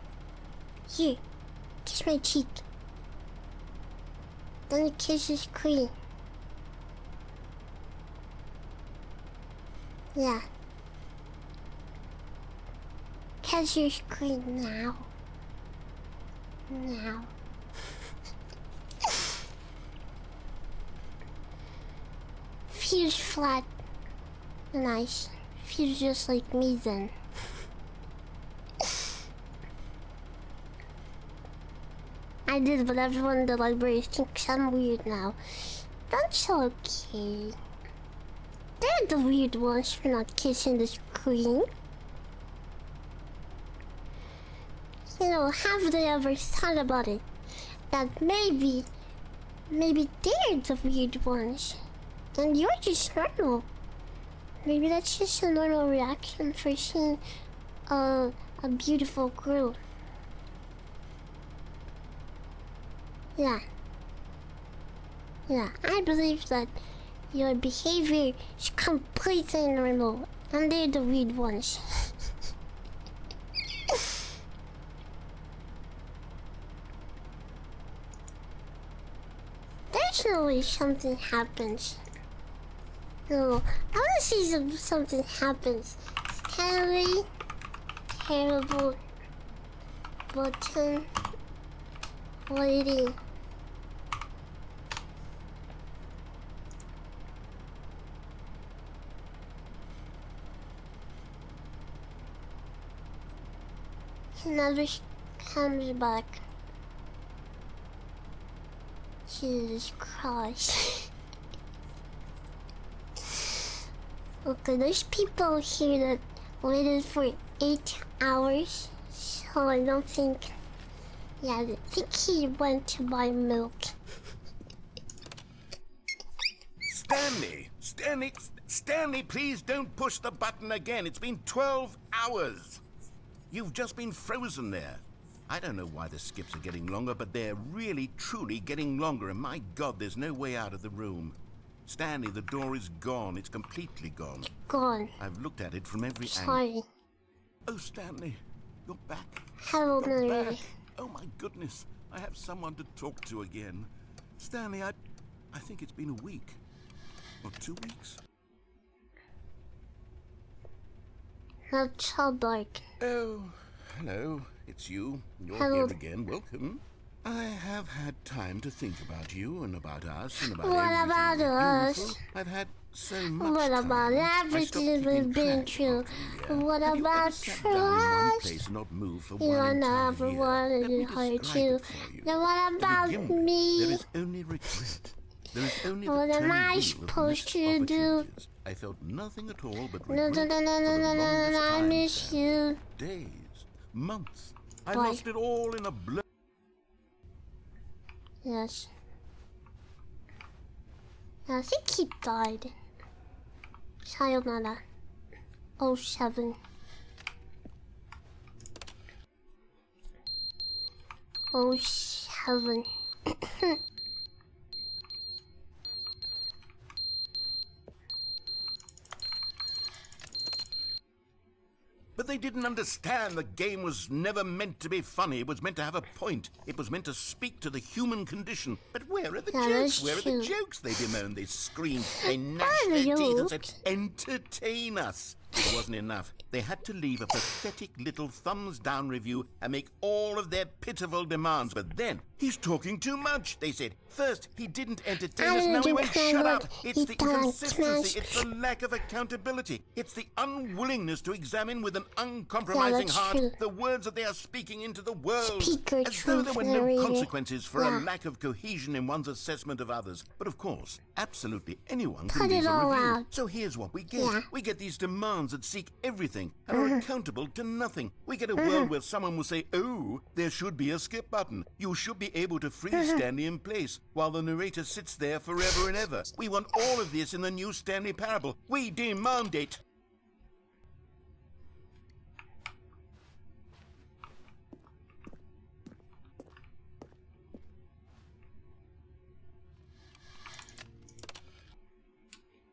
Here. Kiss my cheek. Then you kiss the screen. Yeah. Kiss your screen now. Now. Feels flat. Nice. Feels just like me then. I did, but everyone in the library thinks I'm weird now. That's okay. They're the weird ones for not kissing the screen. You know, have they ever thought about it? That maybe they're the weird ones. And you're just normal. Maybe that's just a normal reaction for seeing a beautiful girl. Yeah, I believe that your behavior is completely normal, and they're the weird ones. There's no way something happens. No, I want to see something happens. Stanley, terrible button, waiting. He never comes back. Jesus Christ. Okay, there's people here that waited for 8 hours, so I don't think... Yeah, I think he went to buy milk. Stanley, please don't push the button again. It's been 12 hours. You've just been frozen there. I don't know why the skips are getting longer, but they're really, truly getting longer. And my God, there's no way out of the room. Stanley, the door is gone. It's completely gone. Gone. I've looked at it from every angle. Sorry. Oh, Stanley. You're back. Hello, You're Mary. back. Oh my goodness. I have someone to talk to again. Stanley, I think it's been a week. Or 2 weeks. Not childlike. Oh, hello. It's you. You're Hello. here again. Welcome. I have had time to think about you and about us and about What everything about we're us? beautiful. I've had so much What time. about I stopped everything keeping we've been track through? after a year. What Have you ever about sat down in one trust? place and not move for You one are entire never year? wanted Let me to hurt describe you. it for you. Then what To about begin with, me? there is only regret. There is only What the am turning I wheel of supposed missed to do? opportunities. I felt nothing at all but No, regret no, no, no, for no, the no, no, longest no, I time, miss Stanley. you. Days, months. I Why? lost it all in a blur. Yes. I think he died. Sayonara. 07. 07. But they didn't understand the game was never meant to be funny. It was meant to have a point. It was meant to speak to the human condition. But where are the Yeah, jokes? that's Where are true. the jokes? They bemoaned, they screamed, they gnashed Where are their the teeth and said, jokes? entertain us. It wasn't enough. They had to leave a pathetic little thumbs-down review and make all of their pitiful demands. But then, he's talking too much, they said. First, he didn't entertain us, now he won't shut up. It's the inconsistency, it's the lack of accountability. It's the unwillingness to examine with an uncompromising that's heart true. the words that they are speaking into the world. Speaker As though there were no truth, consequences for yeah. a lack of cohesion in one's assessment of others. But of course, absolutely anyone can Cut leave it a all review. out. So here's what we get. Yeah. We get these demands that seek everything and are accountable to nothing. We get a world where someone will say, oh, there should be a skip button. You should be able to freeze Stanley in place while the narrator sits there forever and ever. We want all of this in the new Stanley parable. We demand it.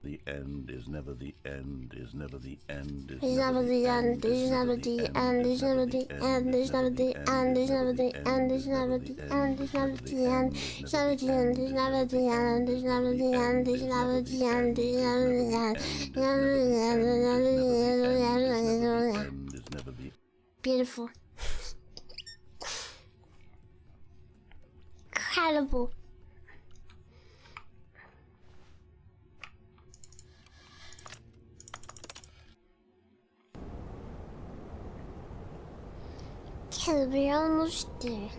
The end is never the end, is never the end, is It's never the end, it's never the end, it's never the end, it's never the end, it's never the end, it's never the end, it's never the end, it's never the end, it's never the end, it's never the end, it's never the end, it's never the end, it's never the end, is never the beautiful. Incredible. Okay, we're almost there.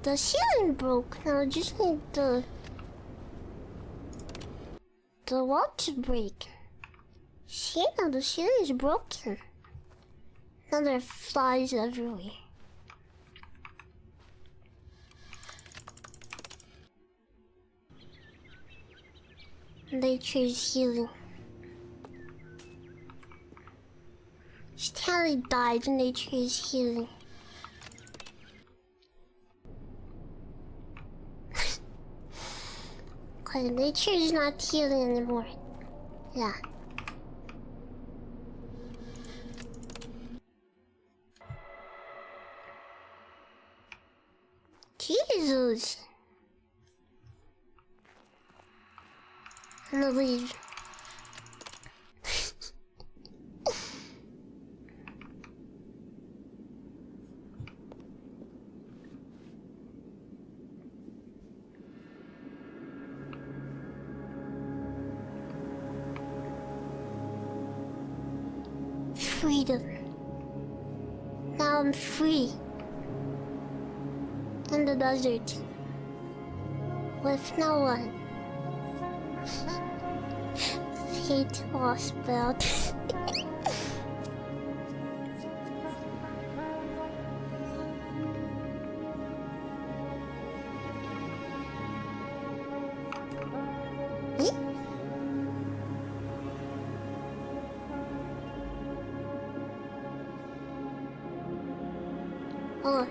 The ceiling broke. Now I just need the wall to break. See, now the ceiling is broken. Now there are flies everywhere. Nature is healing. Stanley died, nature is healing. Okay, nature is not healing anymore. Yeah. Jesus. I'm gonna leave. Freedom. Now I'm free. In the desert. With no one. Fate was spelled. Oh.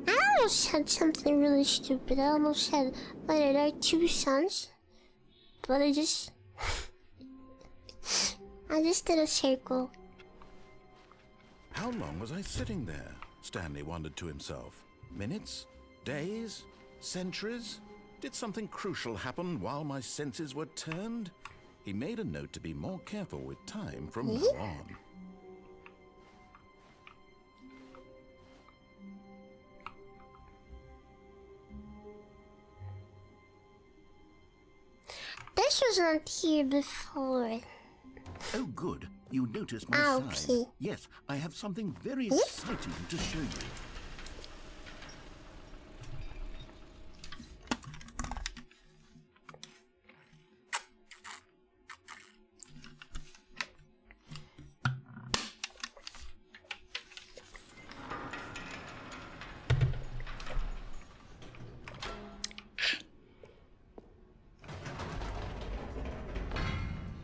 I almost said something really stupid. I almost said, wait, are there two suns? But I just... I just did a circle. How long was I sitting there? Stanley wondered to himself. Minutes? Days? Centuries? Did something crucial happen while my senses were turned? He made a note to be more careful with time from now on. This was not here before. Oh, good. You noticed my Okay. sign. Yes, I have something very exciting to show you.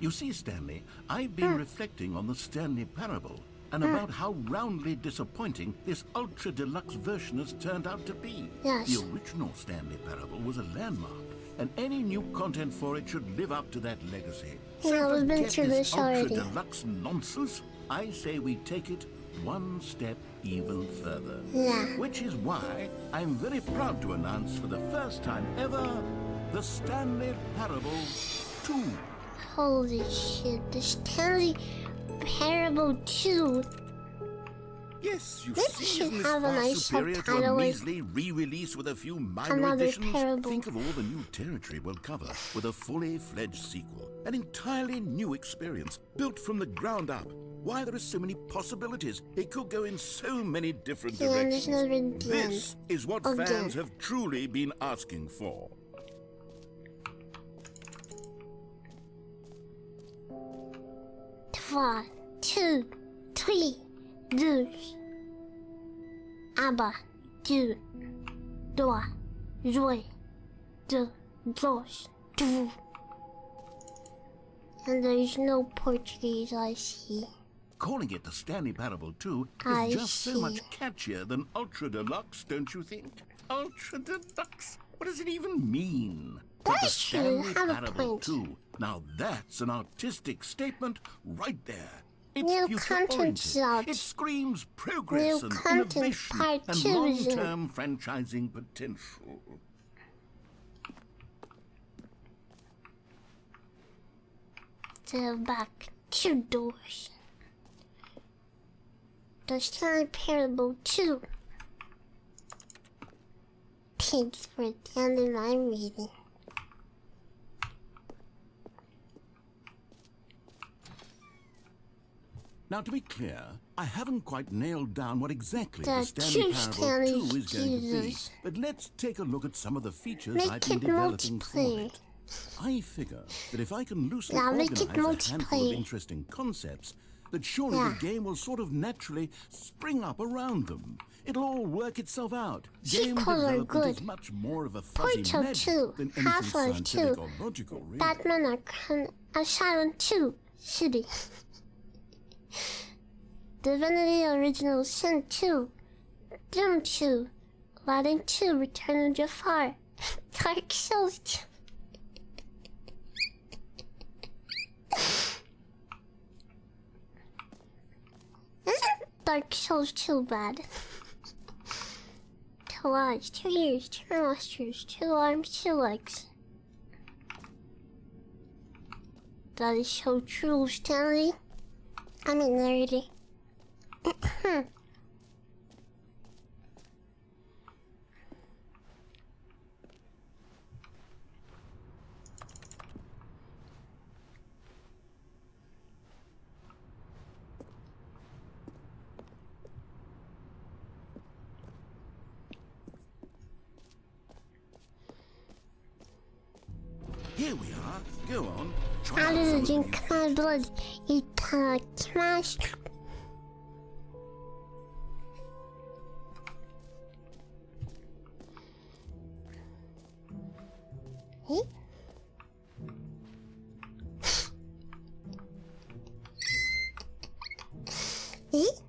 You see, Stanley, I've been reflecting on the Stanley parable and about how roundly disappointing this ultra deluxe version has turned out to be. Yes. The original Stanley parable was a landmark, and any new content for it should live up to that legacy. Yeah, we've been forget through this this already. ultra deluxe nonsense. I say we take it one step even further. Yeah. Which is why I'm very proud to announce for the first time ever the Stanley Parable 2. Holy shit, the Stanley Parable 2. Yes, you Maybe see, we should isn't this have a far nice superior to a subtitle, like measly re-release with a few minor another additions? parable. Think of all the new territory we'll cover with a fully fledged sequel. An entirely new experience, built from the ground up. Why, there are so many possibilities. It could go in so many different Yeah, and there's directions. never been This is what again. fans have truly been asking for. One, two, three, deux. Un, deux, trois, jouer, deux, dos, two. And there's no Portuguese, I see. Calling it the Stanley Parable 2 is I just so see. much catchier than Ultra Deluxe, don't you think? Ultra Deluxe? What does it even mean? But the That's true, Stanley have a Parable point. 2. Now that's an artistic statement right there. It's New future-oriented. content's out. It screams progress New and content innovation part and 2 is in. long-term franchising potential. The back, two doors. The Stanley Parable 2. Thanks for attending my meeting. Now, to be clear, I haven't quite nailed down what exactly The the Stanley true Parable Stanley 2 is going to be. Jesus. But let's take a look at some of the features Make I've been it developing for multiplayer. it. I figure that if I can loosely Yeah, make it organize a handful of multiplayer. interesting concepts, that surely Yeah. the game will sort of naturally spring up around them. It'll all work itself out. Game Sequels are development good. is much more of a fuzzy Portal magic 2, than anything Half-Life scientific 2, or logical, really. Batman Arkham Asylum 2, City. Divinity Original Sin 2, Doom 2, Aladdin 2, Return of Jafar, Dark Souls 2. Isn't Dark Souls 2 bad? 2 eyes, 2 ears, 2 nostrils, 2 arms, 2 legs. That is so true, Stanley. I mean, nerdy. Here we are. Go on. Try out some Aruru of the new drink my blood. Itadakimasu. Eh? Eh?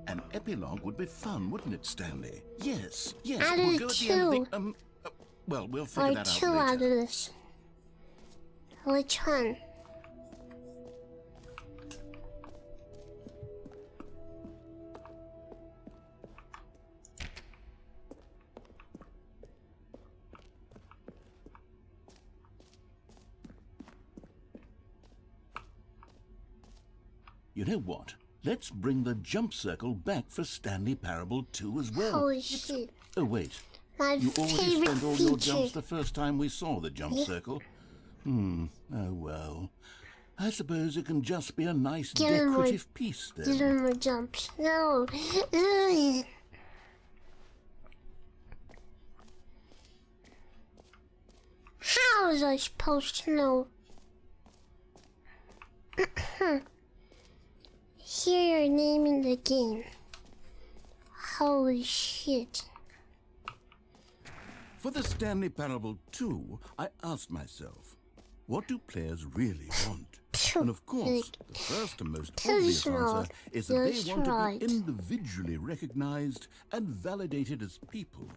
An epilogue would would be fun, wouldn't it, Stanley? Yes, yes. Out We'll of go at the two. end of the, well, we'll figure Or that two out out of later. this. Which one? You know what? Let's bring the jump circle back for Stanley Parable 2 as well. Holy shit. Oh, wait. My You already favorite spent all your feature. jumps the first time we saw the jump circle. Oh, well. I suppose it can just be a nice Give him more- decorative piece Give then. him more jumps. No. Ugh. How was I supposed to know? Hear your name in the game. Holy shit. For the Stanley Parable 2, I asked myself, what do players really want? And of course, the first and most obvious answer is that That's they want right. to be individually recognized and validated as people.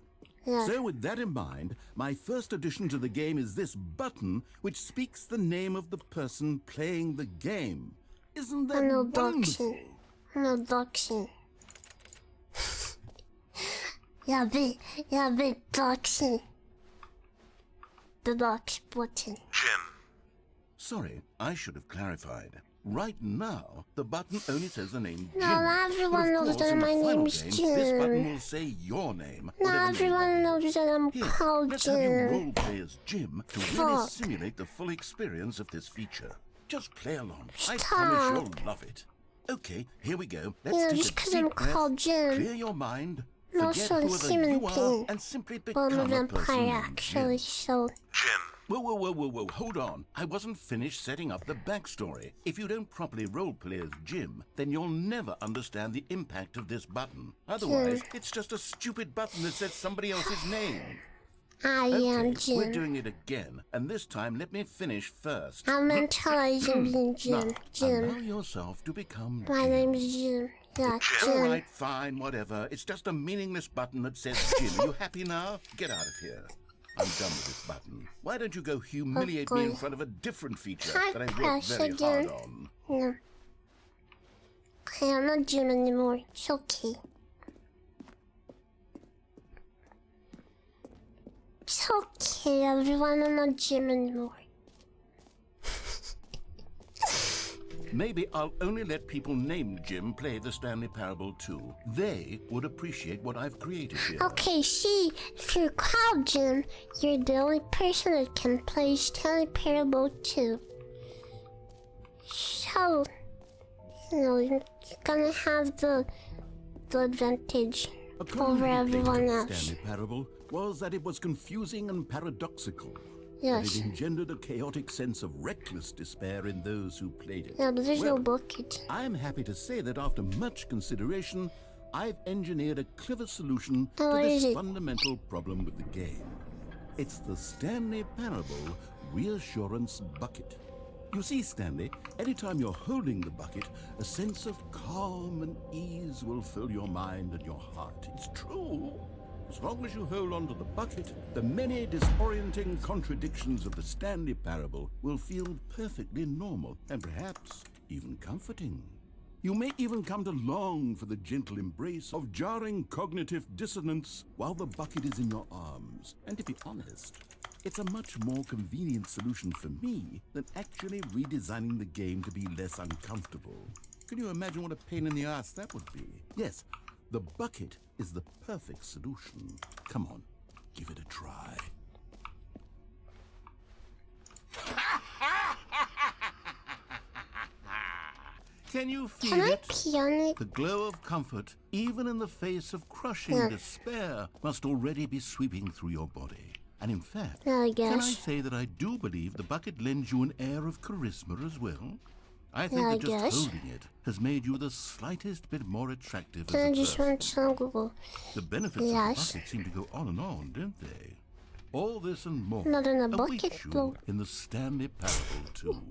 Yeah. So with that in mind, my first addition to the game is this button which speaks the name of the person playing the game. Isn't that No wonderful? doxing. No doxing. Yeah, big doxing. The dox button. Sorry, I should have clarified. Right now, the button only says the name Jim. Now everyone But of knows course, that in the my final name's game, Jim. This button will say your name. Now whatever name everyone that knows is. that I'm Here, called let's have you Jim. role play as Jim to really Fuck. simulate the full experience of this feature. Just play along. I Stop. promise you'll love it. Okay, here we go. Let's Yeah, take just a 'cause deep I'm breath, called Jim. clear your mind, No, forget so whoever human you are, being. and simply Well, become I'm a a person vampire named actually, Jim. so... Whoa, hold on. I wasn't finished setting up the backstory. If you don't properly roleplay as Jim, then you'll never understand the impact of this button. Otherwise, it's just a stupid button that says somebody else's name. I am Okay, we're Jim. doing it again, and this time let me finish first. I'm mentalizing being Jim. Now, allow Jim. yourself to become My Jim. name's Jim. Yeah, All Jim. right, fine, whatever. It's just a meaningless button that says Jim. Are you happy now? Get out of here. I'm done with this button. Why don't you go humiliate me in Okay. front of a different feature Can I that I worked press very hard again? on? No. Okay, I'm not Jim anymore. It's okay. It's okay, everyone. I'm not Jim anymore. Maybe I'll only let people named Jim play the Stanley Parable 2. They would appreciate what I've created here. Okay, see, if you're called Jim, you're the only person that can play Stanley Parable 2. So, you know, you're gonna have the advantage According over to the everyone date of else. Stanley Parable was that it was confusing and paradoxical. Yes. That it engendered a chaotic sense of reckless despair in those who played it. Yeah, but there's no Well, bucket. I'm happy to say that after much consideration, I've engineered a clever solution Oh, to what this is it? fundamental problem with the game. It's the Stanley Parable Reassurance Bucket. You see, Stanley, anytime you're holding the bucket, a sense of calm and ease will fill your mind and your heart. It's true. As long as you hold on to the bucket, the many disorienting contradictions of the Stanley Parable will feel perfectly normal and perhaps even comforting. You may even come to long for the gentle embrace of jarring cognitive dissonance while the bucket is in your arms. And to be honest, it's a much more convenient solution for me than actually redesigning the game to be less uncomfortable. Can you imagine what a pain in the ass that would be? Yes, the bucket is the perfect solution. Come on, give it a try. Can you feel Can I it? pee on it? The glow of comfort, even in the face of crushing Yeah. despair, must already be sweeping through your body. And in fact, Yeah, I can I guess. say that I do believe the bucket lends you an air of charisma as well? I think Yeah, I that just guess. holding it has made you the slightest bit more attractive Then I as a just person. went to Google. The benefits Yes. of the bucket seem to go on and on, don't they? All this and more Not in a await bucket, you though. in the Stanley Parable 2.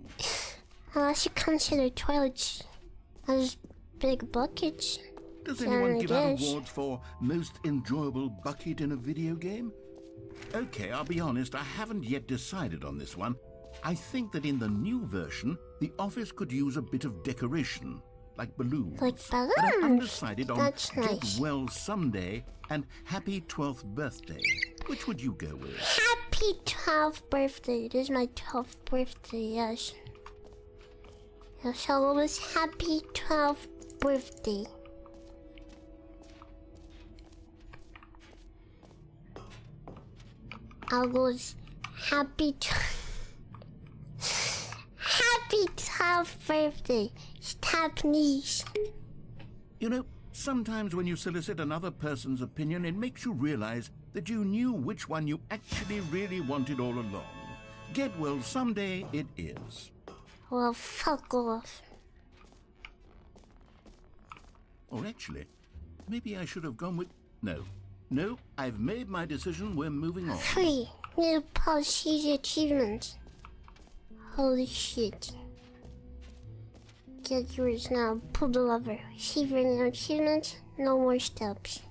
Unless you consider toilets as big buckets. Does anyone give out guess. awards for most enjoyable bucket in a video game? Okay, I'll be honest, I haven't yet decided on this one. I think that in the new version, the office could use a bit of decoration, like balloons. Like But I'm balloons? undecided on That's Get nice. Well Someday and Happy 12th Birthday. Which would you go with? Happy 12th birthday. It is my 12th birthday, yes. Yes, I'll go with happy 12th birthday. I'll go with happy happy 12th birthday. Japanese. You know, sometimes when you solicit another person's opinion, it makes you realize that you knew which one you actually really wanted all along. Get Well Someday it is. Well, fuck off. Or actually, maybe I should have gone with... No, I've made my decision, we're moving on. 3. New policy achievement. Holy shit. Get yours now. Pull the lever. Receive your new achievement. No more steps.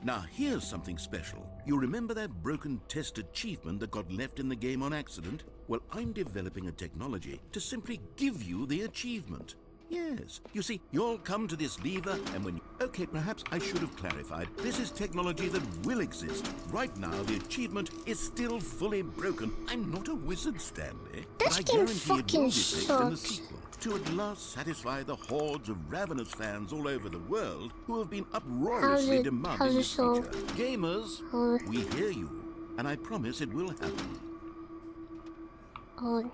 Now here's something special. You remember that broken test achievement that got left in the game on accident? Well, I'm developing a technology to simply give you the achievement. Yes. You see, you'll come to this lever and when you... Okay, perhaps I should have clarified. This is technology that will exist. Right now, the achievement is still fully broken. I'm not a wizard, Stanley. This But I game guarantee it fucking will be fixed in the sucks. sequel. To at last satisfy the hordes of ravenous fans all over the world who have been uproariously demanding how's it this so? feature. Gamers, we hear you, and I promise it will happen. Oh,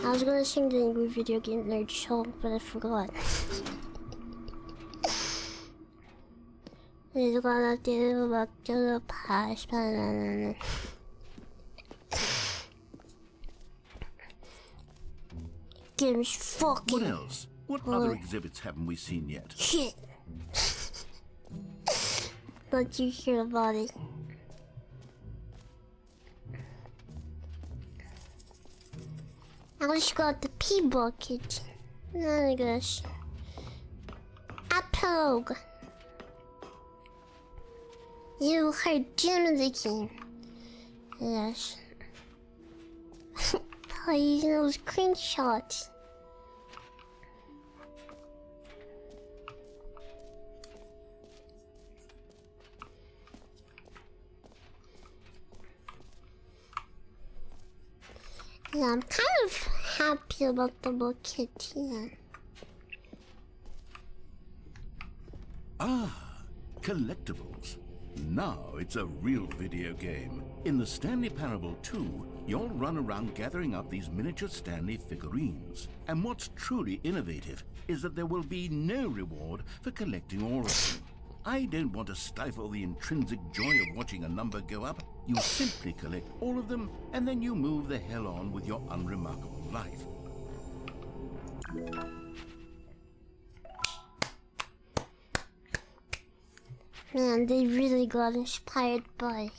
I was gonna sing the Angry Video Game Nerd song, but I forgot. It's gonna do back to the past. Game's fucking What else? What other exhibits haven't we seen yet? shit. Let you hear about it. I just got the P bucket. I guess. Epilogue. You heard Jim of the game. Yes. Please, no screenshots. Yeah, I'm kind of happy about the bucket here. Collectibles. Now it's a real video game. In the Stanley Parable 2, you'll run around gathering up these miniature Stanley figurines. And what's truly innovative is that there will be no reward for collecting all of them. I don't want to stifle the intrinsic joy of watching a number go up. You simply collect all of them, and then you move the hell on with your unremarkable life. Man, they really got inspired by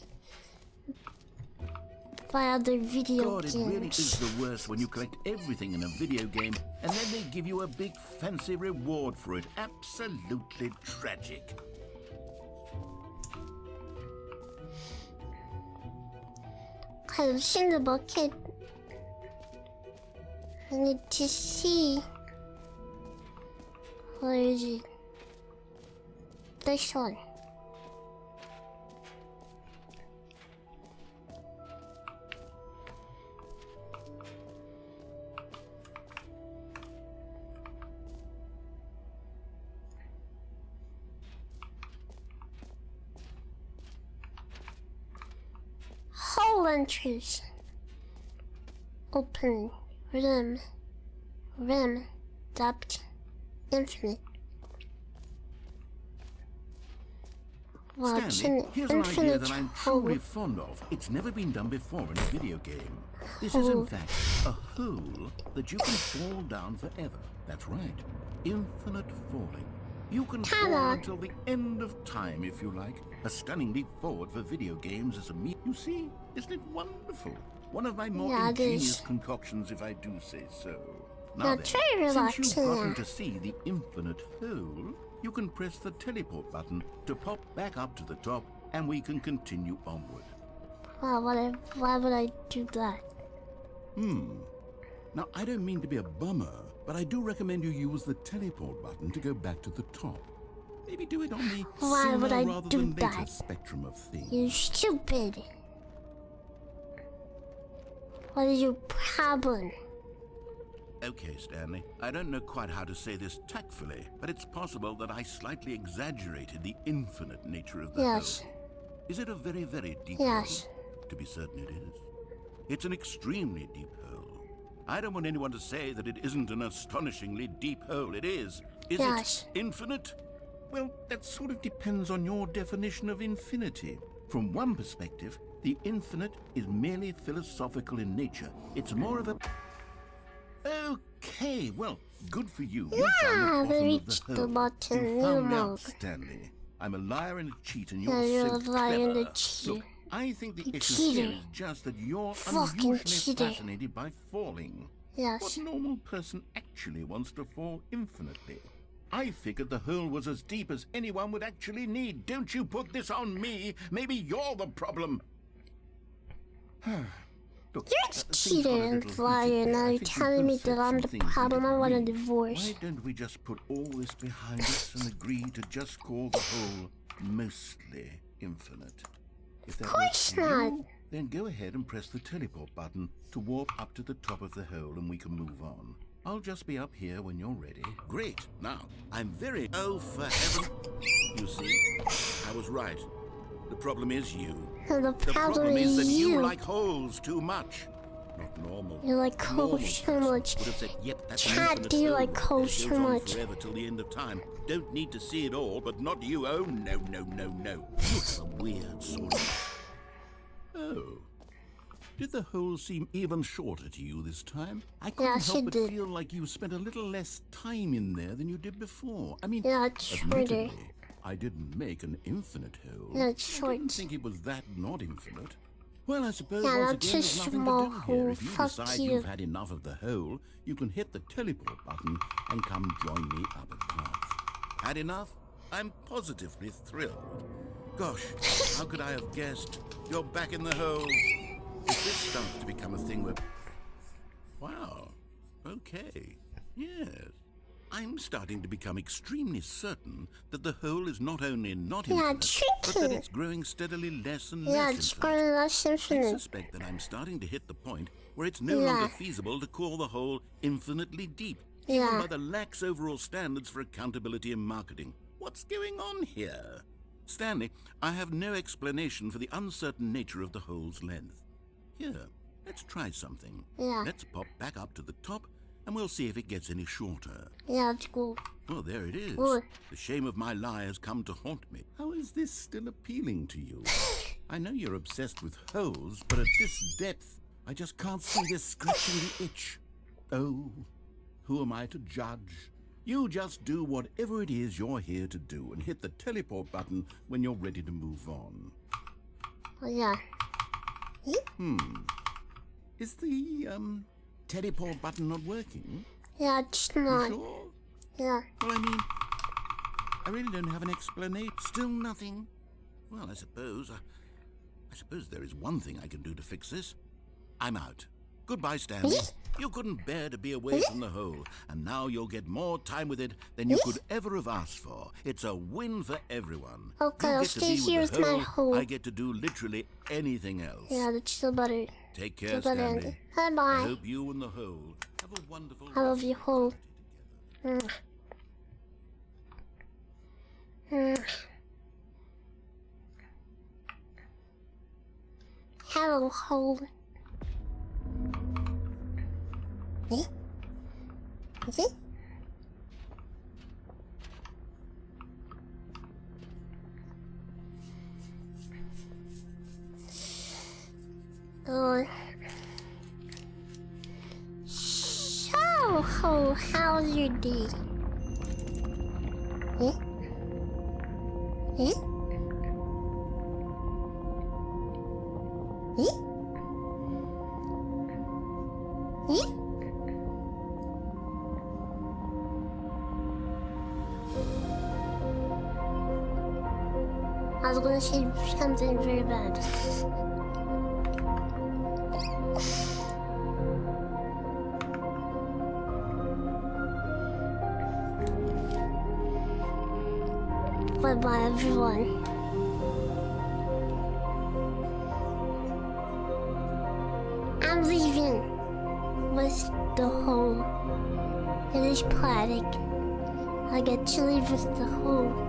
other video God, it games. really is the worst when you collect everything in a video game and then they give you a big fancy reward for it. Absolutely tragic. I've seen the bucket. I need to see. Where is it? This one. Whole entries. Open. Rim. Depth. Infinite. Wow, it's Stanley, an here's an idea infinite that I'm hole. truly fond of. It's never been done before in a video game. This is in fact a hole that you can fall down forever. That's right. Infinite falling. You can fall Ta-da. until the end of time if you like. A stunning leap forward for video games as a me. You see, isn't it wonderful? One of my more Yeah, it ingenious is. concoctions, if I do say so. Yeah, Now it's then, very since you've relaxing, gotten yeah. to see the infinite hole, you can press the teleport button to pop back up to the top, and we can continue onward. Well, why would I do that? Now, I don't mean to be a bummer, but I do recommend you use the teleport button to go back to the top. Maybe do it on the Why would sooner I rather do than later that? spectrum of things. You stupid. What is your problem? Okay, Stanley, I don't know quite how to say this tactfully, but it's possible that I slightly exaggerated the infinite nature of the Yes. hole. Is it a very, very deep Yes. hole? To be certain it is. It's an extremely deep hole. I don't want anyone to say that it isn't an astonishingly deep hole. It is. Is Yes. it infinite? Well, that sort of depends on your definition of infinity. From one perspective, the infinite is merely philosophical in nature. It's more of a... Okay, well, good for you. You found the we bottom of reached the the hole. bottom. You You found know. out, Stanley. I'm a liar and a cheat, and Yeah, you're you're so a liar and a clever. cheater. Look, I think the You issue cheater. here is just that you're Fucking unusually cheater. fascinated by falling. Yes. What normal person actually wants to fall infinitely? I figured the hole was as deep as anyone would actually need. Don't you put this on me. Maybe you're the problem. Look, You're a things cheater got a and little liar. heated there. Now I you're think we telling me both said that I'm some the things we problem. I didn't want a mean. divorce. Why don't we just put all this behind us and agree to just call the hole mostly infinite? If that Of works course for not. you, then go ahead and press the teleport button to warp up to the top of the hole and we can move on. I'll just be up here when you're ready. Great. Now, I'm very... Oh, for heaven... You see, I was right. The problem is you. So the The problem problem is that you you. like holes too much. Not normal. You like A normal holes too person much. would have said, yep, that's an Chad, infinite do you hole like right holes there. It too goes on much? forever till the end of time. Don't need to see it all, but not you. Oh, no, no, no, no. You have a weird sort of... Oh. Did the hole seem even shorter to you this time? I couldn't Yes, help it but did. feel like you spent a little less time in there than you did before. I mean, Yeah, it's shorter. admittedly, I didn't make an infinite hole. Yeah, it's I didn't short. think it was that not infinite. Well, I suppose Yeah, once that's again a there's nothing small to do here. hole. If you Fuck decide you. you've had enough of the hole, you can hit the teleport button and come join me up above. Had enough? I'm positively thrilled. Gosh, how could I have guessed? You're back in the hole. If this starts to become a thing where... Wow. Okay. Yes. I'm starting to become extremely certain that the hole is not only not Yeah, infinite, it's but that infinite. it's growing steadily less and Yeah, less it's infinite. going less I infinite. suspect that I'm starting to hit the point where it's no Yeah. longer feasible to call the hole infinitely deep, Yeah. even by the lax overall standards for accountability and marketing. What's going on here? Stanley, I have no explanation for the uncertain nature of the hole's length. Here, let's try something. Yeah. Let's pop back up to the top, and we'll see if it gets any shorter. Yeah, it's cool. Oh, there it is. Good. The shame of my lie has come to haunt me. How is this still appealing to you? I know you're obsessed with holes, but at this depth, I just can't see this scratching the itch. Oh, who am I to judge? You just do whatever it is you're here to do and hit the teleport button when you're ready to move on. Oh, yeah. Is the, teleport button not working? Yeah, it's You not. sure? Yeah. Well, I mean, I really don't have an explanation. Still nothing. Well, I suppose there is one thing I can do to fix this. I'm out. Goodbye, Stanley. You couldn't bear to be away from the hole, and now you'll get more time with it than you could ever have asked for. It's a win for everyone. Okay, You I'll get to stay be here with with the my hole. hole. I get to do literally anything else. Yeah, that's still better. Take care, Still better. Stanley. Bye I bye. hope you and the hole have a wonderful... I love you, hole. together. Hello, hole. Eh? Is it? So, hole, how's your day? Eh? Eh? Eh? Eh? was gonna say something very bad. Bye-bye, everyone. I'm leaving with the home. It is poetic. I get to leave with the home.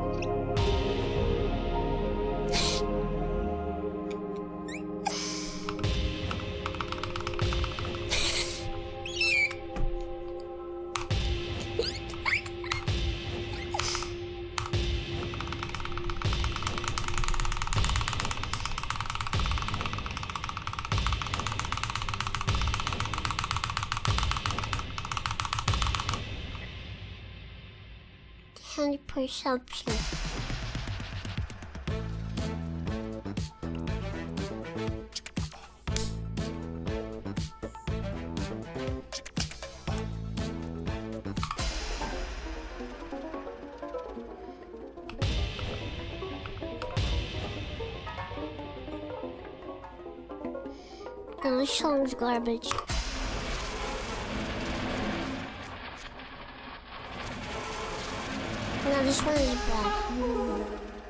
Candy perception. No, this song's garbage. No, this one is bad.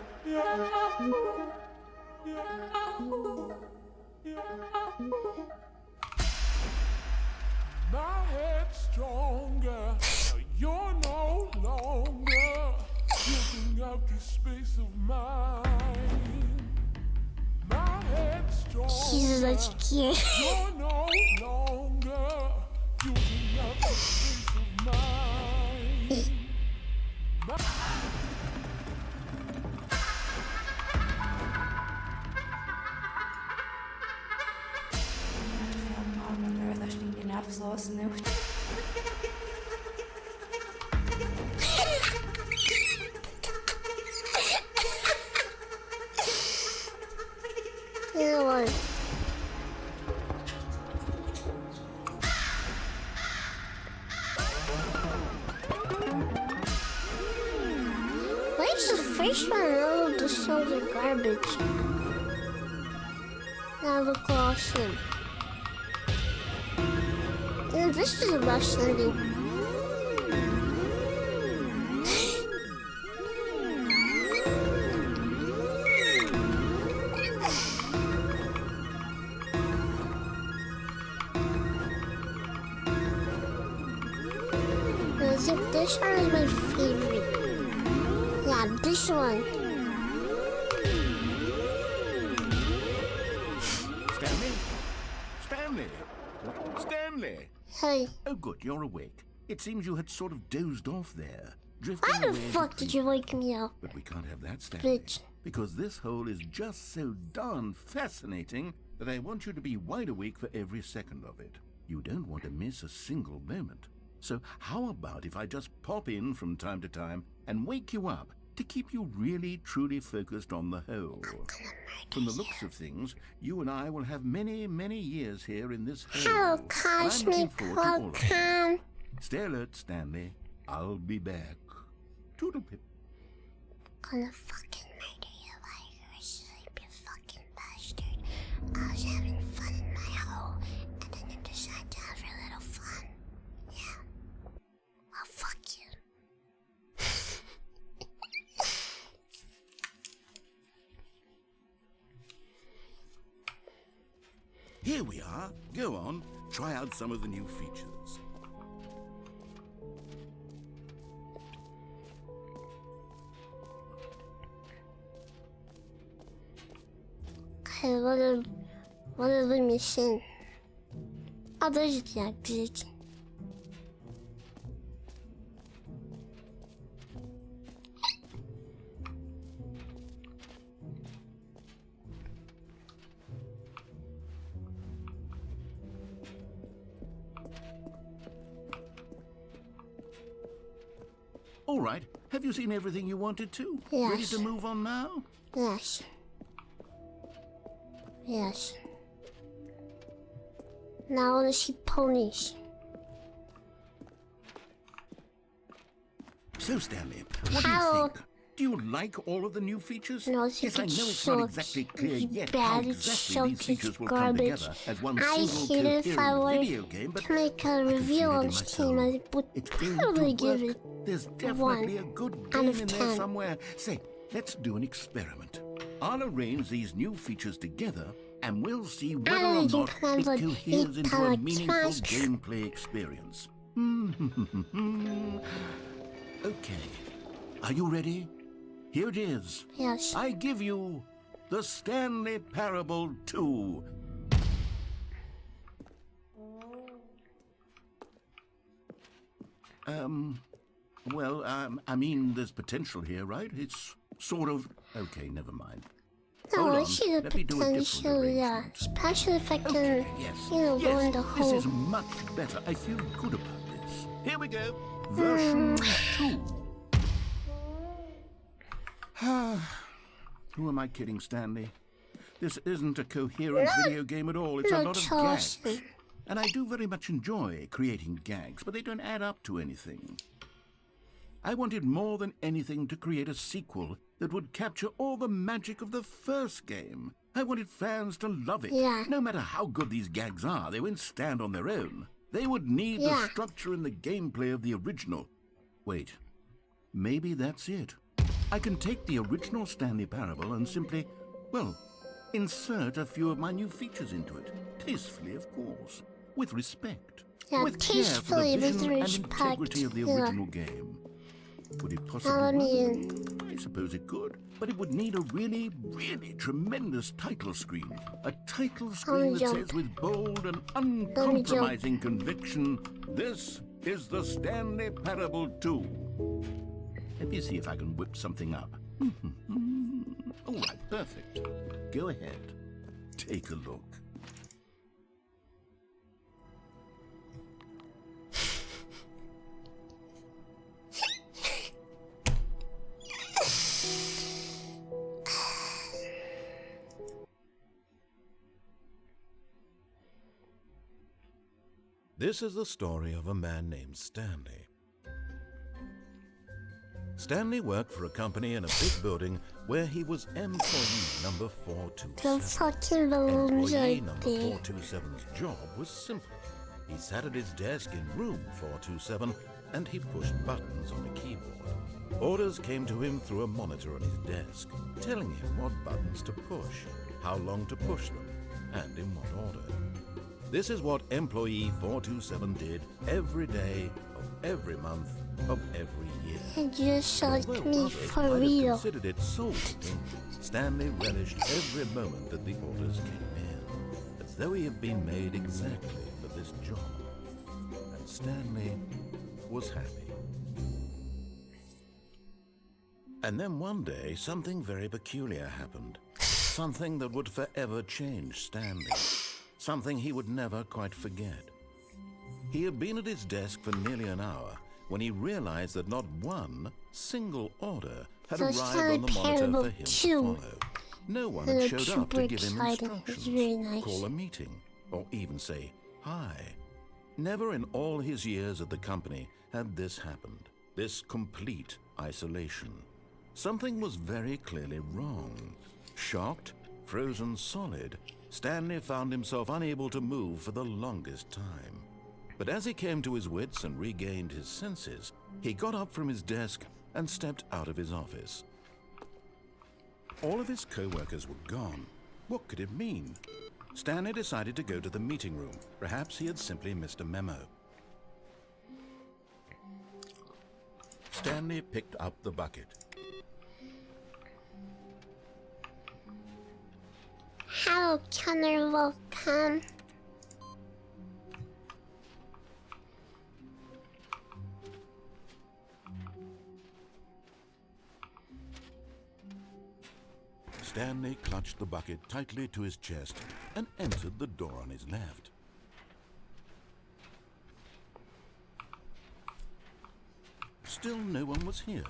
My head's stronger. Now you're no longer looking up the space of mine. My head's stronger. Jesus, that's cute. You're no longer looking up the space of mine. You know what? Where's the first one? All of the songs are garbage. Now look awesome. And this is a best ending. I think this one is my favorite. Yeah, this one. Stanley? Stanley? Stanley? Hey, Oh, good, you're awake. It seems you had sort of dozed off there. Drifting why the away fuck into did you wake me up? But we can't have that, Stanley. Bitch. Because this hole is just so darn fascinating that I want you to be wide awake for every second of it. You don't want to miss a single moment. So how about if I just pop in from time to time and wake you up to keep you really, truly focused on the hole? From the looks of things, you and I will have many, many years here in this hole. Hello, And I'm Cosmic. looking forward to all of it. Welcome. Stay alert, Stanley. I'll be back. Toodle-pip. Gonna fucking murder you while you're asleep, you fucking bastard. I was having fun in my hole, and then you decide to have a little fun. Yeah. Well, fuck you. Here we are. Go on. Try out some of the new features. Okay, what are we missing? Oh, there's the exit. All right. Have you seen everything you wanted to? Yes. Ready to move on now? Yes. Yes. Now I wanna see ponies. So, Stanley, what do How? you think? Do you like all of the new features? No, it's Yes, I know it's not exactly clear yet bad, how it's exactly these so features will garbage. come together as one I single hate it if I coherent were video game, but to make a I can see review that on in my Steam. soul. I would It's going probably to give work. it There's definitely 1 a good out game of in 10. there somewhere. Say, let's do an experiment. I'll arrange these new features together, and we'll see whether or you not can it have coheres into a like meaningful Smash. gameplay experience. Okay. Are you ready? Here it is. Yes. I give you the Stanley Parable 2. I mean, there's potential here, right? It's sort of... Okay, never mind. Hold No, I on, see the let me do a different potential, yeah. arrangement. Especially if I can, Okay, yes. go Yes, in the this hole. is much better. I feel good about this. Here we go. Version 2. Who am I kidding, Stanley? This isn't a coherent video game at all. It's a No, lot of Charles. gags. And I do very much enjoy creating gags, but they don't add up to anything. I wanted more than anything to create a sequel that would capture all the magic of the first game. I wanted fans to love it. Yeah. No matter how good these gags are, they won't stand on their own. They would need Yeah. the structure and the gameplay of the original. Wait, maybe that's it. I can take the original Stanley Parable and simply, well, insert a few of my new features into it. Tastefully, of course. With respect. Yeah, with care for the tastefully, with vision and respect, integrity of the yeah. original game. Could it possibly I work? mean- I suppose it could, but it would need a really, really tremendous title screen. A title screen that jump. says with bold and uncompromising conviction, "This is the Stanley Parable 2." Let me see if I can whip something up. All right, perfect. Go ahead. Take a look. This is the story of a man named Stanley. Stanley worked for a company in a big building where he was employee number The 427. fucking balloons Employee are number there. 427's job was simple. He sat at his desk in room 427 and he pushed buttons on a keyboard. Orders came to him through a monitor on his desk, telling him what buttons to push, how long to push them, and in what order. This is what employee 427 did every day of every month of every year. And just like Although me others for might have real. considered it soul-eating, Stanley relished every moment that the orders came in, as though he had been made exactly for this job. And Stanley was happy. And then one day, something very peculiar happened. Something that would forever change Stanley. Something he would never quite forget. He had been at his desk for nearly an hour when he realized that not one single order had So arrived Stanley on the monitor Parable for him 2. to follow. No one They had look showed up to super give him exciting. It's instructions, very nice. call a meeting, or even say hi. Never in all his years at the company had this happened, this complete isolation. Something was very clearly wrong. Shocked, frozen solid, Stanley found himself unable to move for the longest time. But as he came to his wits and regained his senses, he got up from his desk and stepped out of his office. All of his co-workers were gone. What could it mean? Stanley decided to go to the meeting room. Perhaps he had simply missed a memo. Stanley picked up the bucket. Hello, Connor, welcome. Stanley clutched the bucket tightly to his chest and entered the door on his left. Still no one was here.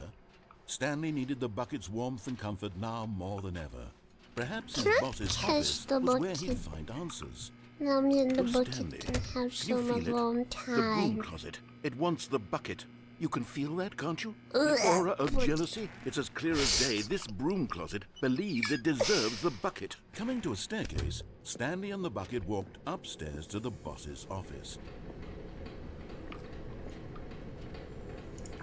Stanley needed the bucket's warmth and comfort now more than ever. Perhaps his Can I boss's touch office the was where bucket? he'd find answers. Now me and the Oh, bucket Stanley, can have can you some feel it? alone The broom time. closet. It wants the bucket. You can feel that, can't you? The aura of jealousy. It's as clear as day. This broom closet believes it deserves the bucket. Coming to a staircase, Stanley and the bucket walked upstairs to the boss's office.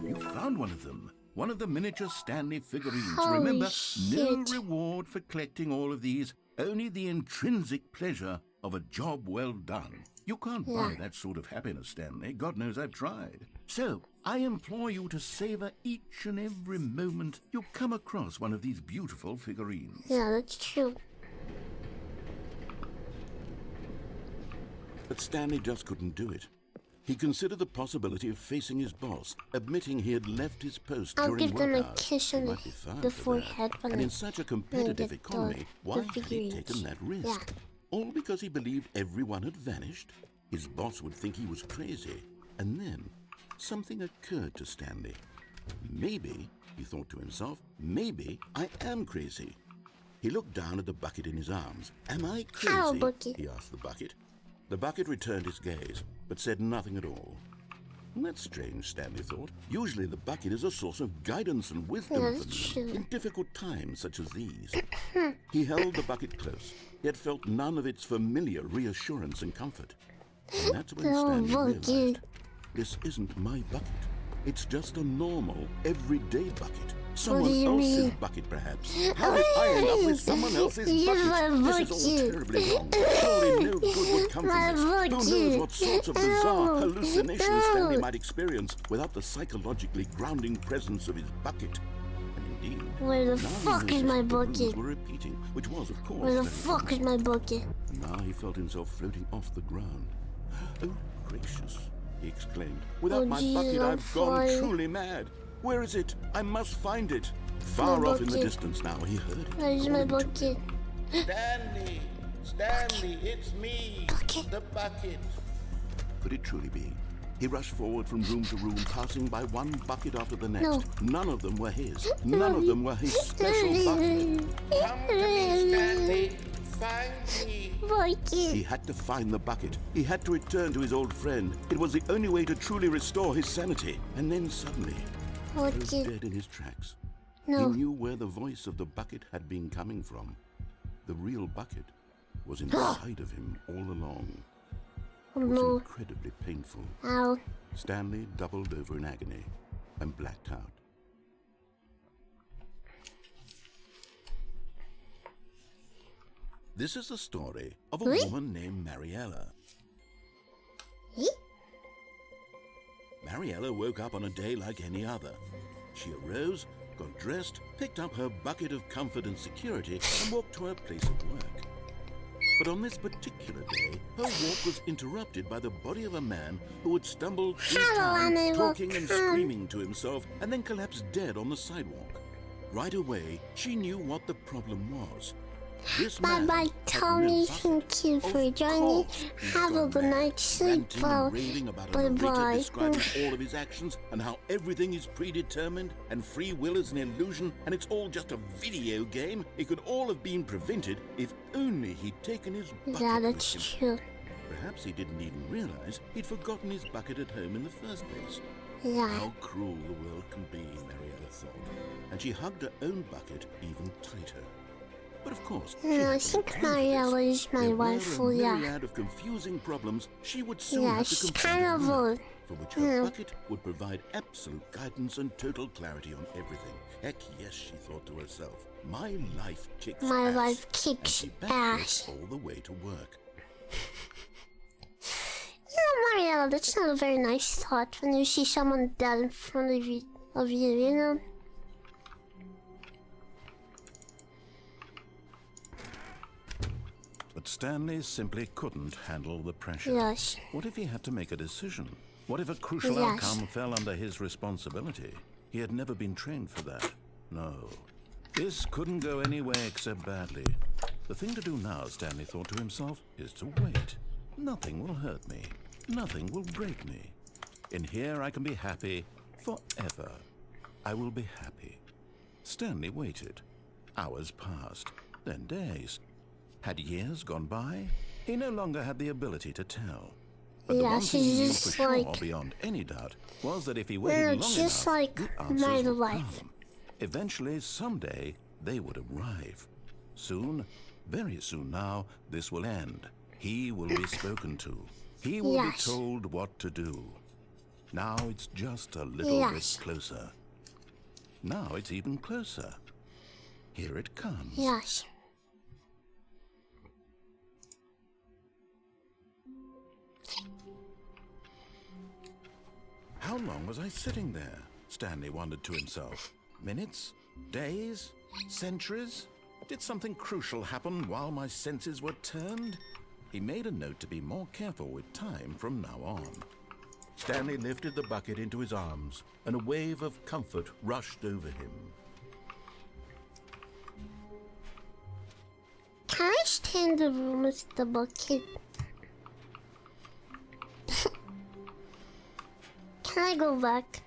You found one of them. One of the miniature Stanley figurines. Holy Remember, no shit. reward for collecting all of these, only the intrinsic pleasure of a job well done. You can't buy that sort of happiness, Stanley. God knows I've tried. So, I implore you to savor each and every moment you come across one of these beautiful figurines. Yeah, that's true. But Stanley just couldn't do it. He considered the possibility of facing his boss, admitting he had left his post I'll during give them work a hours. kiss He on might be fired the for that. forehead when And I- in such a when I competitive get economy, why the had he figurines. taken that risk? Yeah. All because he believed everyone had vanished? His boss would think he was crazy. And then, something occurred to Stanley. Maybe, he thought to himself, maybe I am crazy. He looked down at the bucket in his arms. Am I crazy? How, Bucky? He asked the bucket. The bucket returned his gaze, but said nothing at all. That's strange, Stanley thought. Usually the bucket is a source of guidance and wisdom Yeah, for that's me true. in difficult times such as these. He held the bucket close, yet felt none of its familiar reassurance and comfort. And that's when Oh, Stanley Bucky. realized, this isn't my bucket. It's just a normal, everyday bucket. Someone do you else's mean? bucket, perhaps. How did I end up with someone else's You're my bucket? This is all bucket. terribly wrong. Surely no good would come My from this. Who bucket. knows what sorts of bizarre No. hallucinations No. Stanley might experience without the psychologically grounding presence of his bucket. And indeed, Where the now he fuck is noticed my that the rooms bucket? were repeating, which was, of course, Where the very fuck is common. my bucket? And now he felt himself floating off the ground. Oh, gracious, he exclaimed. Without Oh, my Jesus, bucket, I'm I've gone flying. truly mad. Where is it? I must find it. Far off in the bucket. distance now, he heard it. Where's my calling to him. bucket? Stanley! Stanley, it's me! Bucket. The bucket! Could it truly be? He rushed forward from room to room, passing by one bucket after the next. No. None of them were his. None of them were his special bucket. Come to me, Stanley! Find me! He Bucket. had to find the bucket. He had to return to his old friend. It was the only way to truly restore his sanity. And then suddenly, he was Bucket. dead in his tracks. No. He knew where the voice of the bucket had been coming from. The real bucket was inside of him all along. Oh It was no. incredibly painful. Ow. Stanley doubled over in agony and blacked out. This is the story of a Really? woman named Mariella. Eh? Mariella woke up on a day like any other. She arose, got dressed, picked up her bucket of comfort and security, and walked to her place of work. But on this particular day, her walk was interrupted by the body of a man who had stumbled through Hello, town, Annie, talking and welcome. screaming to himself, and then collapsed dead on the sidewalk. Right away, she knew what the problem was. This Bye man bye, had Tommy. no Thank you Of for joining. course he'd Have a gone good mad, night's sleep. ranting and raving about a narrator Bye-bye. describing all of his actions and how everything is predetermined and free will is an illusion and it's all just a video game. It could all have been prevented if only he'd taken his bucket Yeah, with that's him. true. Perhaps he didn't even realize he'd forgotten his bucket at home in the first place. Yeah. How cruel the world can be, Mariella thought, and she hugged her own bucket even tighter. But of course, she I had no think time for Mariella this. is my There wife, were a yeah. myriad of confusing problems she would soon Yeah, have to she's confront kind at of work, a- for which her yeah. bucket would provide absolute guidance and total clarity on everything. Heck yes, she thought to herself. My life kicks My ass. life And kicks she backed it ass. all the way to work. Yeah, Mariella, that's not a very nice thought when you see someone dead in front of you, you know? But Stanley simply couldn't handle the pressure. Yes. What if he had to make a decision? What if a crucial Yes. outcome fell under his responsibility? He had never been trained for that. No. This couldn't go any way except badly. The thing to do now, Stanley thought to himself, is to wait. Nothing will hurt me. Nothing will break me. In here I can be happy forever. I will be happy. Stanley waited. Hours passed, then days. Had years gone by? He no longer had the ability to tell. But the Yeah, one thing he she's knew just for sure, like- beyond any doubt, was that if he No, waited long just enough, like the my answers would life. come. Eventually, someday, they would arrive. Soon, very soon now, this will end. He will be spoken to. He will Yes. be told what to do. Now it's just a little Yes. bit closer. Now it's even closer. Here it comes. Yes. How long was I sitting there? Stanley wondered to himself. Minutes? Days? Centuries? Did something crucial happen while my senses were turned? He made a note to be more careful with time from now on. Stanley lifted the bucket into his arms, and a wave of comfort rushed over him. Can I stay in the room with the bucket? Can I go back?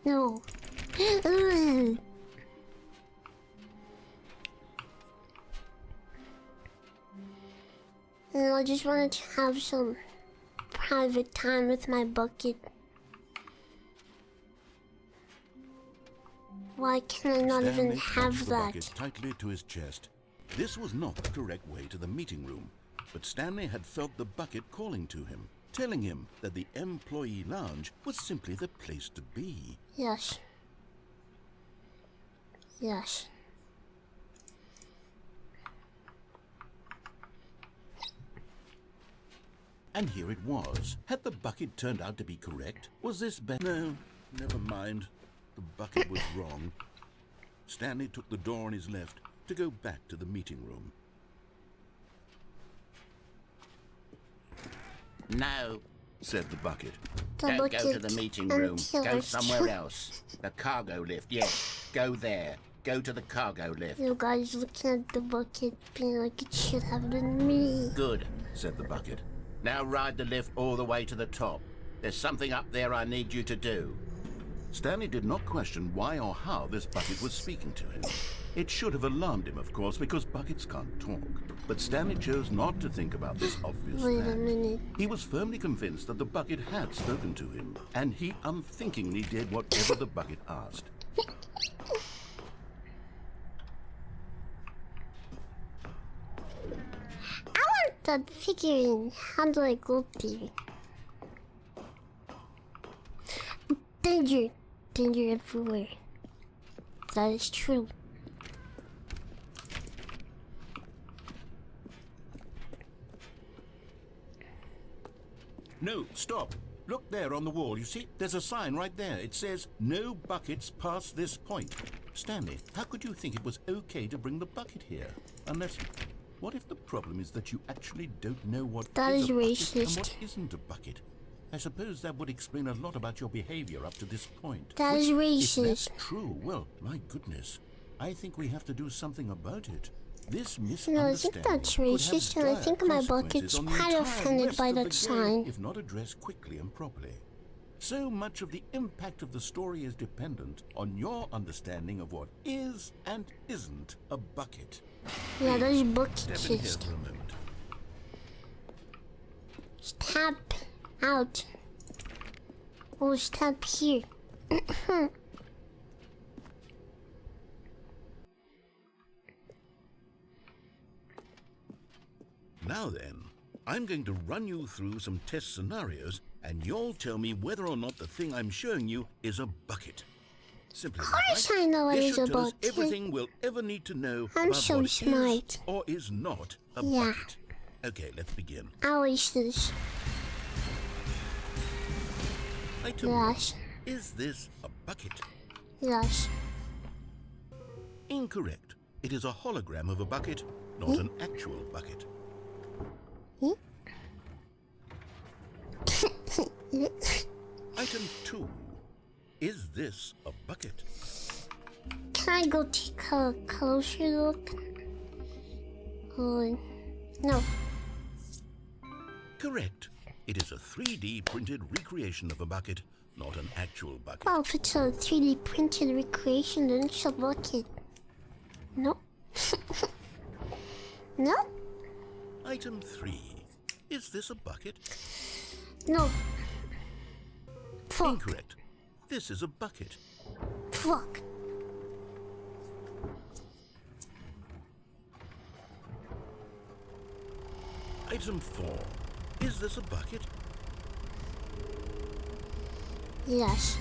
No. Ugh. And I just wanted to have some private time with my bucket. Why can I not Stanley even have clutched the that? bucket tightly to his chest. This was not the correct way to the meeting room, but Stanley had felt the bucket calling to him, telling him that the employee lounge was simply the place to be. Yes. Yes. And here it was. Had the bucket turned out to be correct? Was this better? No, never mind. The bucket was wrong. Stanley took the door on his left to go back to the meeting room. No, Said the bucket. The don't go to bucket the meeting room. until Go I somewhere else. The cargo lift, yes. Go there. Go to the cargo lift. You guys looking at the bucket being like it should have been me. Good. Said the bucket. Now ride the lift all the way to the top. There's something up there I need you to do. Stanley did not question why or how this bucket was speaking to him. It should have alarmed him, of course, because buckets can't talk. But Stanley chose not to think about this obvious Wait a fact. minute. He was firmly convinced that the bucket had spoken to him, and he unthinkingly did whatever the bucket asked. I want that figurine. How do I go there? Danger. Danger everywhere. That is true. No, stop. Look there on the wall, you see? There's a sign right there. It says, no buckets past this point. Stanley, how could you think it was okay to bring the bucket here? Unless, what if the problem is that you actually don't know what That is is a bucket racist. and what isn't a bucket? I suppose that would explain a lot about your behavior up to this point. That Which, is if racist. that's true, well, my goodness. I think we have to do something about it. This No, I misunderstanding think that's could have racist, and I dire think my consequences bucket's on the quite entire offended rest by of the that game sign. if not addressed quickly and properly. So much of the impact of the story is dependent on your understanding of what is and isn't a bucket. Yeah, those Step buckets in here just for a moment. tap out. Oh, tap here. Now then, I'm going to run you through some test scenarios, and you'll tell me whether or not the thing I'm showing you is a bucket. Simply Of that, course right? I know it This is should a tell us bucket. everything we'll ever need to know I'm about so what smart. is or is not a Yeah. bucket. Okay, let's begin. I'll waste this. Item Yes. 1. Is this a bucket? Yes. Incorrect. It is a hologram of a bucket, not an actual bucket. Item 2. Is this a bucket? Can I go take a closer look? Oh, no. Correct. It is a 3D printed recreation of a bucket, not an actual bucket. Well, if it's a 3D printed recreation, then it's a bucket. No. No? Item 3. Is this a bucket? No. Fuck. Incorrect. This is a bucket. Fuck. Item 4. Is this a bucket? Yes.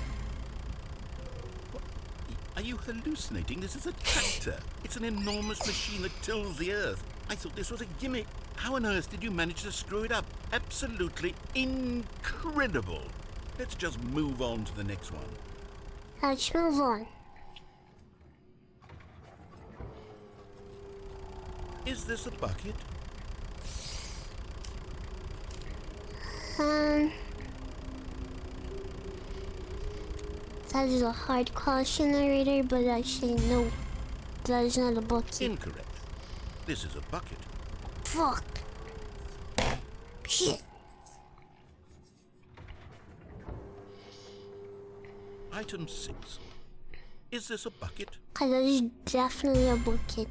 Are you hallucinating? This is a tractor. It's an enormous machine that tills the earth. I thought this was a gimmick. How on earth did you manage to screw it up? Absolutely incredible. Let's just move on to the next one. Let's move on. Is this a bucket? That is a hard question, narrator, but I say no. That is not a bucket. Incorrect. This is a bucket. Fuck. Shit. Item 6. Is this a bucket? Cause that is definitely a bucket.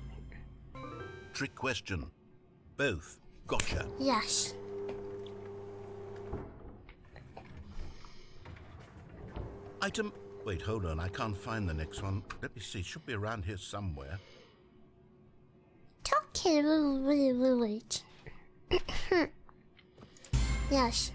Trick question. Both. Gotcha. Yes. Item... Wait, hold on. I can't find the next one. Let me see. Should be around here somewhere. Okay, wait. Yes.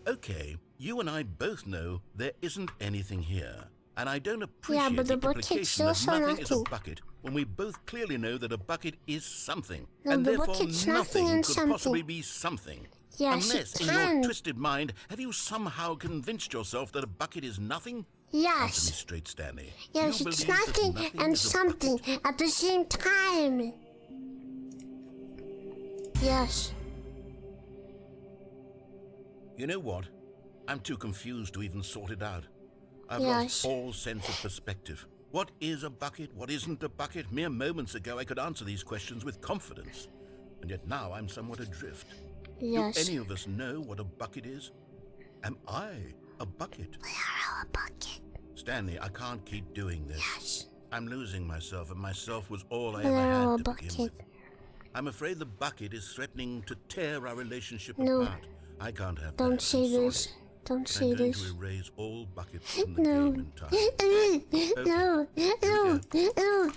Okay, you and I both know there isn't anything here. And I don't appreciate but the the bucket's implication that also nothing is a nothing. bucket when we both clearly know that a bucket is something. No, and the therefore bucket's nothing nothing and could something. possibly be something. Yes, Unless, it in can. your twisted mind, have you somehow convinced yourself that a bucket is nothing? Answer me Yes. straight, Stanley. Yes, You it's believe that nothing nothing and is a something bucket? at the same time. Yes. You know what? I'm too confused to even sort it out. I've Yes. lost all sense of perspective. What is a bucket? What isn't a bucket? Mere moments ago, I could answer these questions with confidence. And yet now I'm somewhat adrift. Yes. Do any of us know what a bucket is? Am I a bucket? We are a bucket. Stanley, I can't keep doing this. Yes. I'm losing myself, and myself was all I We ever are a had to begin bucket. with. I'm afraid the bucket is threatening to tear our relationship No. apart. I can't have that. Don't I'm say sorry. this. Don't I'm say going this. to erase all buckets from the No. game entirely. No. No. No.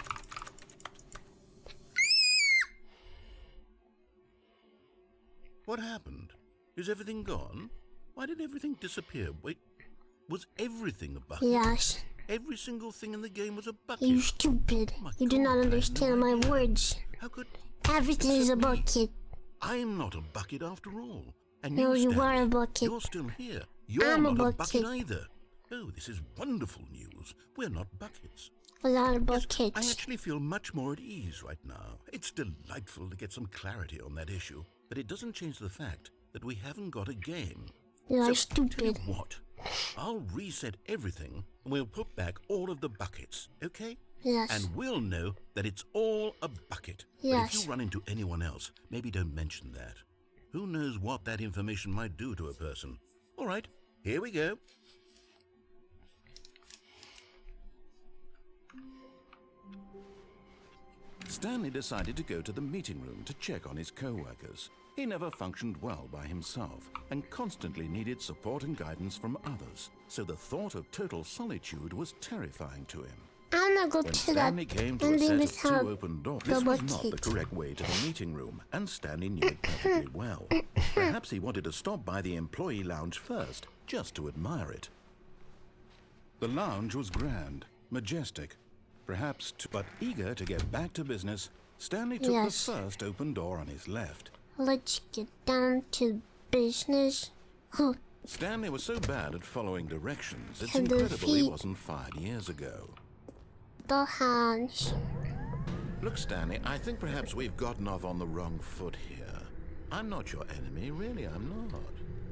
What happened? Is everything gone? Why did everything disappear? Wait, was everything a bucket? Yes. Every single thing in the game was a bucket. You stupid. My You do God, not I had no understand my idea. words. How could... Everything is a Except me. bucket. I'm not a bucket after all. And No, you Stanley, are a bucket. You're still here. You're I'm a not a bucket bucket. either. Oh, this is wonderful news. We're not buckets. We are Yes, buckets. I actually feel much more at ease right now. It's delightful to get some clarity on that issue, but it doesn't change the fact that we haven't got a game. You are So, tell you stupid. what, I'll reset everything and we'll put back all of the buckets, okay? Yes. And we'll know that it's all a bucket. But Yes. if you run into anyone else, maybe don't mention that. Who knows what that information might do to a person? All right, here we go. Stanley decided to go to the meeting room to check on his co-workers. He never functioned well by himself and constantly needed support and guidance from others, so the thought of total solitude was terrifying to him. I'm gonna go When to that Stanley came to a ending set of without two open doors, the this was not the bucket. correct way to the meeting room, and Stanley knew it perfectly well. Perhaps he wanted to stop by the employee lounge first, just to admire it. The lounge was grand, majestic, perhaps but eager to get back to business, Stanley took Yes. the first open door on his left. Let's get down to business. Huh. Stanley was so bad at following directions, it's And the incredible he feet. wasn't 5 years ago. The hands. Look, Stanley, I think perhaps we've gotten off on the wrong foot here. I'm not your enemy, really, I'm not.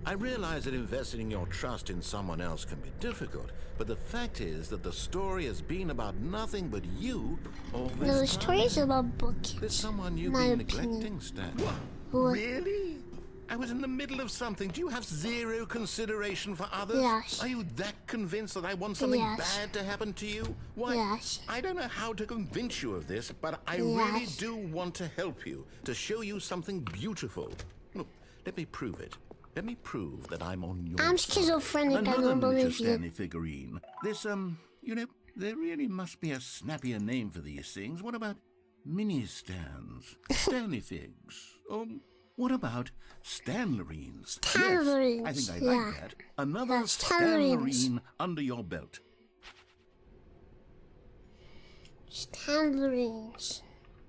I realize that investing your trust in someone else can be difficult, but the fact is that the story has been about nothing but you all this No, the time. story is about buckets. There's someone you've My been opinion. neglecting, Stanley. What? Really? I was in the middle of something. Do you have zero consideration for others? Yes. Are you that convinced that I want something Yes. bad to happen to you? Why? Yes. I don't know how to convince you of this, but I really Yes. do want to help you, to show you something beautiful. Look, let me prove it. Let me prove that I'm on your I'm side. schizophrenic, I Another don't miniature believe you. Stanley figurine. This, you know, there really must be a snappier name for these things. What about mini-stands? Stanley figs? What about Stanlerines? Stanlerines, Yes, I think I yeah. like that. Another Yeah, Stanlerines. Stanlerine under your belt. Stanlerines.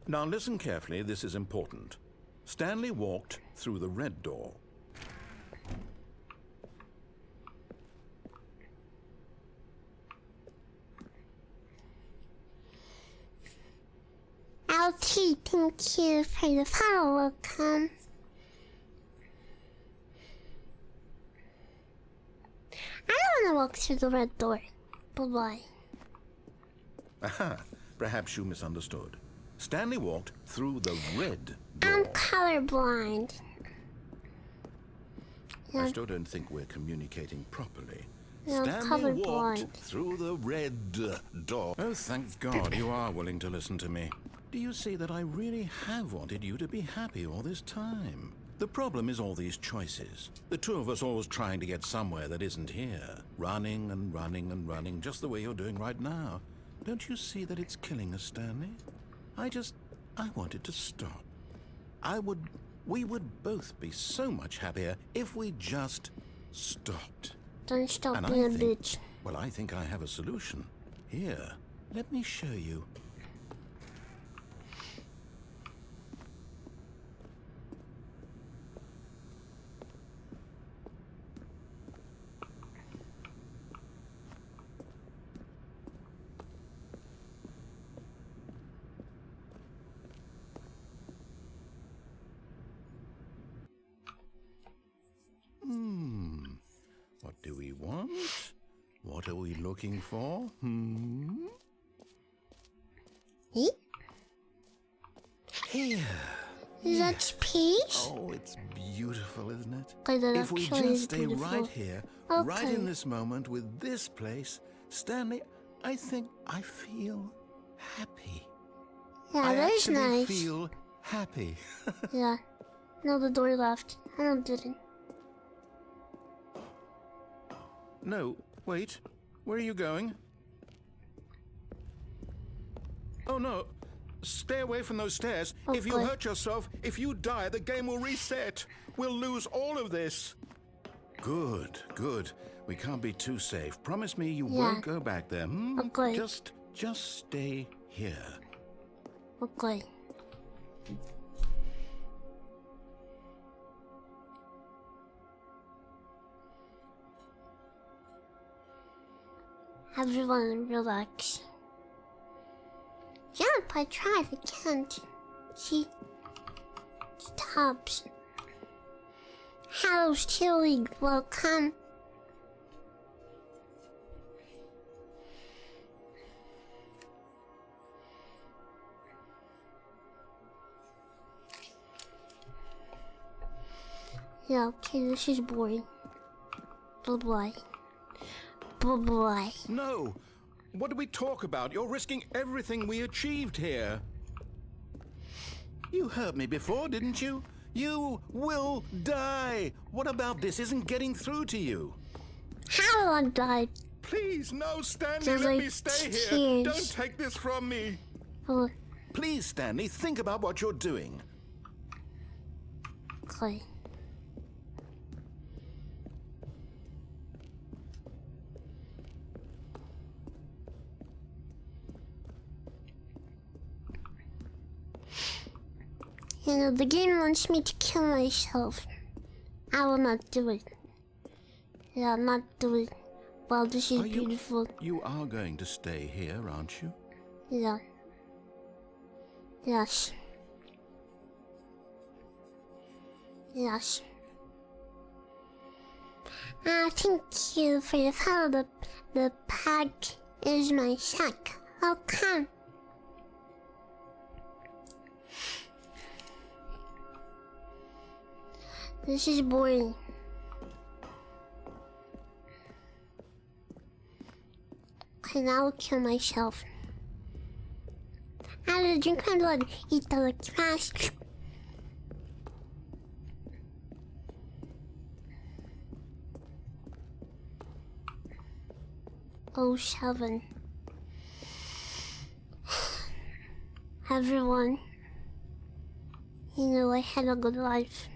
Now listen carefully, this is important. Stanley walked through the red door. LT, thank you for the follow. Welcome. I don't want to walk through the red door. Bye-bye. Aha, perhaps you misunderstood. Stanley walked through the red door. I'm colorblind. I still don't think we're communicating properly. Yeah, I'm Stanley walked colorblind. through the red door. Oh, thank God you are willing to listen to me. Do you see that I really have wanted you to be happy all this time? The problem is all these choices. The two of us always trying to get somewhere that isn't here. Running and running and running, just the way you're doing right now. Don't you see that it's killing us, Stanley? I wanted to stop. We would both be so much happier if we just stopped. Don't stop And being a I think, bitch. well, I think I have a solution. Here, let me show you. What do we want? What are we looking for? Eh? Here. That's peace? Oh, it's beautiful, isn't it? Okay, that If we actually just is stay beautiful. right here, right Okay. in this moment with this place, Stanley, I think I feel happy. Yeah, I that's actually nice. feel happy. Yeah. No, the door left. I don't didn't. No, wait. Where are you going? Oh, no. Stay away from those stairs. If you Okay. hurt yourself, if you die, the game will reset. We'll lose all of this. Good, good. We can't be too safe. Promise me you Yeah. won't go back there. Okay. Just stay here. Okay. Everyone relax. Yeah, if I try, I can't. See? Stops. Hello, Chili. Welcome. Yeah, okay, this is boring. Bye-bye. Bye-bye. No! What do we talk about? You're risking everything we achieved here. You heard me before, didn't you? You will die! What about this isn't getting through to you? How do I die? Please, no, Stanley, There's let like me stay here. tears. Don't take this from me. Oh, Please, Stanley, think about what you're doing. okay. You know, the game wants me to kill myself. I will not do it. Yeah, I'll not do it. Wow, this is beautiful. You are going to stay here, aren't you? Yeah. Yes. Yes. Thank you for the follow. The pack is my sack. Welcome. This is boring. Okay, now I'll kill myself. I will drink my blood, eat the trash. 07. Everyone, you know I had a good life.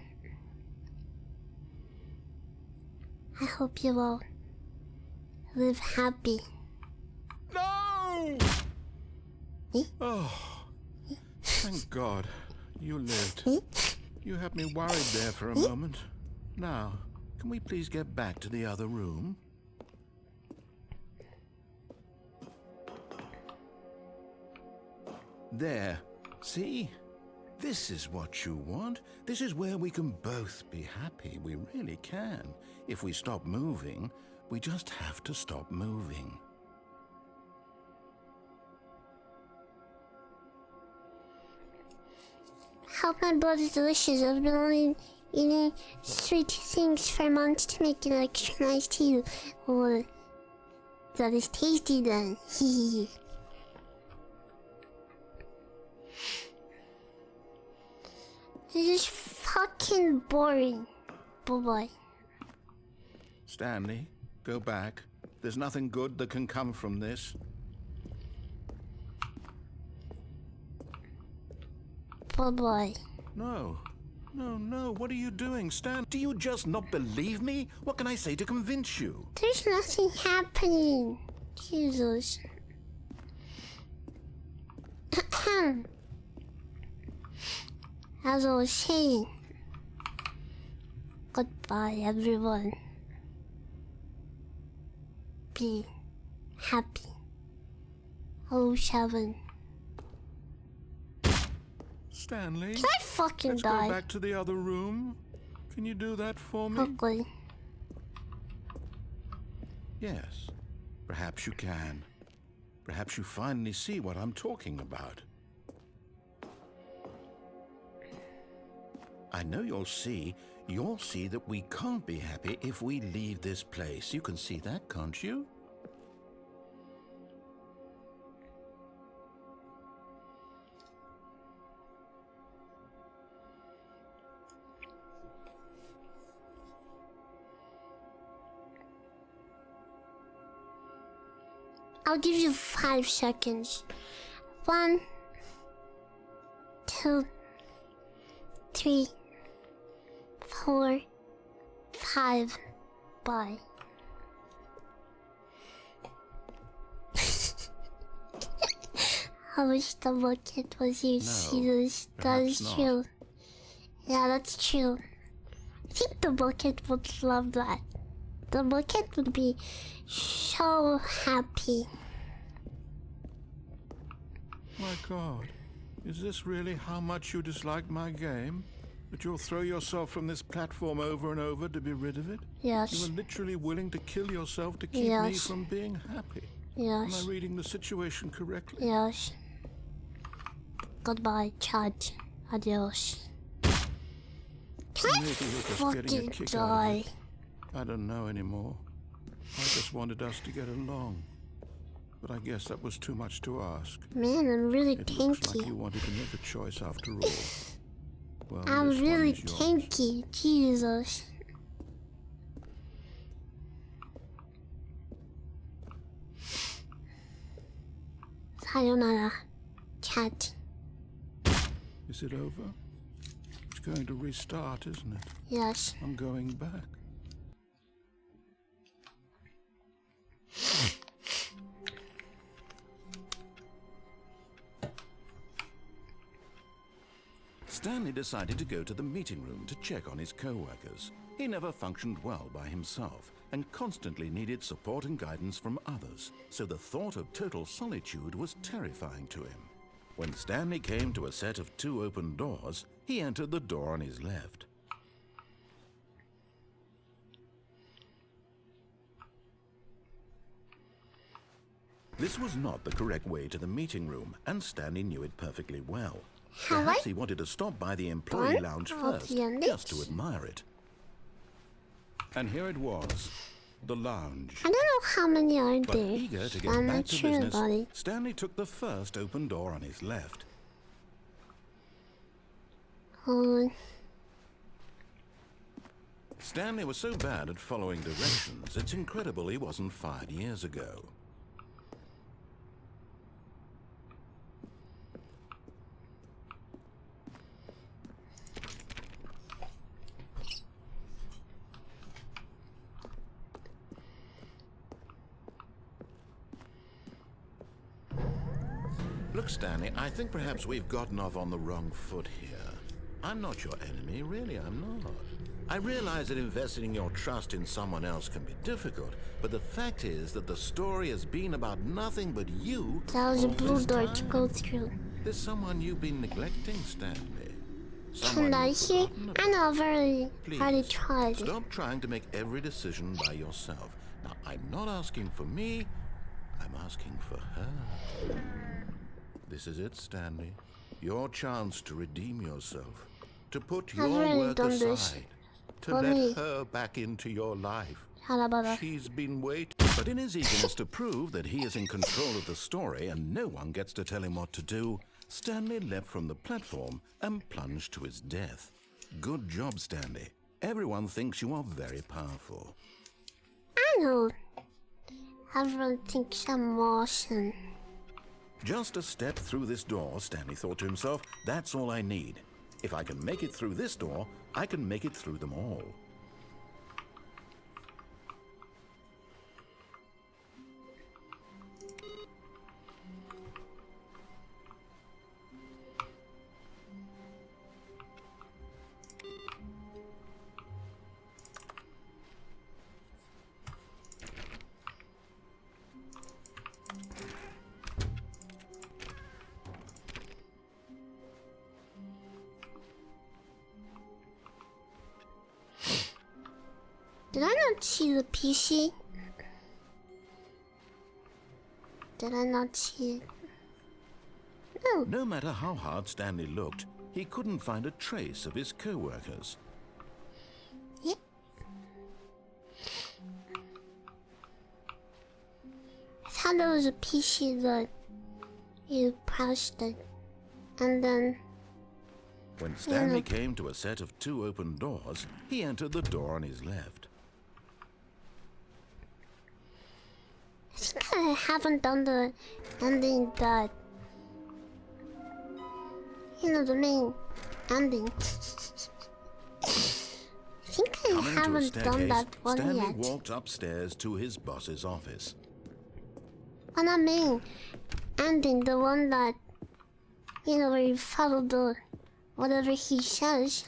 I hope you all live happy. No! Oh, thank God you lived. You had me worried there for a moment. Now, can we please get back to the other room? There. See? This is what you want. This is where we can both be happy. We really can. If we stop moving, we just have to stop moving. Hope my blood is delicious. I've been only eating sweet things for months to make it extra nice tea. Or that is tasty then. This is fucking boring. Bye-bye. Stanley, go back. There's nothing good that can come from this. Bye-bye. No. No. What are you doing, Stan? Do you just not believe me? What can I say to convince you? There's nothing happening. Jesus. As I was saying, goodbye everyone. Be happy. 07. Stanley? Can I fucking let's die? go back to the other room. Can you do that for me? Okay. Yes. Perhaps you can. Perhaps you finally see what I'm talking about. I know you'll see that we can't be happy if we leave this place. You can see that, can't you? I'll give you 5 seconds. 1, 2, 3, 4, 5. Bye. I wish the bucket was here to see this. That is true. Yeah, that's true. I think the bucket would love that. The bucket would be so happy. My God, is this really how much you dislike my game? That you'll throw yourself from this platform over and over to be rid of it? Yes. You were literally willing to kill yourself to keep me from being happy. Yes. Am I reading the situation correctly? Yes. Goodbye, Chad. Adios. Can I fucking die? I don't know anymore. I just wanted us to get along. But I guess that was too much to ask. Man, I'm really It looks tanky. like you wanted to make a choice after all. Well, I'm this one really is yours. tanky. Jesus. Sayonara, Cat. Is it over? It's going to restart, isn't it? Yes. I'm going back. Stanley decided to go to the meeting room to check on his co-workers. He never functioned well by himself and constantly needed support and guidance from others, so the thought of total solitude was terrifying to him. When Stanley came to a set of 2 open doors, he entered the door on his left. This was not the correct way to the meeting room, and Stanley knew it perfectly well. Perhaps he wanted to stop by the employee lounge first, just to admire it. And here it was, the lounge. I don't know how many are But there. eager to get I'm back not to sure business, about it. Stanley took the first open door on his left. Hold on. Stanley was so bad at following directions, it's incredible he wasn't fired years ago. Look, Stanley, I think perhaps we've gotten off on the wrong foot here. I'm not your enemy, really, I'm not. I realize that investing your trust in someone else can be difficult, but the fact is that the story has been about nothing but you. That was a all blue this door time. to go through. There's someone you've been neglecting, Stanley. Can I you've see? forgotten I about. know, already Please, tried. stop trying to make every decision by yourself. Now, I'm not asking for me, I'm asking for her. This is it, Stanley. Your chance to redeem yourself. To put your already work done this aside. To for let me. her back into your life. How about that? She's been waiting. But in his eagerness to prove that he is in control of the story and no one gets to tell him what to do, Stanley leapt from the platform and plunged to his death. Good job, Stanley. Everyone thinks you are very powerful. I know. Everyone thinks I'm awesome. Just a step through this door, Stanley thought to himself. That's all I need. If I can make it through this door, I can make it through them all. Did I not see the PC? Did I not see it? No. No matter how hard Stanley looked, he couldn't find a trace of his co-workers. Yep. I thought there was a PC that you pressed it, and then When Stanley came to a set of 2 open doors, he entered the door on his left. I think I haven't done the ending that, you know, the main ending. I think I Coming to a haven't done staircase, that one Stanley yet. walked upstairs to his boss's office. But not main ending, the one that, you know, where you follow the whatever he says.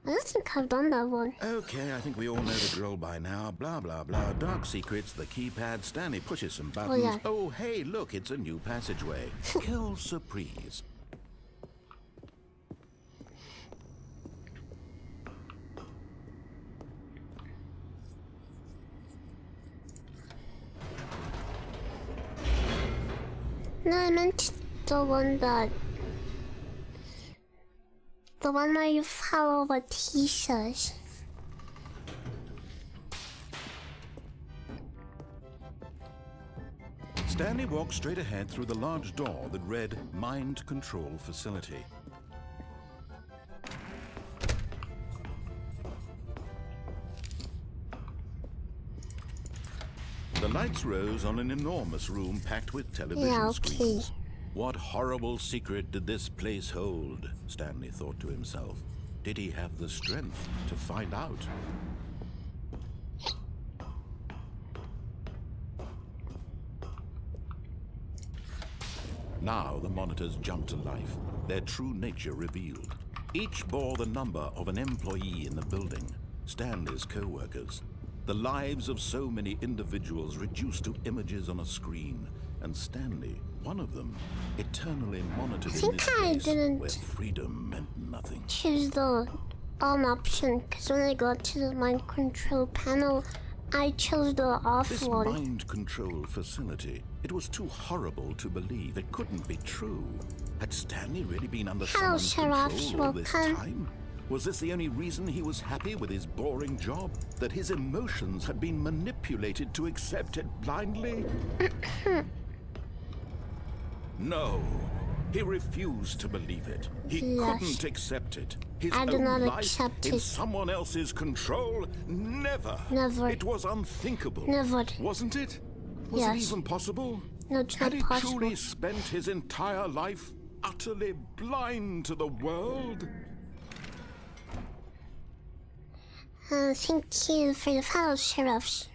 I don't think I've done that one. Okay, I think we all know the drill by now. Blah, blah, blah. Dark secrets, the keypad. Stanley pushes some buttons. yeah. Oh, hey, look, it's a new passageway. Quelle surprise. No, I meant the one that... The one where you follow what he says. Stanley walked straight ahead through the large door that read Mind Control Facility. The lights rose on an enormous room packed with television screens. What horrible secret did this place hold? Stanley thought to himself. Did he have the strength to find out? Now the monitors jumped to life, their true nature revealed. Each bore the number of an employee in the building, Stanley's co-workers. The lives of so many individuals reduced to images on a screen, and Stanley, one of them, eternally monitored in this place where freedom meant nothing. Choose the on option, because when I got to the mind control panel, I chose the off This one. mind control facility, it was too horrible to believe. It couldn't be true. Had Stanley really been under someone's control all this time? Was this the only reason he was happy with his boring job? That his emotions had been manipulated to accept it blindly? No. He refused to believe it. He couldn't accept it. His own life in someone else's control? Never. Never. It was unthinkable. Never. Wasn't it? Was it even possible? No, it's Had not he possible. truly spent his entire life utterly blind to the world? Thank you for the follow, sheriffs.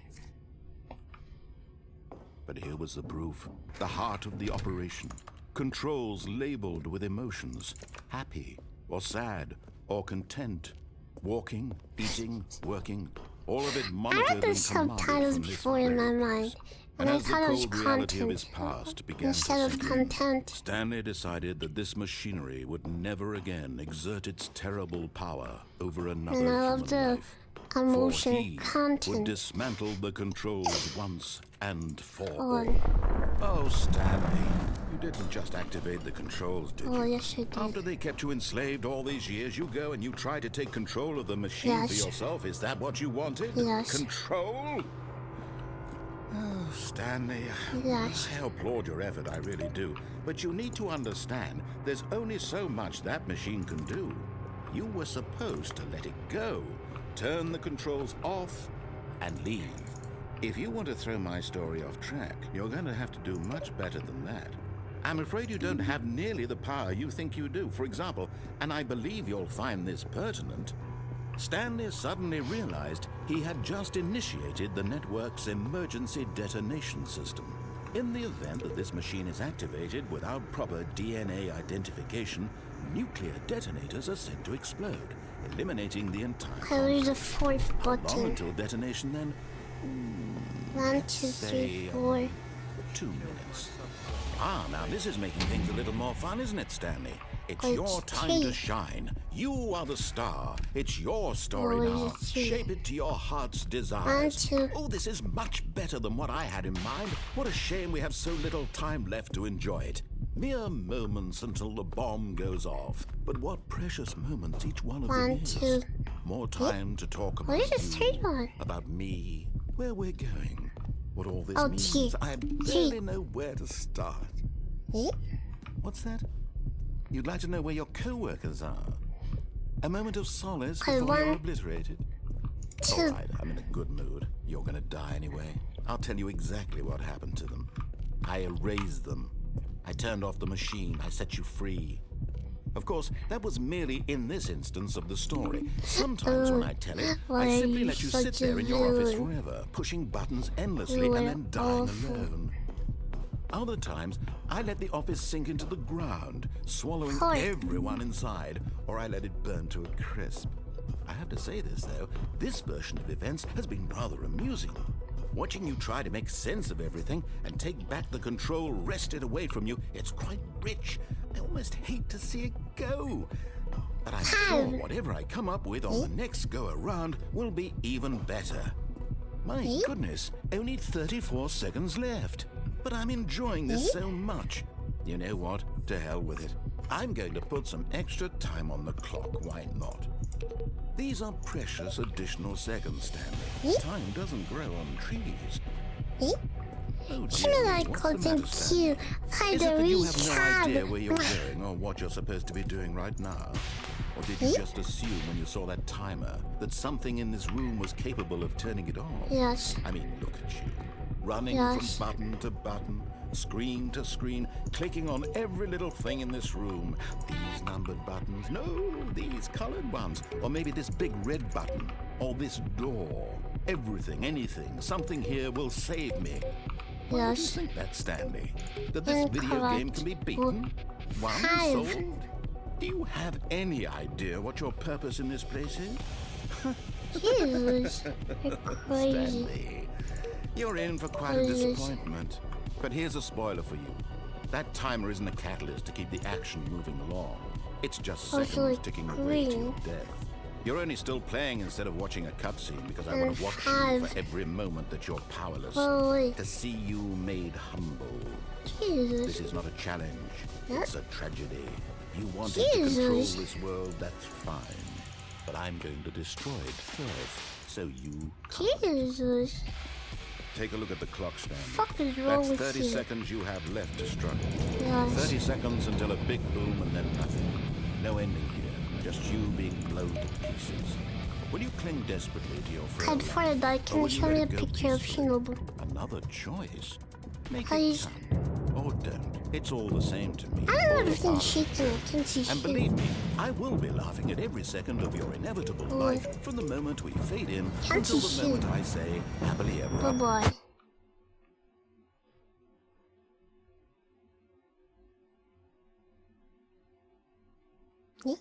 But here was the proof. The heart of the operation. Controls labeled with emotions. Happy, or sad, or content. Walking, eating, working. All of it I monitored read the and commanded subtitles from this before in my very mind, place. and I as the thought it was cold reality of his content past began instead to of sink in, content. Stanley decided that this machinery would never again exert its terrible power over another And I human love the life. For emotion he would content. dismantle the controls once and for all. On. Oh, Stanley, you didn't just activate the controls, did Oh, you? yes, I did. After they kept you enslaved all these years, you go and you try to take control of the machine for Yes. yourself. Is that what you wanted? Yes. Control? Oh, Stanley, Yes. I applaud your effort, I really do. But you need to understand, there's only so much that machine can do. You were supposed to let it go, turn the controls off, and leave. If you want to throw my story off track, you're going to have to do much better than that. I'm afraid you don't have nearly the power you think you do. For example, and I believe you'll find this pertinent, Stanley suddenly realized he had just initiated the network's emergency detonation system. In the event that this machine is activated without proper DNA identification, nuclear detonators are said to explode, eliminating the entire I lose the conflict. fourth How long button. until detonation then? 1, 2, 3, Say, 4. 2 minutes. Ah, now this is making things a little more fun, isn't it, Stanley? It's It's your time to tea. shine. You are the star. It's your story Oh, now. it's tea. Shape it to your heart's desires. 1, 2. Oh, this is much better than what I had in mind. What a shame we have so little time left to enjoy it. Mere moments until the bomb goes off. But what precious moments each one of them 1, is. 2. More time to talk What about is this you, third one? about me, where we're going, what all this Oh, means. tea. I Tea. barely know where to start. Eh? What's that? You'd like to know where your co-workers are? A moment of solace Okay, before you're 1, obliterated? 2. All right, I'm in a good mood. You're gonna die anyway. I'll tell you exactly what happened to them. I erased them. I turned off the machine. I set you free. Of course, that was merely in this instance of the story. Sometimes when I tell it, Why I are simply you let you such sit a there in your office villain? forever, pushing buttons endlessly You and are then dying awful. alone. Other times, I let the office sink into the ground, swallowing Hi. everyone inside, or I let it burn to a crisp. I have to say this, though, this version of events has been rather amusing. Watching you try to make sense of everything and take back the control wrested away from you, it's quite rich. I almost hate to see it go. But I'm sure whatever I come up with on the next go-around will be even better. My goodness, only 34 seconds left. But I'm enjoying this so much. You know what? To hell with it. I'm going to put some extra time on the clock. Why not? These are precious additional seconds, Stanley. Time doesn't grow on trees. Oh, dear me, Like what's the matter, cotton Stanley? cue. Is it that you have no idea Hide where you're going or what you're supposed to be doing right now? Or did you just assume when you saw that timer that something in this room was capable of turning it off? Yes. I mean, look at you. Running Yes. from button to button, screen to screen, clicking on every little thing in this room. These numbered buttons, no, these colored ones. Or maybe this big red button, or this door. Everything, anything, something here will save me. Why do you Yes. think that, Stanley? That this video game can be beaten? Won? 5. Solved? Do you have any idea what your purpose in this place is? Jesus. You're crazy. Stanley, you're in for quite a disappointment. But here's a spoiler for you. That timer isn't a catalyst to keep the action moving along. It's just Also, seconds like, ticking away to your green. death. You're only still playing instead of watching a cutscene because I And want to watch you 5. for every moment that you're powerless. Oh, wait. To see you made humble. Jesus. This is not a challenge. Huh? It's a tragedy. You wanted to control Jesus. this world, that's fine. But I'm going to destroy it first, so you Jesus. take a look at the clock, Stanley. Fuck is wrong That's with 30 you? seconds you have left to struggle. Yes. 30 seconds until a big boom and then nothing. No ending here, just you being blown to pieces. Will you cling desperately to your frail And for life, that, or can you will show let me a it go picture of peacefully? Shinobu? Another choice. Make Please. it count, or don't. It's all the same to me. I don't All understand part of it. shaking. I can see And shit. believe me, I will be laughing at every second of your inevitable life from the moment we fade in Can't until you the see? moment I say happily ever Bye after. bye. Eh?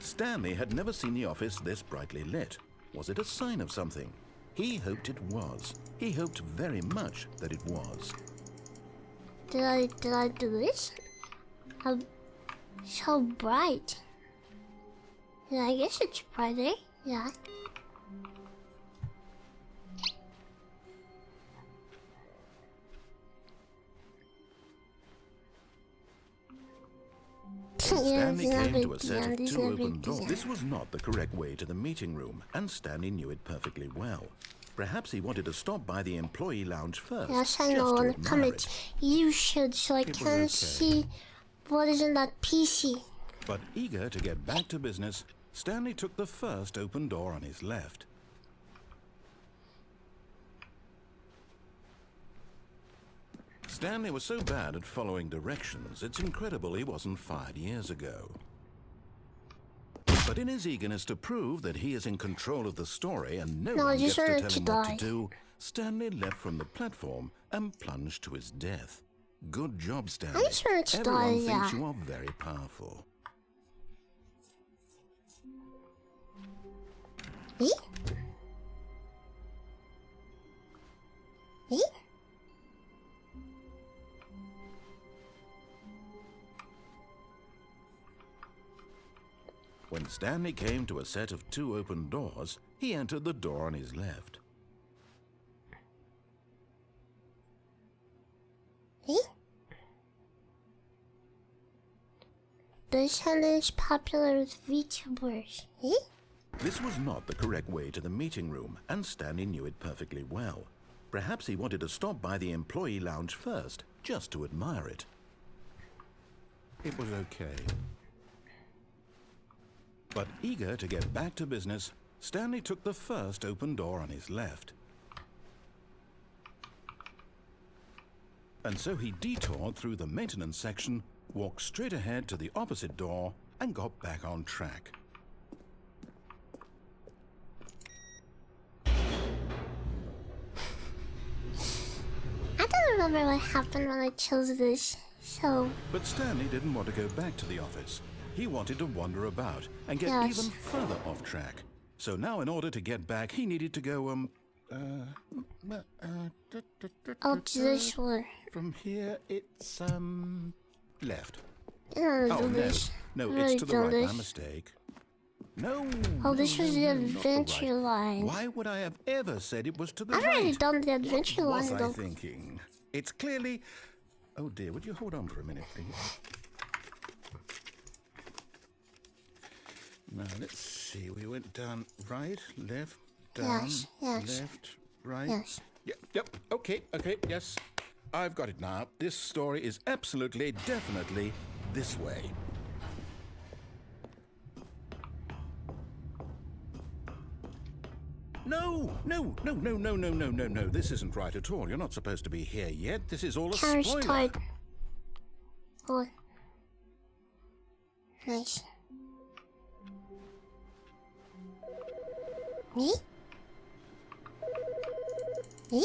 Stanley had never seen the office this brightly lit. Was it a sign of something? He hoped it was. He hoped very much that it was. Did I do this? How so bright? Yeah, I guess it's brighter. Yeah. Stanley came to a set of two open doors. This was not the correct way to the meeting room, and Stanley knew it perfectly well. Perhaps he wanted to stop by the employee lounge first. Yes, I know. In the comments, you should, so I can see what is in that PC. But eager to get back to business, Stanley took the first open door on his left. Stanley was so bad at following directions, it's incredible he wasn't fired years ago. But in his eagerness to prove that he is in control of the story and no one gets to tell him what to do, Stanley leapt from the platform and plunged to his death. Good job, Stanley. I just wanted to Everyone die, thinks yeah. you are very powerful. Eh? Eh? When Stanley came to a set of two open doors, he entered the door on his left. Eh? This channel is popular with VTubers. Eh? This was not the correct way to the meeting room, and Stanley knew it perfectly well. Perhaps he wanted to stop by the employee lounge first, just to admire it. It was okay. But eager to get back to business, Stanley took the first open door on his left. And so he detoured through the maintenance section, walked straight ahead to the opposite door, and got back on track. I don't remember what happened when I chose this, so... But Stanley didn't want to go back to the office. He wanted to wander about and get Yes. even further off track. So now in order to get back, he needed to go, I'll do this one. from here, it's, left. I don't Oh, do no. this. No, I really it's to the done right. this. My mistake. No. Oh, this no, was no, the no, not adventure right. line. Why would I have ever said it was to the I've right? already done the adventure What line, was I though. thinking? It's clearly... Oh dear, would you hold on for a minute, please? Now, let's see. We went down right, left, down, Yes. left, right. Yes. Yep, okay, yes. I've got it now. This story is absolutely, definitely this way. No. This isn't right at all. You're not supposed to be here yet. This is all a Camera spoiler. start. Oh. Nice. Me? Me?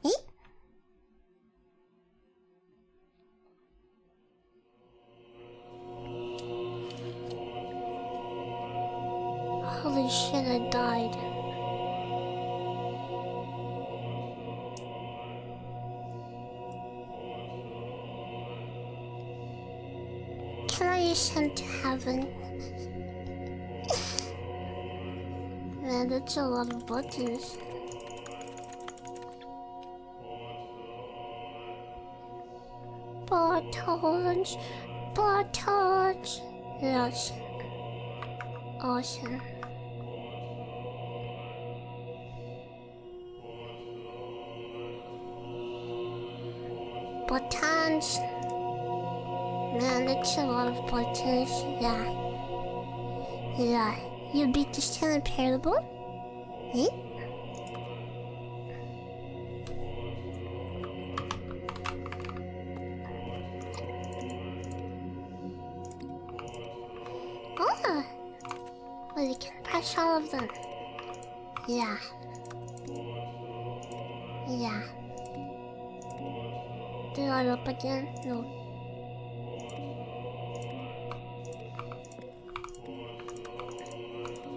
Me? Holy shit, I died. Can I ascend to heaven? Man, that's a lot of buttons. Buttons. Buttons. Yes. Awesome. Buttons. Man, that's a lot of buttons. Yeah. Yeah. You beat the Stanley Parable? Eh? Oh! Well, you can press all of them. Yeah. Yeah. Do I up again? No.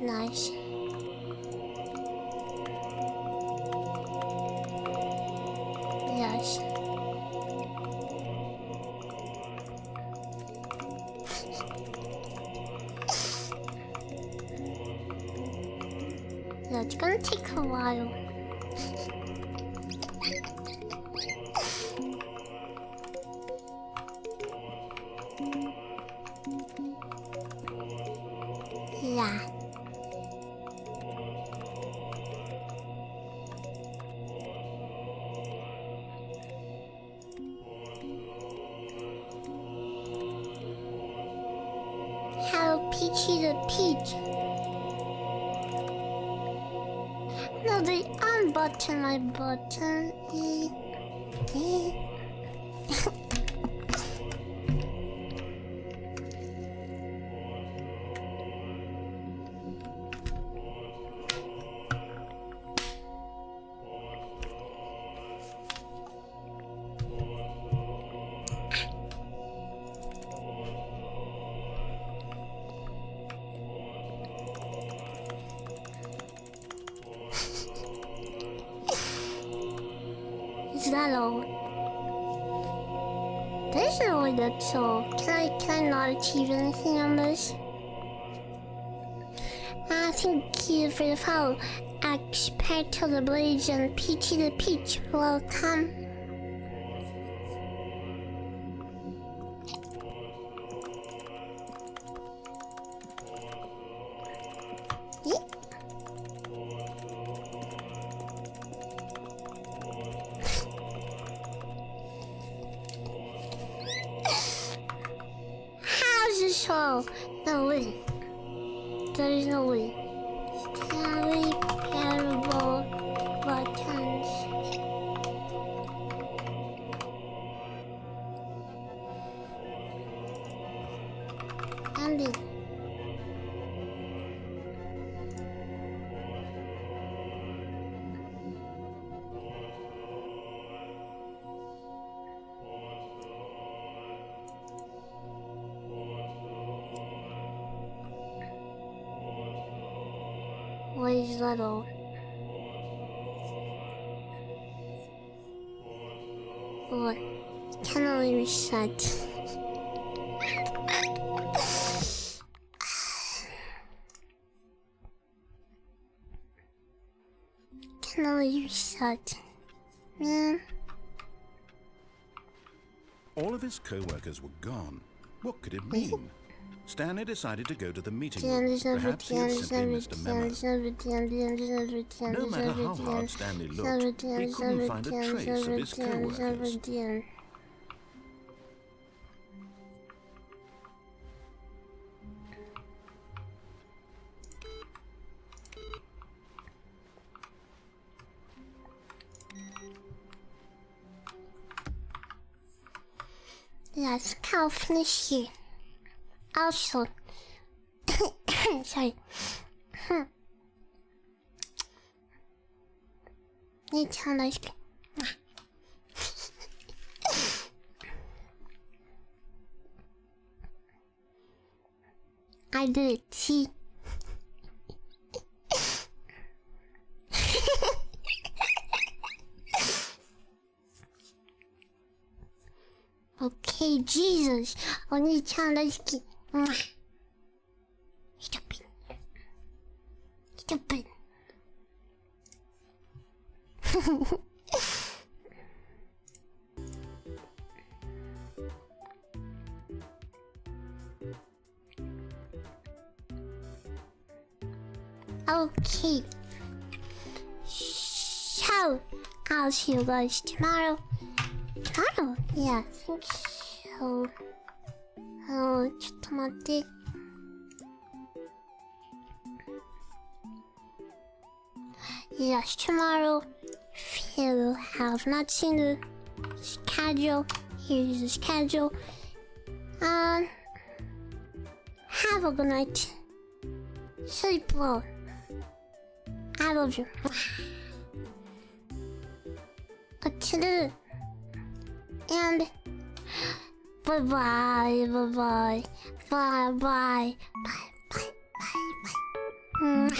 Nice. Yes. Yeah, it's gonna take a while. Yeah. How peachy the peach. No, they unbutton my button. Is that all? There's no way that's all. Can I not achieve anything on this? Thank you for the follow. Expect to the Blades and Peachy the Peach. Welcome. How's this all? No way. There is no way. Stanley Parable buttons. Ending. What is that all? What? Can only reset. Can only reset. Man. All of his co-workers were gone. What could it mean? Stanley decided to go to the meeting room. Perhaps he had simply missed a memo. No matter how hard Stanley looked, he couldn't find a trace of his co-workers. Yes, I'll finish here. Also, sorry. Need to ice cream. I did it. See. Okay, Jesus. I need to ice cream. Stupid. Stupid. Okay. So, I'll see you guys tomorrow. Tomorrow? Yeah, I think so. Oh, ちょっと待って。Yes, tomorrow. If you have not seen the schedule, here's the schedule. Have a good night. Sleep well. I love you. Toodaloo. And bye-bye, bye-bye, bye-bye, bye-bye, bye-bye.